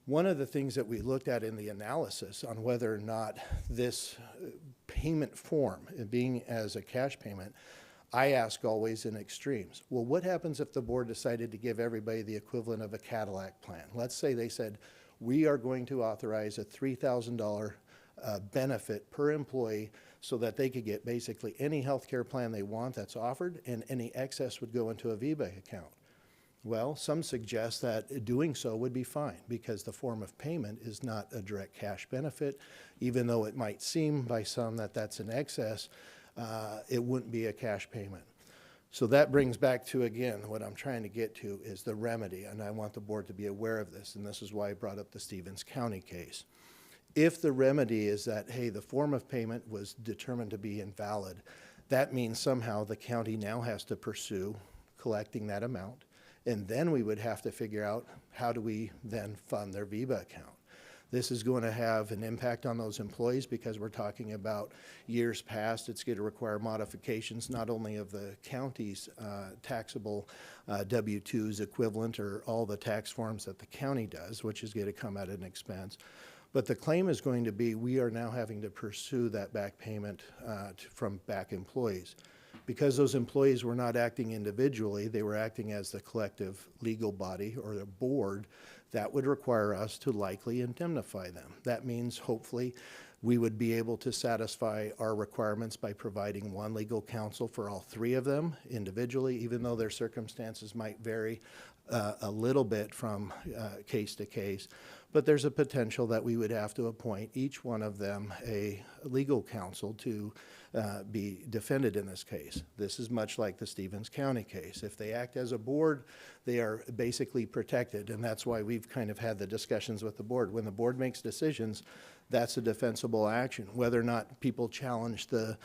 One of the things that we looked at in the analysis on whether or not this payment form, being as a cash payment, I ask always in extremes. Well, what happens if the board decided to give everybody the equivalent of a Cadillac plan? Let's say they said, we are going to authorize a $3,000 benefit per employee so that they could get basically any health care plan they want that's offered, and any excess would go into a VEBA account. Well, some suggest that doing so would be fine because the form of payment is not a direct cash benefit. Even though it might seem by some that that's an excess, it wouldn't be a cash payment. So that brings back to, again, what I'm trying to get to is the remedy, and I want the board to be aware of this, and this is why I brought up the Stevens County case. If the remedy is that, hey, the form of payment was determined to be invalid, that means somehow the county now has to pursue collecting that amount, and then we would have to figure out how do we then fund their VEBA account. This is going to have an impact on those employees because we're talking about years past. It's going to require modifications not only of the county's taxable W-2s equivalent or all the tax forms that the county does, which is going to come at an expense. But the claim is going to be we are now having to pursue that back payment from back employees. Because those employees were not acting individually, they were acting as the collective legal body or the board. That would require us to likely indemnify them. That means hopefully we would be able to satisfy our requirements by providing one legal counsel for all three of them individually, even though their circumstances might vary a little bit from case to case. But there's a potential that we would have to appoint each one of them a legal counsel to be defended in this case. This is much like the Stevens County case. If they act as a board, they are basically protected, and that's why we've kind of had the discussions with the board. When the board makes decisions, that's a defensible action. Whether or not people challenge the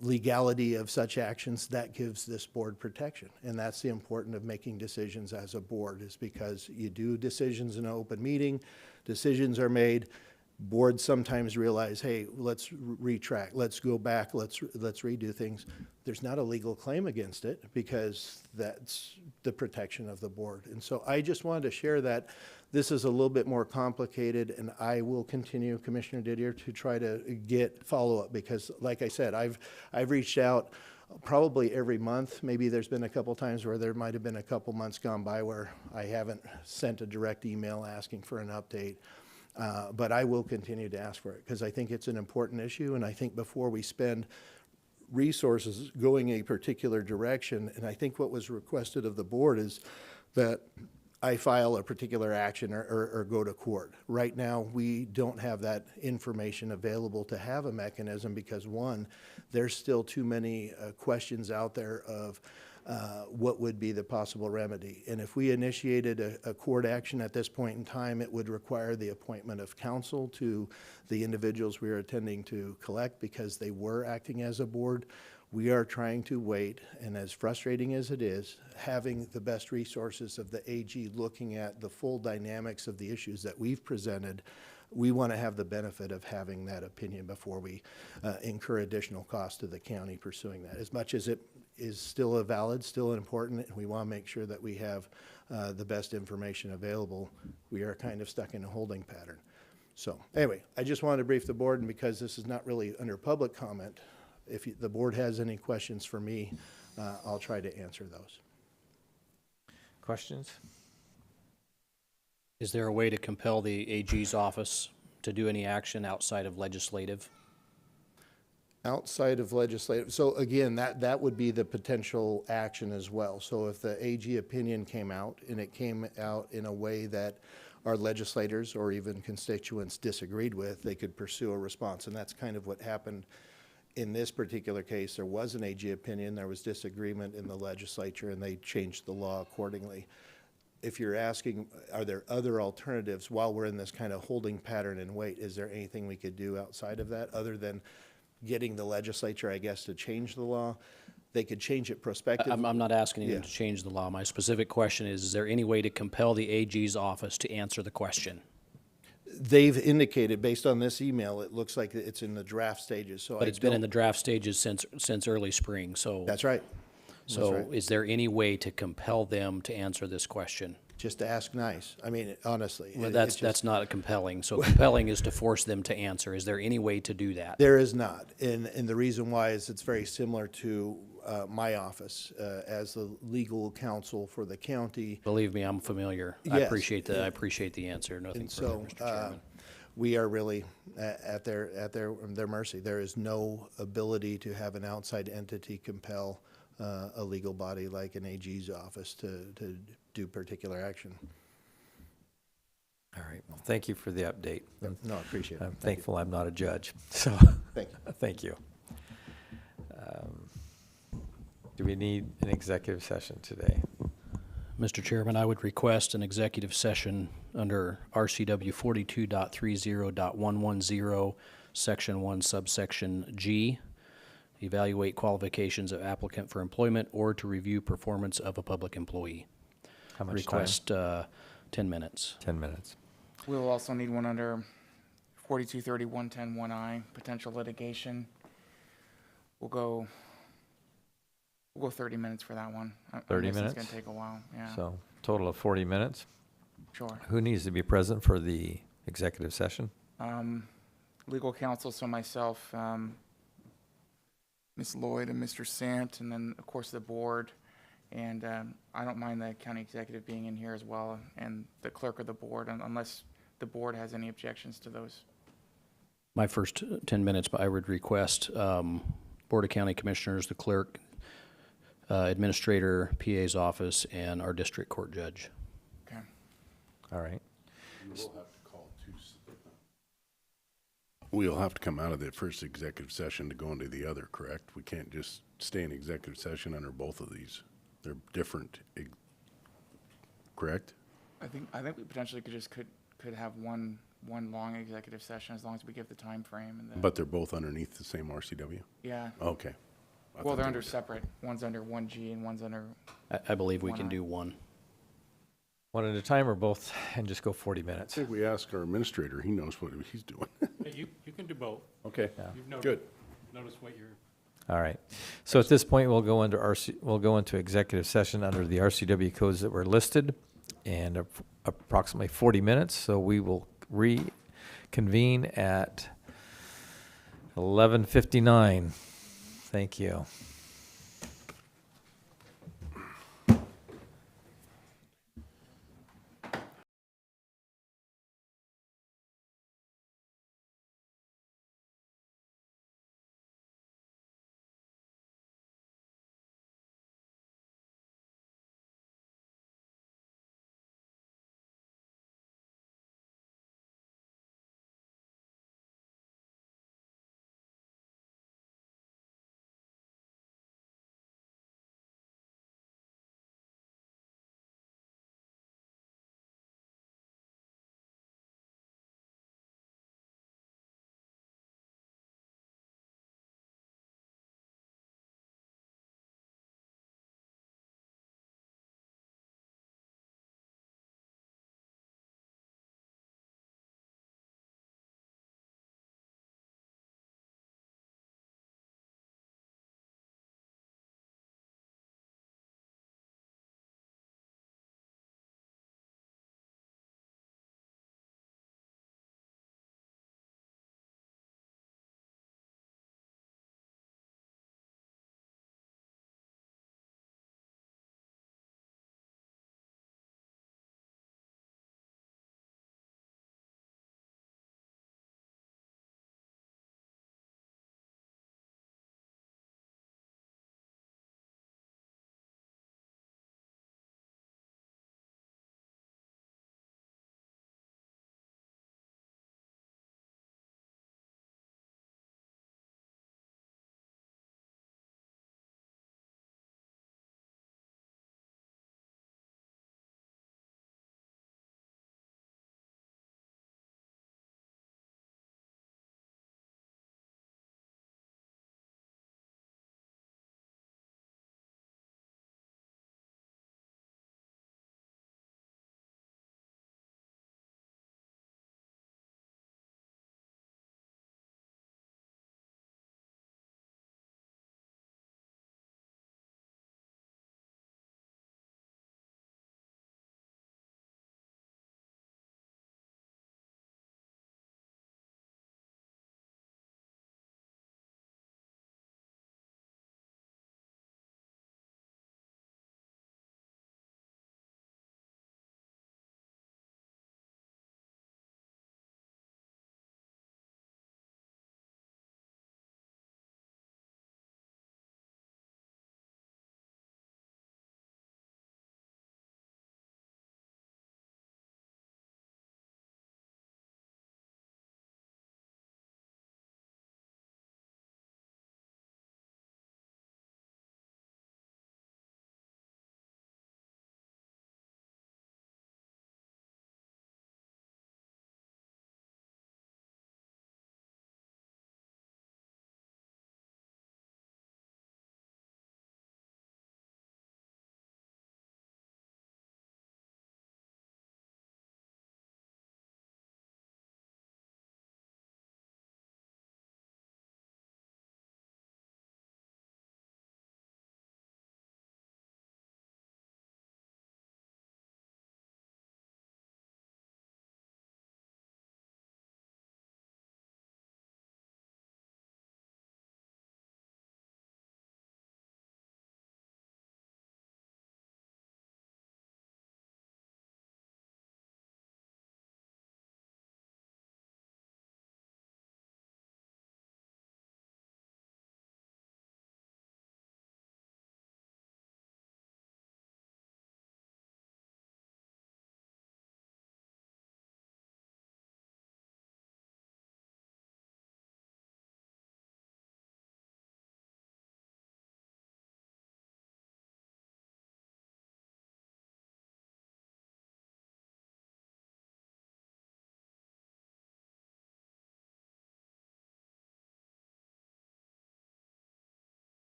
legality of such actions, that gives this board protection. And that's the importance of making decisions as a board, is because you do decisions in an open meeting, decisions are made, boards sometimes realize, hey, let's retract, let's go back, let's redo things. There's not a legal claim against it because that's the protection of the board. And so I just wanted to share that this is a little bit more complicated, and I will continue, Commissioner Didier, to try to get follow-up because, like I said, I've reached out probably every month. Maybe there's been a couple times where there might have been a couple months gone by where I haven't sent a direct email asking for an update. But I will continue to ask for it because I think it's an important issue, and I think before we spend resources going a particular direction, and I think what was requested of the board is that I file a particular action or go to court. Right now, we don't have that information available to have a mechanism because, one, there's still too many questions out there of what would be the possible remedy. And if we initiated a court action at this point in time, it would require the appointment of counsel to the individuals we are intending to collect because they were acting as a board. We are trying to wait, and as frustrating as it is, having the best resources of the AG looking at the full dynamics of the issues that we've presented, we want to have the benefit of having that opinion before we incur additional costs to the county pursuing that. As much as it is still a valid, still important, and we want to make sure that we have the best information available, we are kind of stuck in a holding pattern. So anyway, I just wanted to brief the board, and because this is not really under public comment, if the board has any questions for me, I'll try to answer those. Questions? Is there a way to compel the AG's office to do any action outside of legislative? Outside of legislative, so again, that would be the potential action as well. So if the AG opinion came out and it came out in a way that our legislators or even constituents disagreed with, they could pursue a response. And that's kind of what happened in this particular case. There was an AG opinion, there was disagreement in the legislature, and they changed the law accordingly. If you're asking, are there other alternatives while we're in this kind of holding pattern and wait, is there anything we could do outside of that other than getting the legislature, I guess, to change the law? They could change it prospectively. I'm not asking them to change the law. My specific question is there any way to compel the AG's office to answer the question? They've indicated, based on this email, it looks like it's in the draft stages, so But it's been in the draft stages since early spring, so. That's right. So is there any way to compel them to answer this question? Just to ask nice. I mean, honestly. Well, that's not compelling. So compelling is to force them to answer. Is there any way to do that? There is not. And the reason why is it's very similar to my office as the legal counsel for the county. Believe me, I'm familiar. Yes. I appreciate the answer. Nothing And further, so Mr. Chairman. we are really at their mercy. There is no ability to have an outside entity compel a legal body like an AG's office to do particular action. All right. Well, thank you for the update. No, I appreciate it. I'm thankful I'm not a judge. So Thank you. thank you. Do we need an executive session today? Mr. Chairman, I would request an executive session under RCW 42.30.110, Section 1, subsection G, evaluate qualifications of applicant for employment or to review performance of a public employee. How much Request 10 minutes. 10 minutes. We'll also need one under 4230.110.1I, potential litigation. We'll go 30 minutes for that one. 30 It's minutes? going to take a while, yeah. So total of 40 minutes. Sure. Who needs to be present for the executive session? Legal counsel, so myself, Ms. Lloyd and Mr. Sant, and then, of course, the board. And I don't mind the county executive being in here as well, and the clerk of the board, unless the board has any objections to those. My first 10 minutes, but I would request Board of County Commissioners, the clerk, administrator, PA's office, and our district court judge. Okay. All right. We'll have to come out of the first executive session to go into the other, correct? We can't just stay in executive session under both of these. They're different, correct? I think we potentially could have one long executive session as long as we give the time frame and the. But they're both underneath the same RCW? Yeah. Okay. Well, they're under separate. One's under 1G and one's under. I believe we can 1I. do one. One at a time or both, and just go 40 I minutes. think we ask our administrator, he knows what he's doing. Hey, you can do both. Okay, You've good. noticed what you're. All right. So at this point, we'll go into executive session under the RCW codes that were listed, and approximately 40 minutes. So we will reconvene at 11:59. Thank you.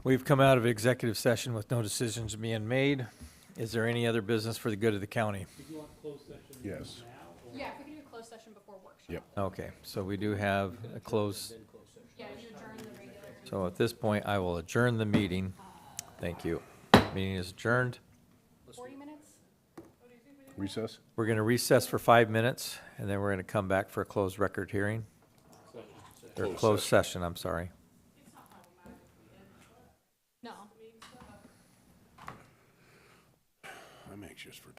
We've come out of executive session with no decisions being made. Is there any other business for the good of the county? Yes. Yeah, if we can do a closed session before workshop. Yep. Okay, so we do have a close. Yeah, you adjourn the regular. So at this point, I will adjourn the meeting. Thank you. Meeting is adjourned. 40 minutes? Recess? We're going to recess for 5 minutes, and then we're going to come back for a closed record hearing. Or closed session, I'm sorry. No. I'm anxious for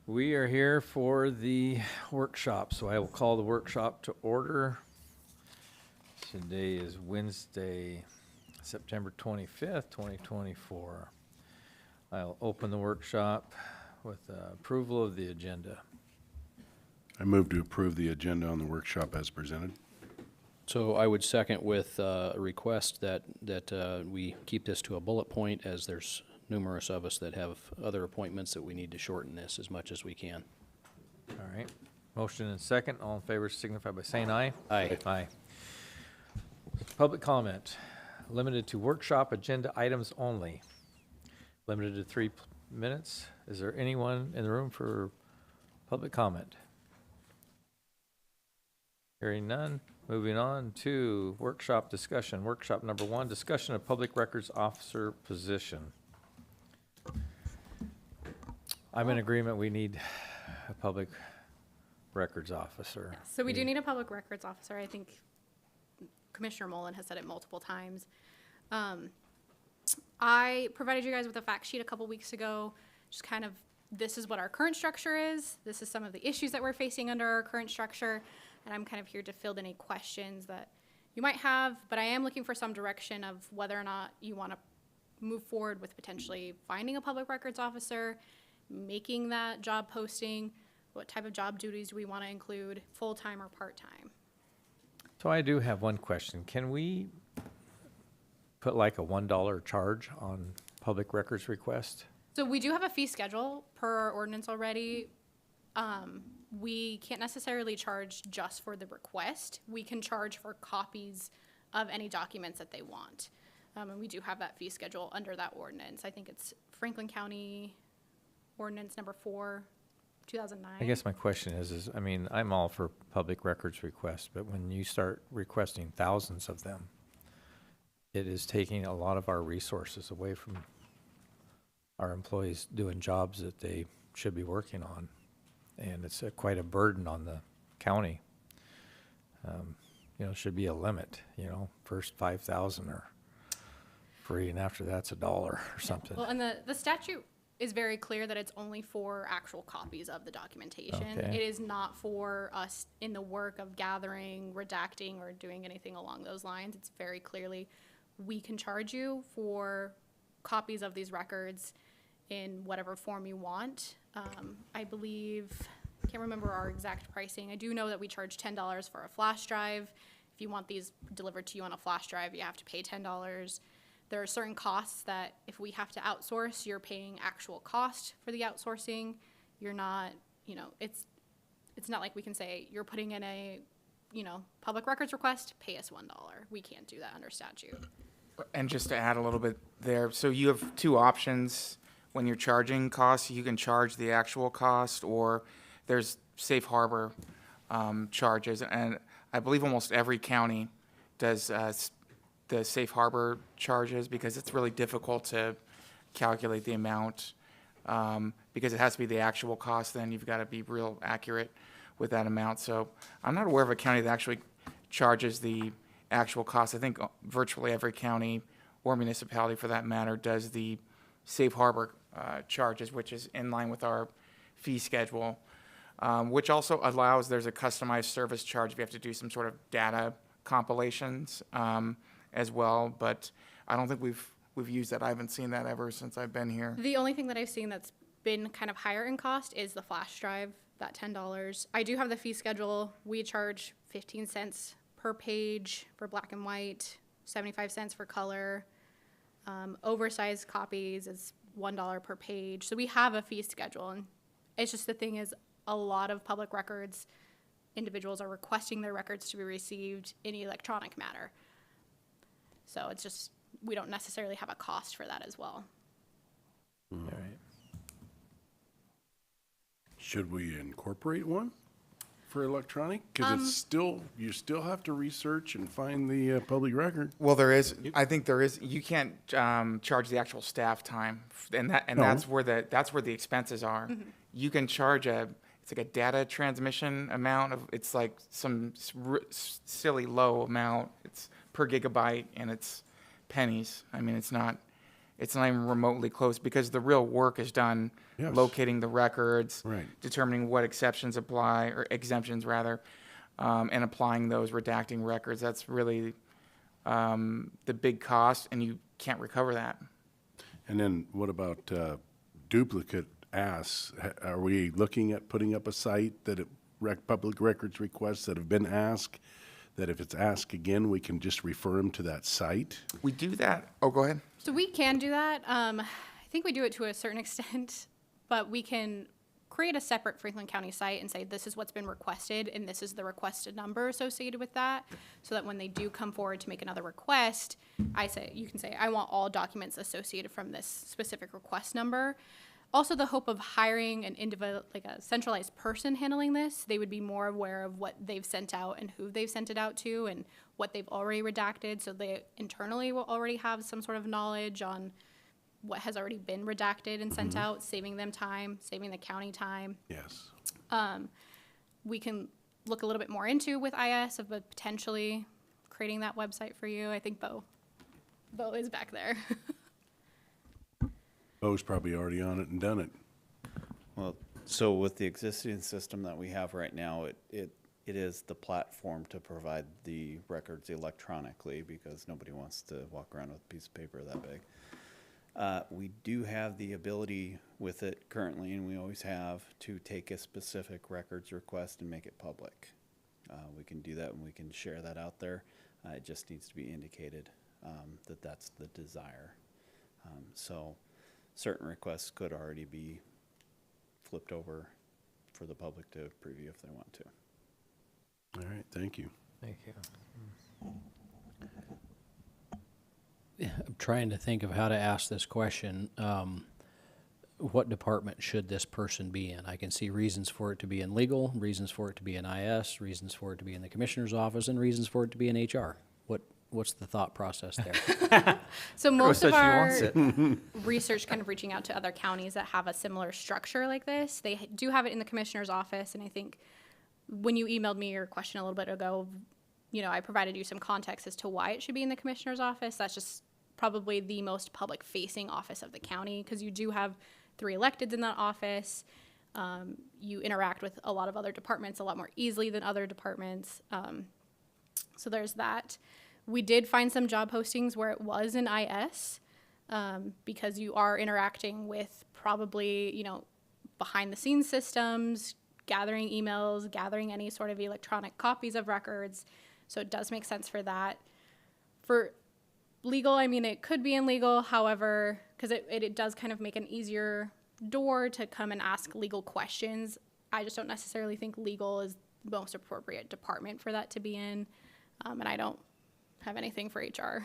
We are here for the workshop, so I will call the workshop to order. Today is Wednesday, September 25th, 2024. I'll open the workshop with approval of the agenda. I move to approve the agenda on the workshop as presented. So I would second with a request that we keep this to a bullet point, as there's numerous of us that have other appointments that we need to shorten this as much as we can. All right. Motion and second. All in favor signify by saying aye. Aye. Aye. Public comment. Limited to workshop agenda items only. Limited to 3 minutes. Is there anyone in the room for public comment? Hearing none. Moving on to workshop discussion. Workshop number 1, discussion of public records officer position. I'm in agreement, we need a public records officer. So we do need a public records officer. I think Commissioner Mullen has said it multiple times. I provided you guys with a fact sheet a couple weeks ago, just kind of, this is what our current structure is. This is some of the issues that we're facing under our current structure. And I'm kind of here to field any questions that you might have, but I am looking for some direction of whether or not you want to move forward with potentially finding a public records officer, making that job posting, what type of job duties do we want to include, full-time or part-time? So I do have one question. Can we put like a $1 charge on public records request? So we do have a fee schedule per our ordinance already. We can't necessarily charge just for the request. We can charge for copies of any documents that they want. And we do have that fee schedule under that ordinance. I think it's Franklin County Ordinance number 4, 2009. I guess my question is I mean, I'm all for public records requests, but when you start requesting thousands of them, it is taking a lot of our resources away from our employees doing jobs that they should be working on. And it's quite a burden on the county. You know, should be a limit, you know, first 5,000 are free and after that's $1 or something. Well, and the statute is very clear that it's only for actual copies of the documentation. Okay. It is not for us in the work of gathering, redacting, or doing anything along those lines. It's very clearly, we can charge you for copies of these records in whatever form you want. I believe, I can't remember our exact pricing. I do know that we charge $10 for a flash drive. If you want these delivered to you on a flash drive, you have to pay $10. There are certain costs that if we have to outsource, you're paying actual cost for the outsourcing. You're not, you know, it's not like we can say you're putting in a, you know, public records request, pay us $1. We can't do that under statute. And just to add a little bit there, so you have two options when you're charging costs. You can charge the actual cost, or there's safe harbor charges. And I believe almost every county does the safe harbor charges, because it's really difficult to calculate the amount, because it has to be the actual cost. Then you've got to be real accurate with that amount. So I'm not aware of a county that actually charges the actual cost. I think virtually every county or municipality, for that matter, does the safe harbor charges, which is in line with our fee schedule, which also allows, there's a customized service charge if you have to do some sort of data compilations as well. But I don't think we've used that. I haven't seen that ever since I've been here. The only thing that I've seen that's been kind of higher in cost is the flash drive, that $10. I do have the fee schedule. We charge 15 cents per page for black and white, 75 cents for color. Oversized copies is $1 per page. So we have a fee schedule, and it's just, the thing is, a lot of public records individuals are requesting their records to be received in electronic matter. So it's just, we don't necessarily have a cost for that as well. All right. Should we incorporate one for electronic? Because it's still, you still have to research and find the public record. Well, there is. I think there is. You can't charge the actual staff time, and that's where the expenses are. Mm-hmm. You can charge it's like a data transmission amount of. It's like some silly low amount. It's per gigabyte, and it's pennies. I mean, it's not it's not even remotely close because the real work is done Yes. locating the records, Right. determining what exceptions apply, or exemptions rather, and applying those, redacting records. That's really the big cost, and you can't recover that. And then what about duplicate asks? Are we looking at putting up a site that public records requests that have been asked, that if it's asked again, we can just refer them to that site? We do that. Oh, go ahead. So we can do that. I think we do it to a certain extent, but we can create a separate Franklin County site and say, this is what's been requested, and this is the requested number associated with that, so that when they do come forward to make another request, you can say, I want all documents associated from this specific request number. Also, the hope of hiring an individual, like a centralized person handling this, they would be more aware of what they've sent out and who they've sent it out to and what they've already redacted, so they internally will already have some sort of knowledge on what has already been redacted and sent out, saving them time, saving the county time. Yes. We can look a little bit more into with IS of potentially creating that website for you. I think Bo is back there. Bo's probably already on it and done it. Well, so with the existing system that we have right now, it is the platform to provide the records electronically because nobody wants to walk around with a piece of paper that big. We do have the ability with it currently, and we always have, to take a specific records request and make it public. We can do that and we can share that out there. It just needs to be indicated that that's the desire. So certain requests could already be flipped over for the public to preview if they want to. All right, thank you. Thank you. I'm trying to think of how to ask this question. What department should this person be in? I can see reasons for it to be in legal, reasons for it to be in IS, reasons for it to be in the commissioner's office, and reasons for it to be in HR. What's the thought process there? So most of our Said she wants research kind of reaching out to other counties that have a similar structure like this, they do have it in the commissioner's office, and I think when you emailed me your question a little bit ago, I provided you some context as to why it should be in the commissioner's office. That's just probably the most public-facing office of the county because you do have 3 electeds in that office. You interact with a lot of other departments a lot more easily than other departments. So there's that. We did find some job postings where it was in IS because you are interacting with probably, behind-the-scenes systems, gathering emails, gathering any sort of electronic copies of records. So it does make sense for that. For legal, it could be in legal, however, because it does kind of make an easier door to come and ask legal questions. I just don't necessarily think legal is the most appropriate department for that to be in, and I don't have anything for HR.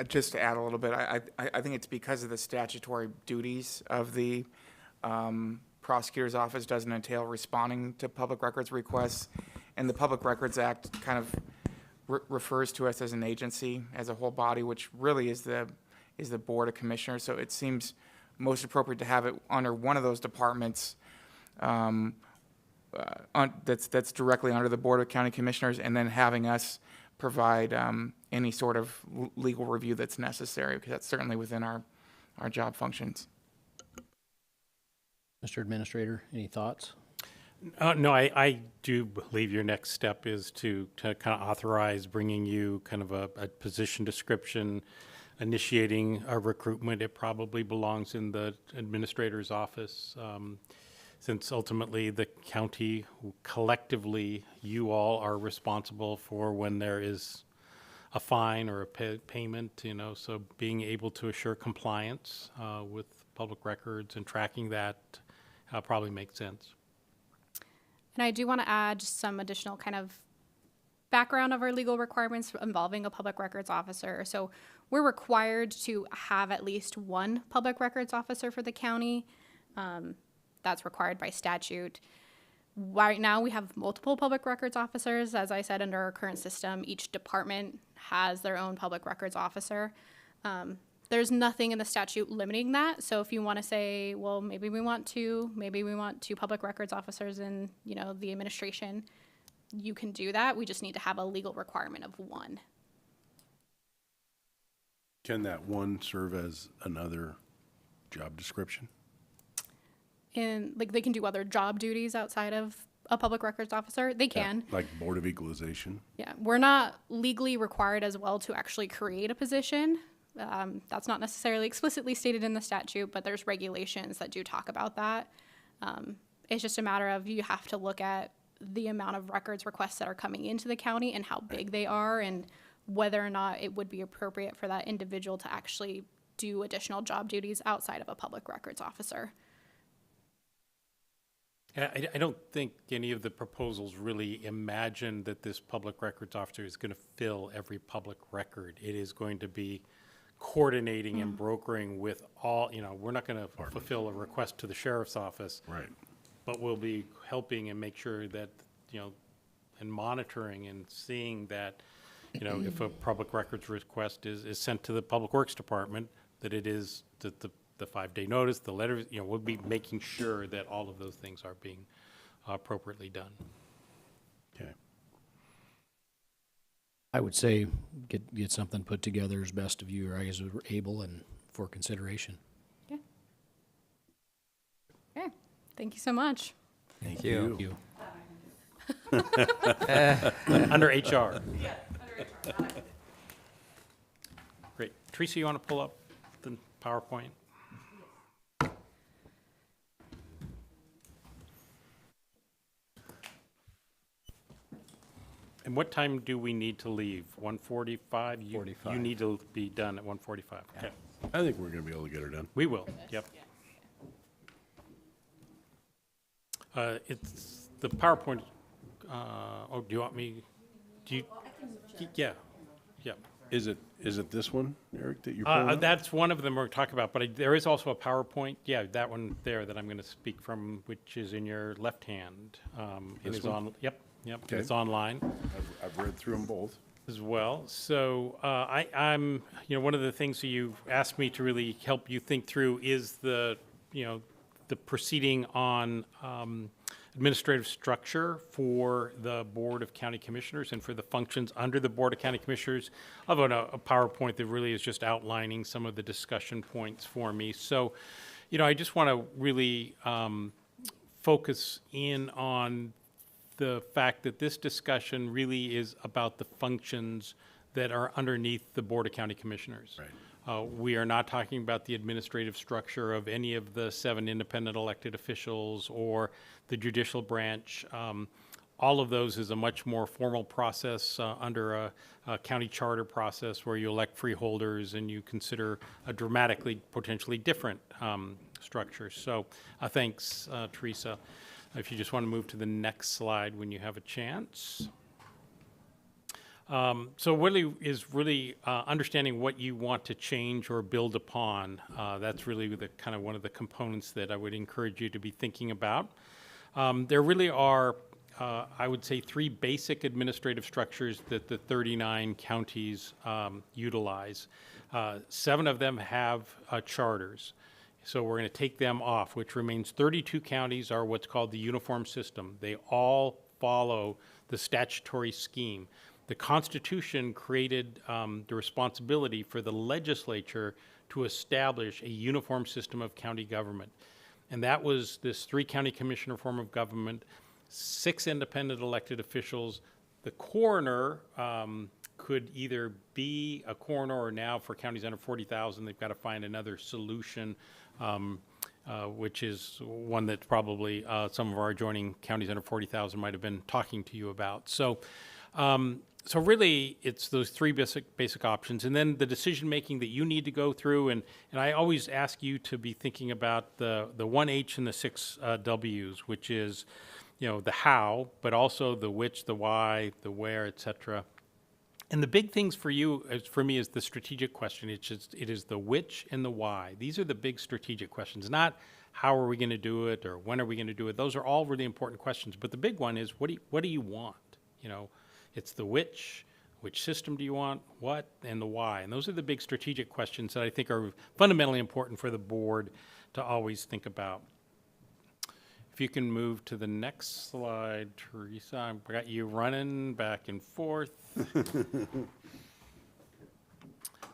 Just to add a little bit, I think it's because of the statutory duties of the prosecutor's office doesn't entail responding to public records requests, and the Public Records Act kind of refers to us as an agency, as a whole body, which really is the Board of Commissioners. So it seems most appropriate to have it under one of those departments that's directly under the Board of County Commissioners, and then having us provide any sort of legal review that's necessary, because that's certainly within our job functions. Mr. Administrator, any thoughts? No, I do believe your next step is to kind of authorize bringing you kind of a position description, initiating a recruitment. It probably belongs in the administrator's office, since ultimately the county, collectively, you all are responsible for when there is a fine or a payment, so being able to assure compliance with public records and tracking that probably makes sense. And I do want to add just some additional kind of background of our legal requirements involving a public records officer. So we're required to have at least one public records officer for the county. That's required by statute. Right now, we have multiple public records officers. As I said, under our current system, each department has their own public records officer. There's nothing in the statute limiting that. So if you want to say, well, maybe we want two public records officers in, the administration, you can do that. We just need to have a legal requirement of one. Can that one serve as another job description? And like they can do other job duties outside of a public records officer. They can. Like Board of Equalization? Yeah, we're not legally required as well to actually create a position. That's not necessarily explicitly stated in the statute, but there's regulations that do talk about that. It's just a matter of you have to look at the amount of records requests that are coming into the county and how big they are and whether or not it would be appropriate for that individual to actually do additional job duties outside of a public records officer. I don't think any of the proposals really imagine that this public records officer is going to fill every public record. It is going to be coordinating and brokering with all, we're not going to fulfill a request to the sheriff's office. Right. But we'll be helping and make sure that, and monitoring and seeing that, if a public records request is sent to the Public Works Department, that it is the 5-day notice, the letters, we'll be making sure that all of those things are being appropriately done. Okay. I would say get something put together as best of you guys are able and for consideration. Okay. Okay. Thank you so much. Thank you. Under HR. Great. Teresa, you want to pull up the PowerPoint? And what time do we need to leave? 1:45? You need to be done at 1:45. Okay. I think we're going to be able to get her done. We will, yep. It's the PowerPoint, do you want me, yeah. Is it this one, Eric, that you're pulling up? That's one of them we're talking about, but there is also a PowerPoint, that one there that I'm going to speak from, which is in your left hand. It is on, yep, Okay. it's online. I've read through them both. As well. So I'm, one of the things that you've asked me to really help you think through is the proceeding on administrative structure for the Board of County Commissioners and for the functions under the Board of County Commissioners. I've got a PowerPoint that really is just outlining some of the discussion points for me. So, I just want to really focus in on the fact that this discussion really is about the functions that are underneath the Board of County Commissioners. Right. We are not talking about the administrative structure of any of the 7 independent elected officials or the judicial branch. All of those is a much more formal process under a county charter process where you elect freeholders and you consider a dramatically, potentially different structure. So thanks, Teresa. If you just want to move to the next slide when you have a chance. So really is understanding what you want to change or build upon. That's really the kind of one of the components that I would encourage you to be thinking about. There really are, I would say, 3 basic administrative structures that the 39 counties utilize. 7 of them have charters. So we're going to take them off, which remains 32 counties are what's called the uniform system. They all follow the statutory scheme. The Constitution created the responsibility for the legislature to establish a uniform system of county government. And that was this 3 county commissioner form of government, 6 independent elected officials. The coroner could either be a coroner or now for counties under 40,000, they've got to find another solution, which is one that probably some of our adjoining counties under 40,000 might have been talking to you about. So, so really, it's those 3 basic options, and then the decision-making that you need to go through, and I always ask you to be thinking about the 1 H and the 6 Ws, which is, the how, but also the which, the why, the where, et cetera. And the big things for you, for me, is the strategic question. It is the which and the why. These are the big strategic questions, not how are we going to do it or when are we going to do it. Those are all really important questions. But the big one is what do you want? It's the which system do you want, what, and the why. And those are the big strategic questions that I think are fundamentally important for the board to always think about. If you can move to the next slide, Teresa. I've got you running back and forth.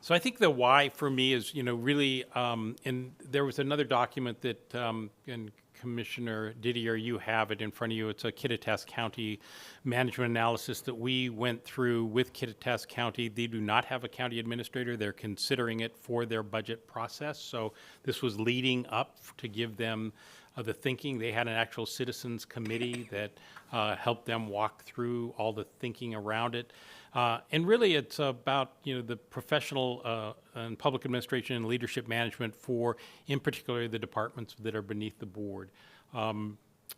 So I think the why for me is, really, and there was another document that, and Commissioner Didier, you have it in front of you. It's a Kittitas County management analysis that we went through with Kittitas County. They do not have a county administrator. They're considering it for their budget process. So this was leading up to give them the thinking. They had an actual citizens committee that helped them walk through all the thinking around it. And really, it's about the professional and public administration and leadership management for, in particular, the departments that are beneath the board,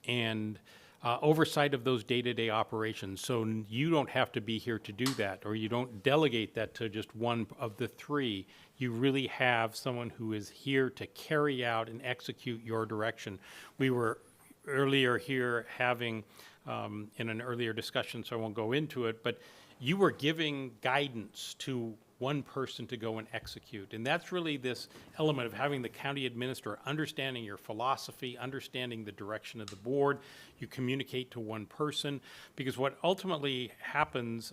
and oversight of those day-to-day operations. So you don't have to be here to do that, or you don't delegate that to just one of the three. You really have someone who is here to carry out and execute your direction. We were earlier here having, in an earlier discussion, so I won't go into it, but you were giving guidance to one person to go and execute. And that's really this element of having the county administrator understanding your philosophy, understanding the direction of the board. You communicate to one person, because what ultimately happens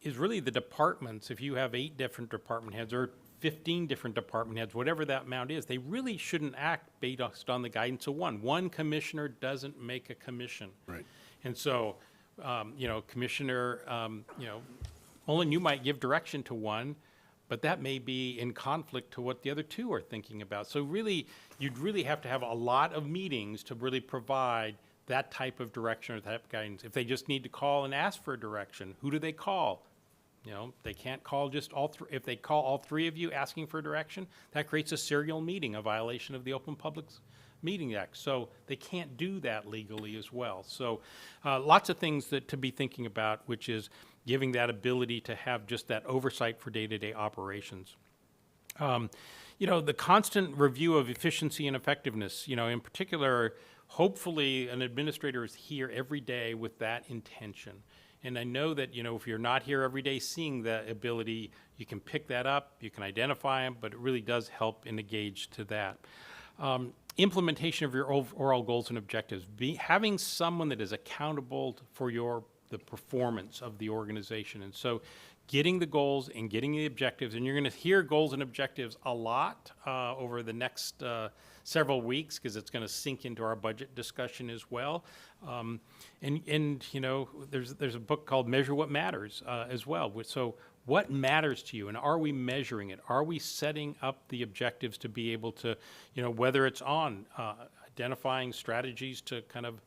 is really the departments, if you have 8 different department heads or 15 different department heads, whatever that amount is, they really shouldn't act based on the guidance of one. One commissioner doesn't make a commission. Right. And so, Commissioner, Olin, you might give direction to one, but that may be in conflict to what the other 2 are thinking about. So really, you'd really have to have a lot of meetings to really provide that type of direction or that type of guidance. If they just need to call and ask for a direction, who do they call? They can't call just all 3. If they call all 3 of you asking for direction, that creates a serial meeting, a violation of the Open Public Meeting Act. So they can't do that legally as well. So lots of things that to be thinking about, which is giving that ability to have just that oversight for day-to-day operations. The constant review of efficiency and effectiveness, in particular, hopefully an administrator is here every day with that intention. And I know that, if you're not here every day seeing the ability, you can pick that up, you can identify them, but it really does help and engage to that. Implementation of your overall goals and objectives. Having someone that is accountable for the performance of the organization. And so getting the goals and getting the objectives, and you're going to hear goals and objectives a lot over the next several weeks, because it's going to sink into our budget discussion as well. There's a book called Measure What Matters as well. So what matters to you, and are we measuring it? Are we setting up the objectives to be able to, whether it's on identifying strategies to kind of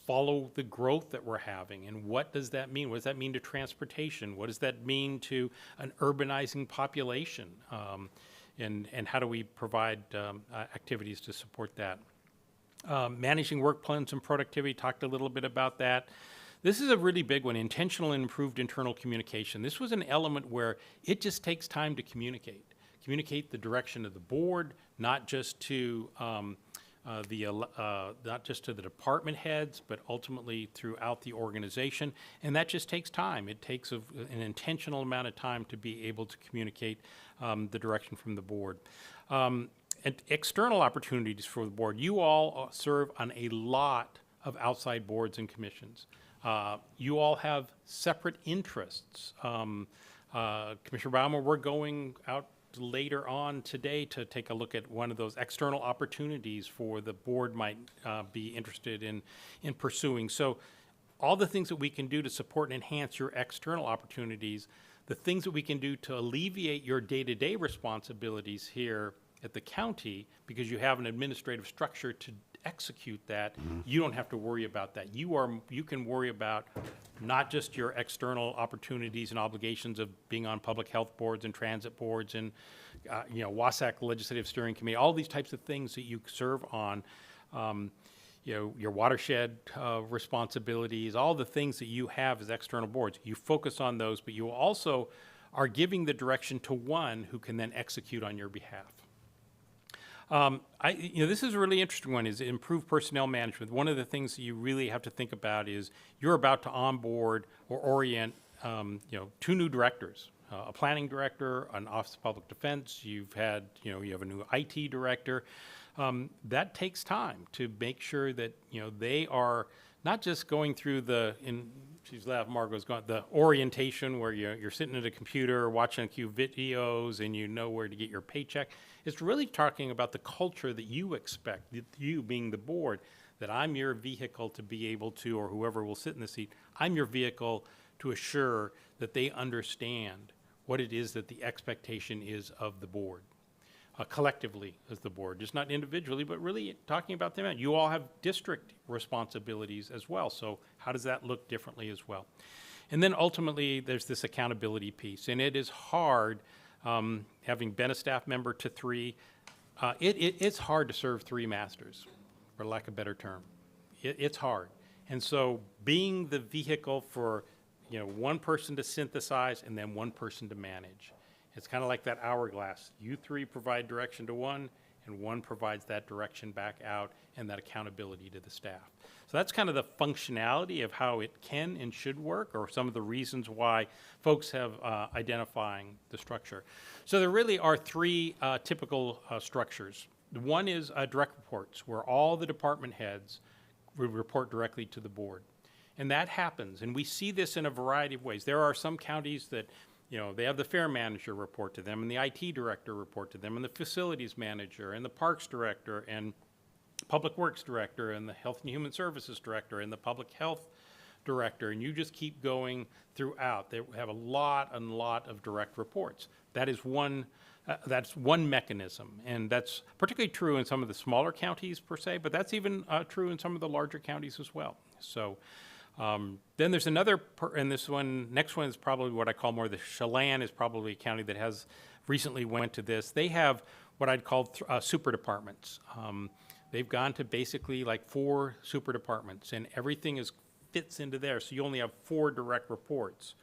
follow the growth that we're having, and what does that mean? What does that mean to transportation? What does that mean to an urbanizing population? And how do we provide activities to support that? Managing work plans and productivity, talked a little bit about that. This is a really big one, intentional and improved internal communication. This was an element where it just takes time to communicate the direction of the board, not just to not just to the department heads, but ultimately throughout the organization. And that just takes time. It takes an intentional amount of time to be able to communicate the direction from the board. And external opportunities for the board. You all serve on a lot of outside boards and commissions. You all have separate interests. Commissioner Baumer, we're going out later on today to take a look at one of those external opportunities for the board might be interested in pursuing. So all the things that we can do to support and enhance your external opportunities, the things that we can do to alleviate your day-to-day responsibilities here at the county, because you have an administrative structure to execute that, you don't have to worry about that. You can worry about not just your external opportunities and obligations of being on public health boards and transit boards and WASAC Legislative Steering Committee, all these types of things that you serve on, your watershed responsibilities, all the things that you have as external boards. You focus on those, but you also are giving the direction to one who can then execute on your behalf. This is a really interesting one, is improved personnel management. One of the things that you really have to think about is you're about to onboard or orient, 2 new directors, a planning director, an Office of Public Defense. You've had, you have a new IT director. That takes time to make sure that, they are not just going through she's left, Margot's gone, the orientation where you're sitting at a computer watching a few videos and you know where to get your paycheck. It's really talking about the culture that you expect, you being the board, that I'm your vehicle to be able to, or whoever will sit in the seat, I'm your vehicle to assure that they understand what it is that the expectation is of the board. Collectively as the board, just not individually, but really talking about them. You all have district responsibilities as well, so how does that look differently as well? And then ultimately, there's this accountability piece, and it is hard, having been a staff member to 3, it's hard to serve 3 masters, for lack of a better term. It's hard. And so being the vehicle for, one person to synthesize and then one person to manage. It's kind of like that hourglass. You 3 provide direction to 1, and 1 provides that direction back out and that accountability to the staff. So that's kind of the functionality of how it can and should work, or some of the reasons why folks have identifying the structure. So there really are 3 typical structures. One is direct reports, where all the department heads would report directly to the board. And that happens, and we see this in a variety of ways. There are some counties that they have the fair manager report to them, and the IT director report to them, and the facilities manager, and the parks director, and public works director, and the health and human services director, and the public health director, and you just keep going throughout. They have a lot of direct reports. That is that's one mechanism, and that's particularly true in some of the smaller counties per se, but that's even true in some of the larger counties as well. So. Then there's another, and next one is probably what I call more the Chelan, is probably a county that has recently went to this. They have what I'd call super departments. They've gone to basically like 4 super departments, and everything fits into there, so you only have 4 direct reports.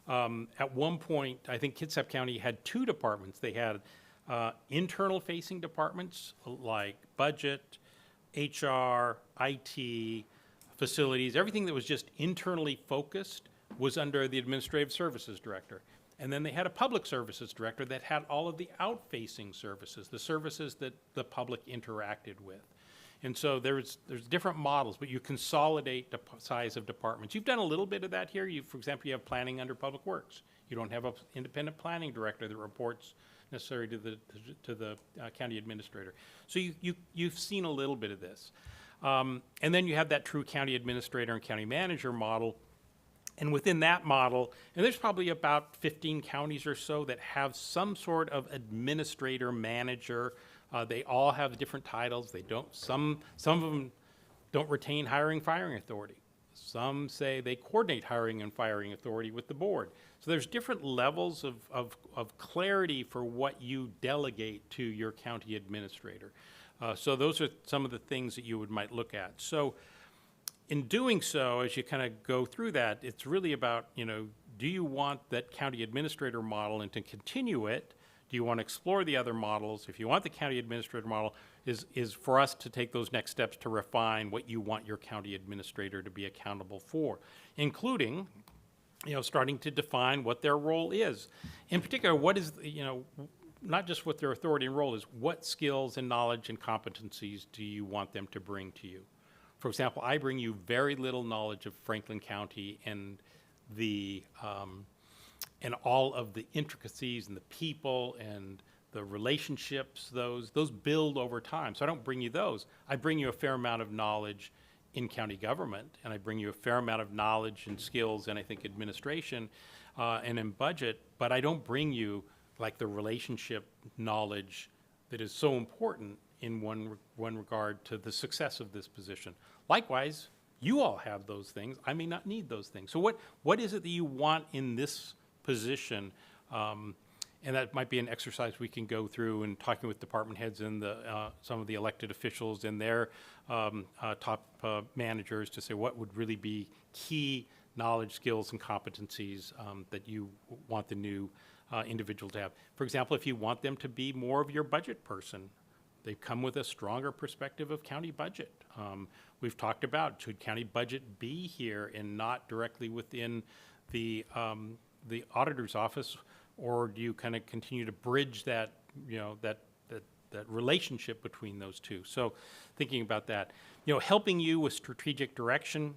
At one point, I think Kitsap County had 2 departments. They had internal-facing departments like budget, HR, IT, facilities, everything that was just internally focused was under the administrative services director. And then they had a public services director that had all of the out-facing services, the services that the public interacted with. And so there's different models, but you consolidate the size of departments. You've done a little bit of that here. For example, you have planning under public works. You don't have an independent planning director that reports necessarily to the county administrator. So you've seen a little bit of this. And then you have that true county administrator and county manager model. And within that model, and there's probably about 15 counties or so that have some sort of administrator, manager. They all have different titles. They don't, some of them don't retain hiring, firing authority. Some say they coordinate hiring and firing authority with the board. So there's different levels of clarity for what you delegate to your county administrator. So those are some of the things that you might look at. So in doing so, as you kind of go through that, it's really about, do you want that county administrator model and to continue it? Do you want to explore the other models? If you want the county administrator model, is for us to take those next steps to refine what you want your county administrator to be accountable for, including, starting to define what their role is. In particular, what is, not just what their authority and role is, what skills and knowledge and competencies do you want them to bring to you? For example, I bring you very little knowledge of Franklin County and and all of the intricacies and the people and the relationships, those build over time. So I don't bring you those. I bring you a fair amount of knowledge in county government, and I bring you a fair amount of knowledge and skills, and I think administration and in budget, but I don't bring you like the relationship knowledge that is so important in one regard to the success of this position. Likewise, you all have those things. I may not need those things. So what is it that you want in this position? And that might be an exercise we can go through in talking with department heads and some of the elected officials and their top managers to say what would really be key knowledge, skills, and competencies that you want the new individual to have. For example, if you want them to be more of your budget person, they come with a stronger perspective of county budget. We've talked about, should county budget be here and not directly within the auditor's office, or do you kind of continue to bridge that, that relationship between those two? So thinking about that, helping you with strategic direction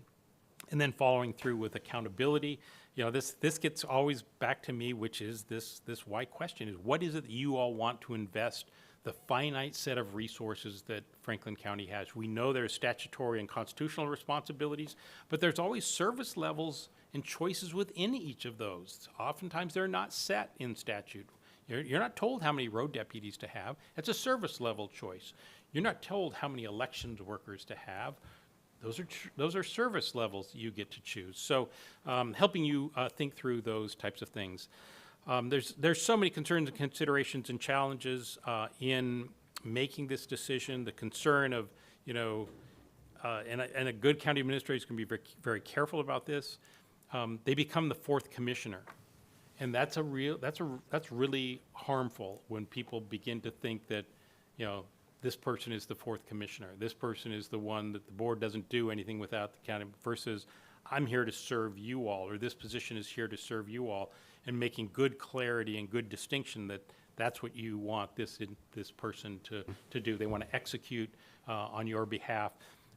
And then following through with accountability. You know, this gets always back to me, which is this why question is, what is it that you all want to invest the finite set of resources that Franklin County has? We know there's statutory and constitutional responsibilities, but there's always service levels and choices within each of those. Oftentimes they're not set in statute. You're not told how many road deputies to have. It's a service level choice. You're not told how many elections workers to have. Those are service levels you get to choose. So helping you think through those types of things. There's so many concerns and considerations and challenges in making this decision. The concern of, you know, and a good county administrator is going to be very, very careful about this. They become the fourth commissioner. And that's really harmful when people begin to think that, you know, this person is the fourth commissioner. This person is the one that the board doesn't do anything without the county, versus I'm here to serve you all, or this position is here to serve you all, and making good clarity and good distinction that that's what you want this person to do. They want to execute on your behalf,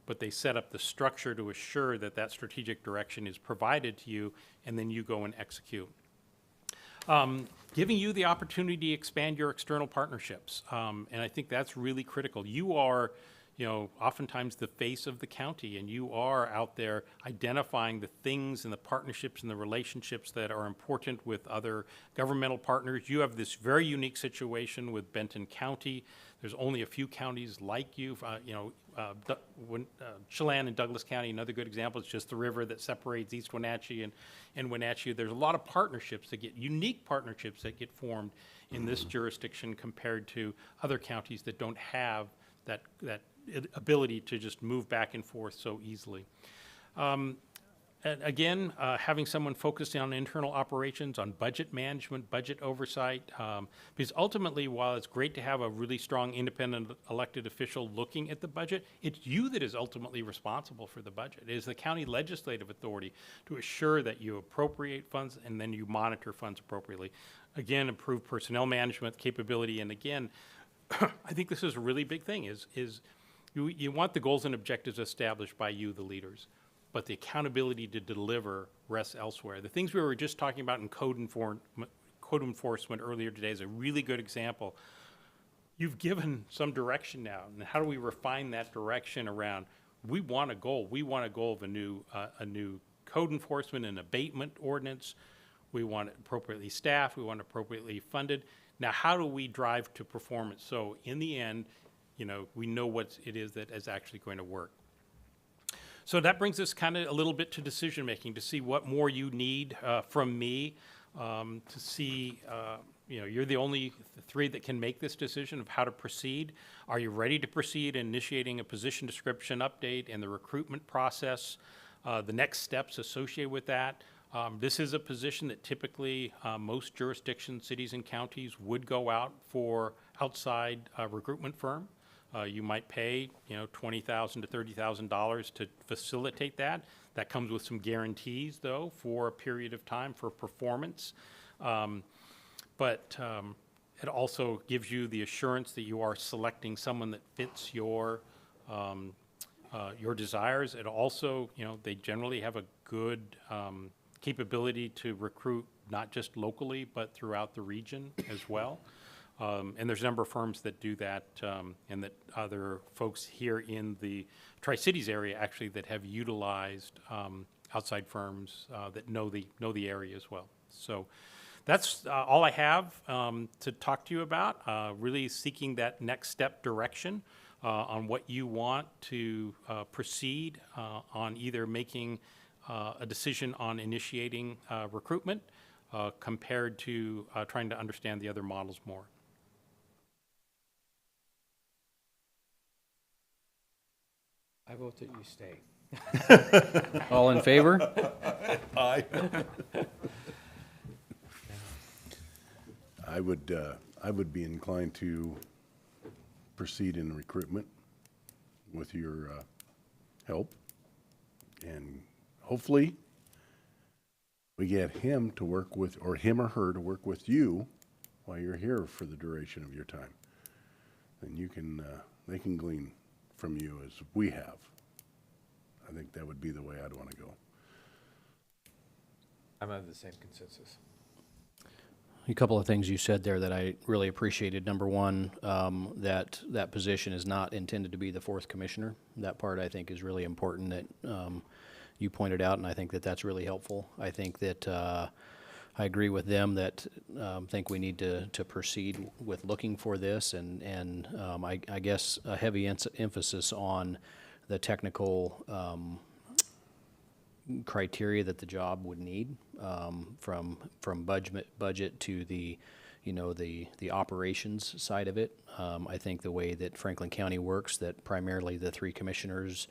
but they set up the structure to assure that that strategic direction is provided to you, and then you go and execute. Giving you the opportunity to expand your external partnerships. And I think that's really critical. You are, you know, oftentimes the face of the county, and you are out there identifying the things and the partnerships and the relationships that are important with other governmental partners. You have this very unique situation with Benton County. There's only a few counties like you. Chelan and Douglas County, another good example, is just the river that separates East Wenatchee and Wenatchee. There's a lot of partnerships that unique partnerships that get formed in this jurisdiction compared to other counties that don't have that ability to just move back and forth so easily. And again, having someone focused on internal operations, on budget management, budget oversight, because ultimately, while it's great to have a really strong independent elected official looking at the budget, it's you that is ultimately responsible for the budget. It is the county legislative authority to assure that you appropriate funds and then you monitor funds appropriately. Again, improve personnel management capability, and again, I think this is a really big thing, is you want the goals and objectives established by you, the leaders, but the accountability to deliver rests elsewhere. The things we were just talking about in code enforcement earlier today is a really good example. You've given some direction now, and how do we refine that direction around, we want a goal. We want a goal of a new code enforcement and abatement ordinance. We want it appropriately staffed. We want it appropriately funded. Now, how do we drive to performance? So in the end, you know, we know what it is that is actually going to work. So that brings us kind of a little bit to decision making, to see what more you need from me, to see, you know, you're the only three that can make this decision of how to proceed. Are you ready to proceed in initiating a position description update and the recruitment process, the next steps associated with that? This is a position that typically most jurisdictions, cities and counties would go out for outside recruitment firm. You might pay, you know, $20,000 to $30,000 to facilitate that. That comes with some guarantees, though, for a period of time for performance. But it also gives you the assurance that you are selecting someone that fits your desires. It also, you know, they generally have a good capability to recruit not just locally, but throughout the region as well. And there's a number of firms that do that, and that other folks here in the Tri-Cities area actually that have utilized outside firms that know the area as well. So that's all I have to talk to you about, really seeking that next step direction on what you want to proceed on either making a decision on initiating recruitment compared to trying to understand the other models more. I vote that you stay. All in favor? Aye. I would be inclined to proceed in recruitment with your help, and hopefully we get him to work with, or him or her to work with you while you're here for the duration of your time. And you can, they can glean from you as we have. I think that would be the way I'd want to go. I'm of the same consensus. A couple of things you said there that I really appreciated. Number one, that position is not intended to be the fourth commissioner. That part I think is really important that you pointed out, and I think that that's really helpful. I think that I agree with them that think we need to proceed with looking for this, and I guess a heavy emphasis on the technical criteria that the job would need, from budget to the the operations side of it. I think the way that Franklin County works, that primarily the three commissioners,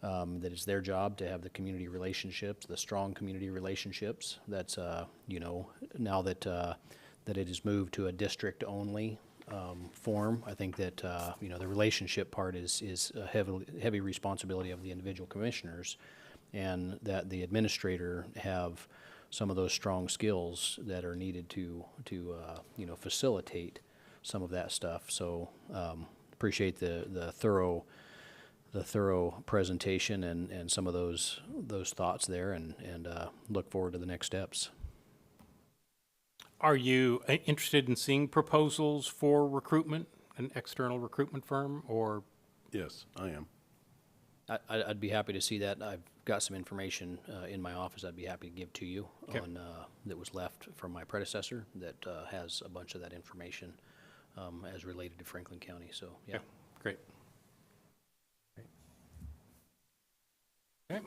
that it's their job to have the community relationships, the strong community relationships. That's now that that it has moved to a district only form. I think that the relationship part is a heavy responsibility of the individual commissioners, and that the administrator have some of those strong skills that are needed to facilitate some of that stuff. So appreciate the thorough presentation and some of those thoughts there, and look forward to the next steps. Are you interested in seeing proposals for recruitment, an external recruitment firm, or? Yes, I am. I'd be happy to see that. I've got some information in my office I'd be happy to give to you on that was left from my predecessor that has a bunch of that information as related to Franklin County. So yeah. Great. Okay.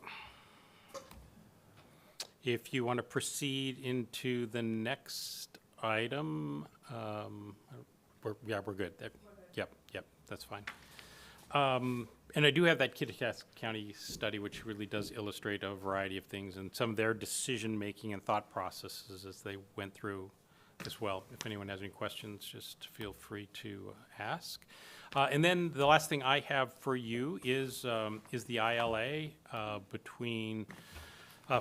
If you want to proceed into the next item, we're good. Yep, that's fine. And I do have that Kittitas County study, which really does illustrate a variety of things and some of their decision-making and thought processes as they went through as well. If anyone has any questions, just feel free to ask. And then the last thing I have for you is the ILA between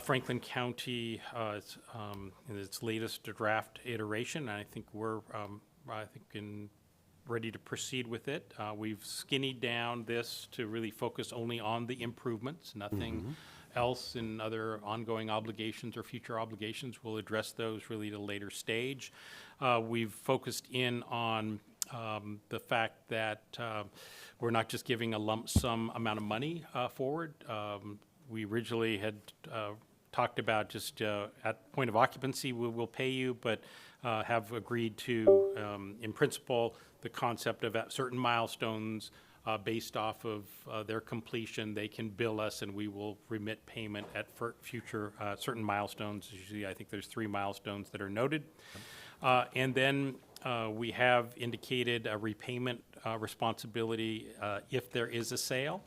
Franklin County in its latest draft iteration. And I think we're ready to proceed with it. We've skinnied down this to really focus only on the improvements, nothing else in other ongoing obligations or future obligations. We'll address those really at a later stage. We've focused in on the fact that we're not just giving a lump sum amount of money forward. We originally had talked about just at point of occupancy we will pay you, but have agreed to, in principle, the concept of at certain milestones based off of their completion, they can bill us and we will remit payment at future certain milestones. Usually I think there's 3 milestones that are noted. And then we have indicated a repayment responsibility if there is a sale.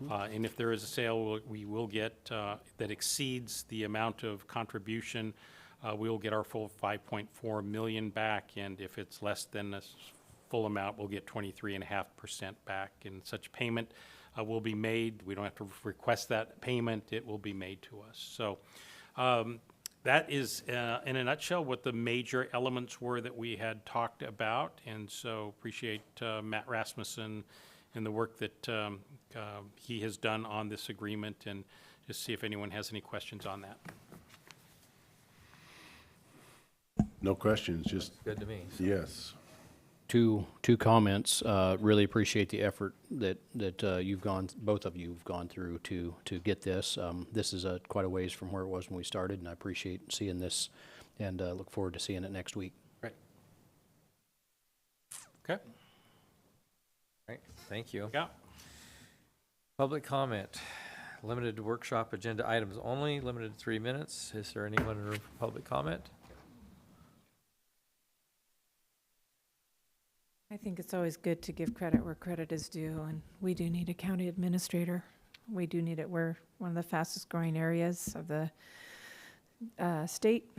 And if there is a sale, we will get that exceeds the amount of contribution. We will get our full $5.4 million back, and if it's less than a full amount, we'll get 23.5% back. And such payment will be made. We don't have to request that payment. It will be made to us. So that is, in a nutshell, what the major elements were that we had talked about. And so appreciate Matt Rasmussen and the work that he has done on this agreement, and just see if anyone has any questions on that. No questions, just. Good to me. Yes. Two comments. Really appreciate the effort that both of you have gone through to get this. This is quite a ways from where it was when we started, and I appreciate seeing this, and look forward to seeing it next week. Right. Okay. Right. Thank you. Yeah. Public comment. Limited to workshop agenda items only. Limited to 3 minutes. Is there anyone in the room for public comment? I think it's always good to give credit where credit is due, and we do need a county administrator. We do need it. We're one of the fastest growing areas of the state,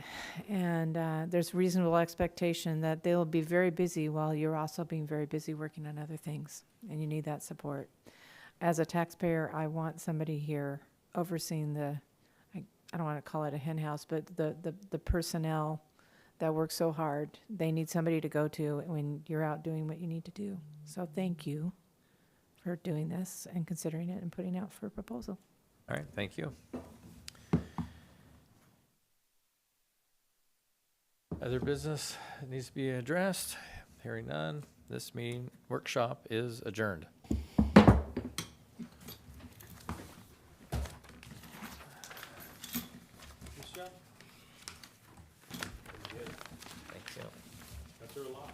and there's reasonable expectation that they'll be very busy while you're also being very busy working on other things, and you need that support. As a taxpayer, I want somebody here overseeing I don't want to call it a hen house, but the personnel that work so hard. They need somebody to go to when you're out doing what you need to do. So thank you for doing this and considering it and putting out for a proposal. All right, thank you. Other business that needs to be addressed? Hearing none, this meeting workshop is adjourned. Thanks, yeah. Got through a lot.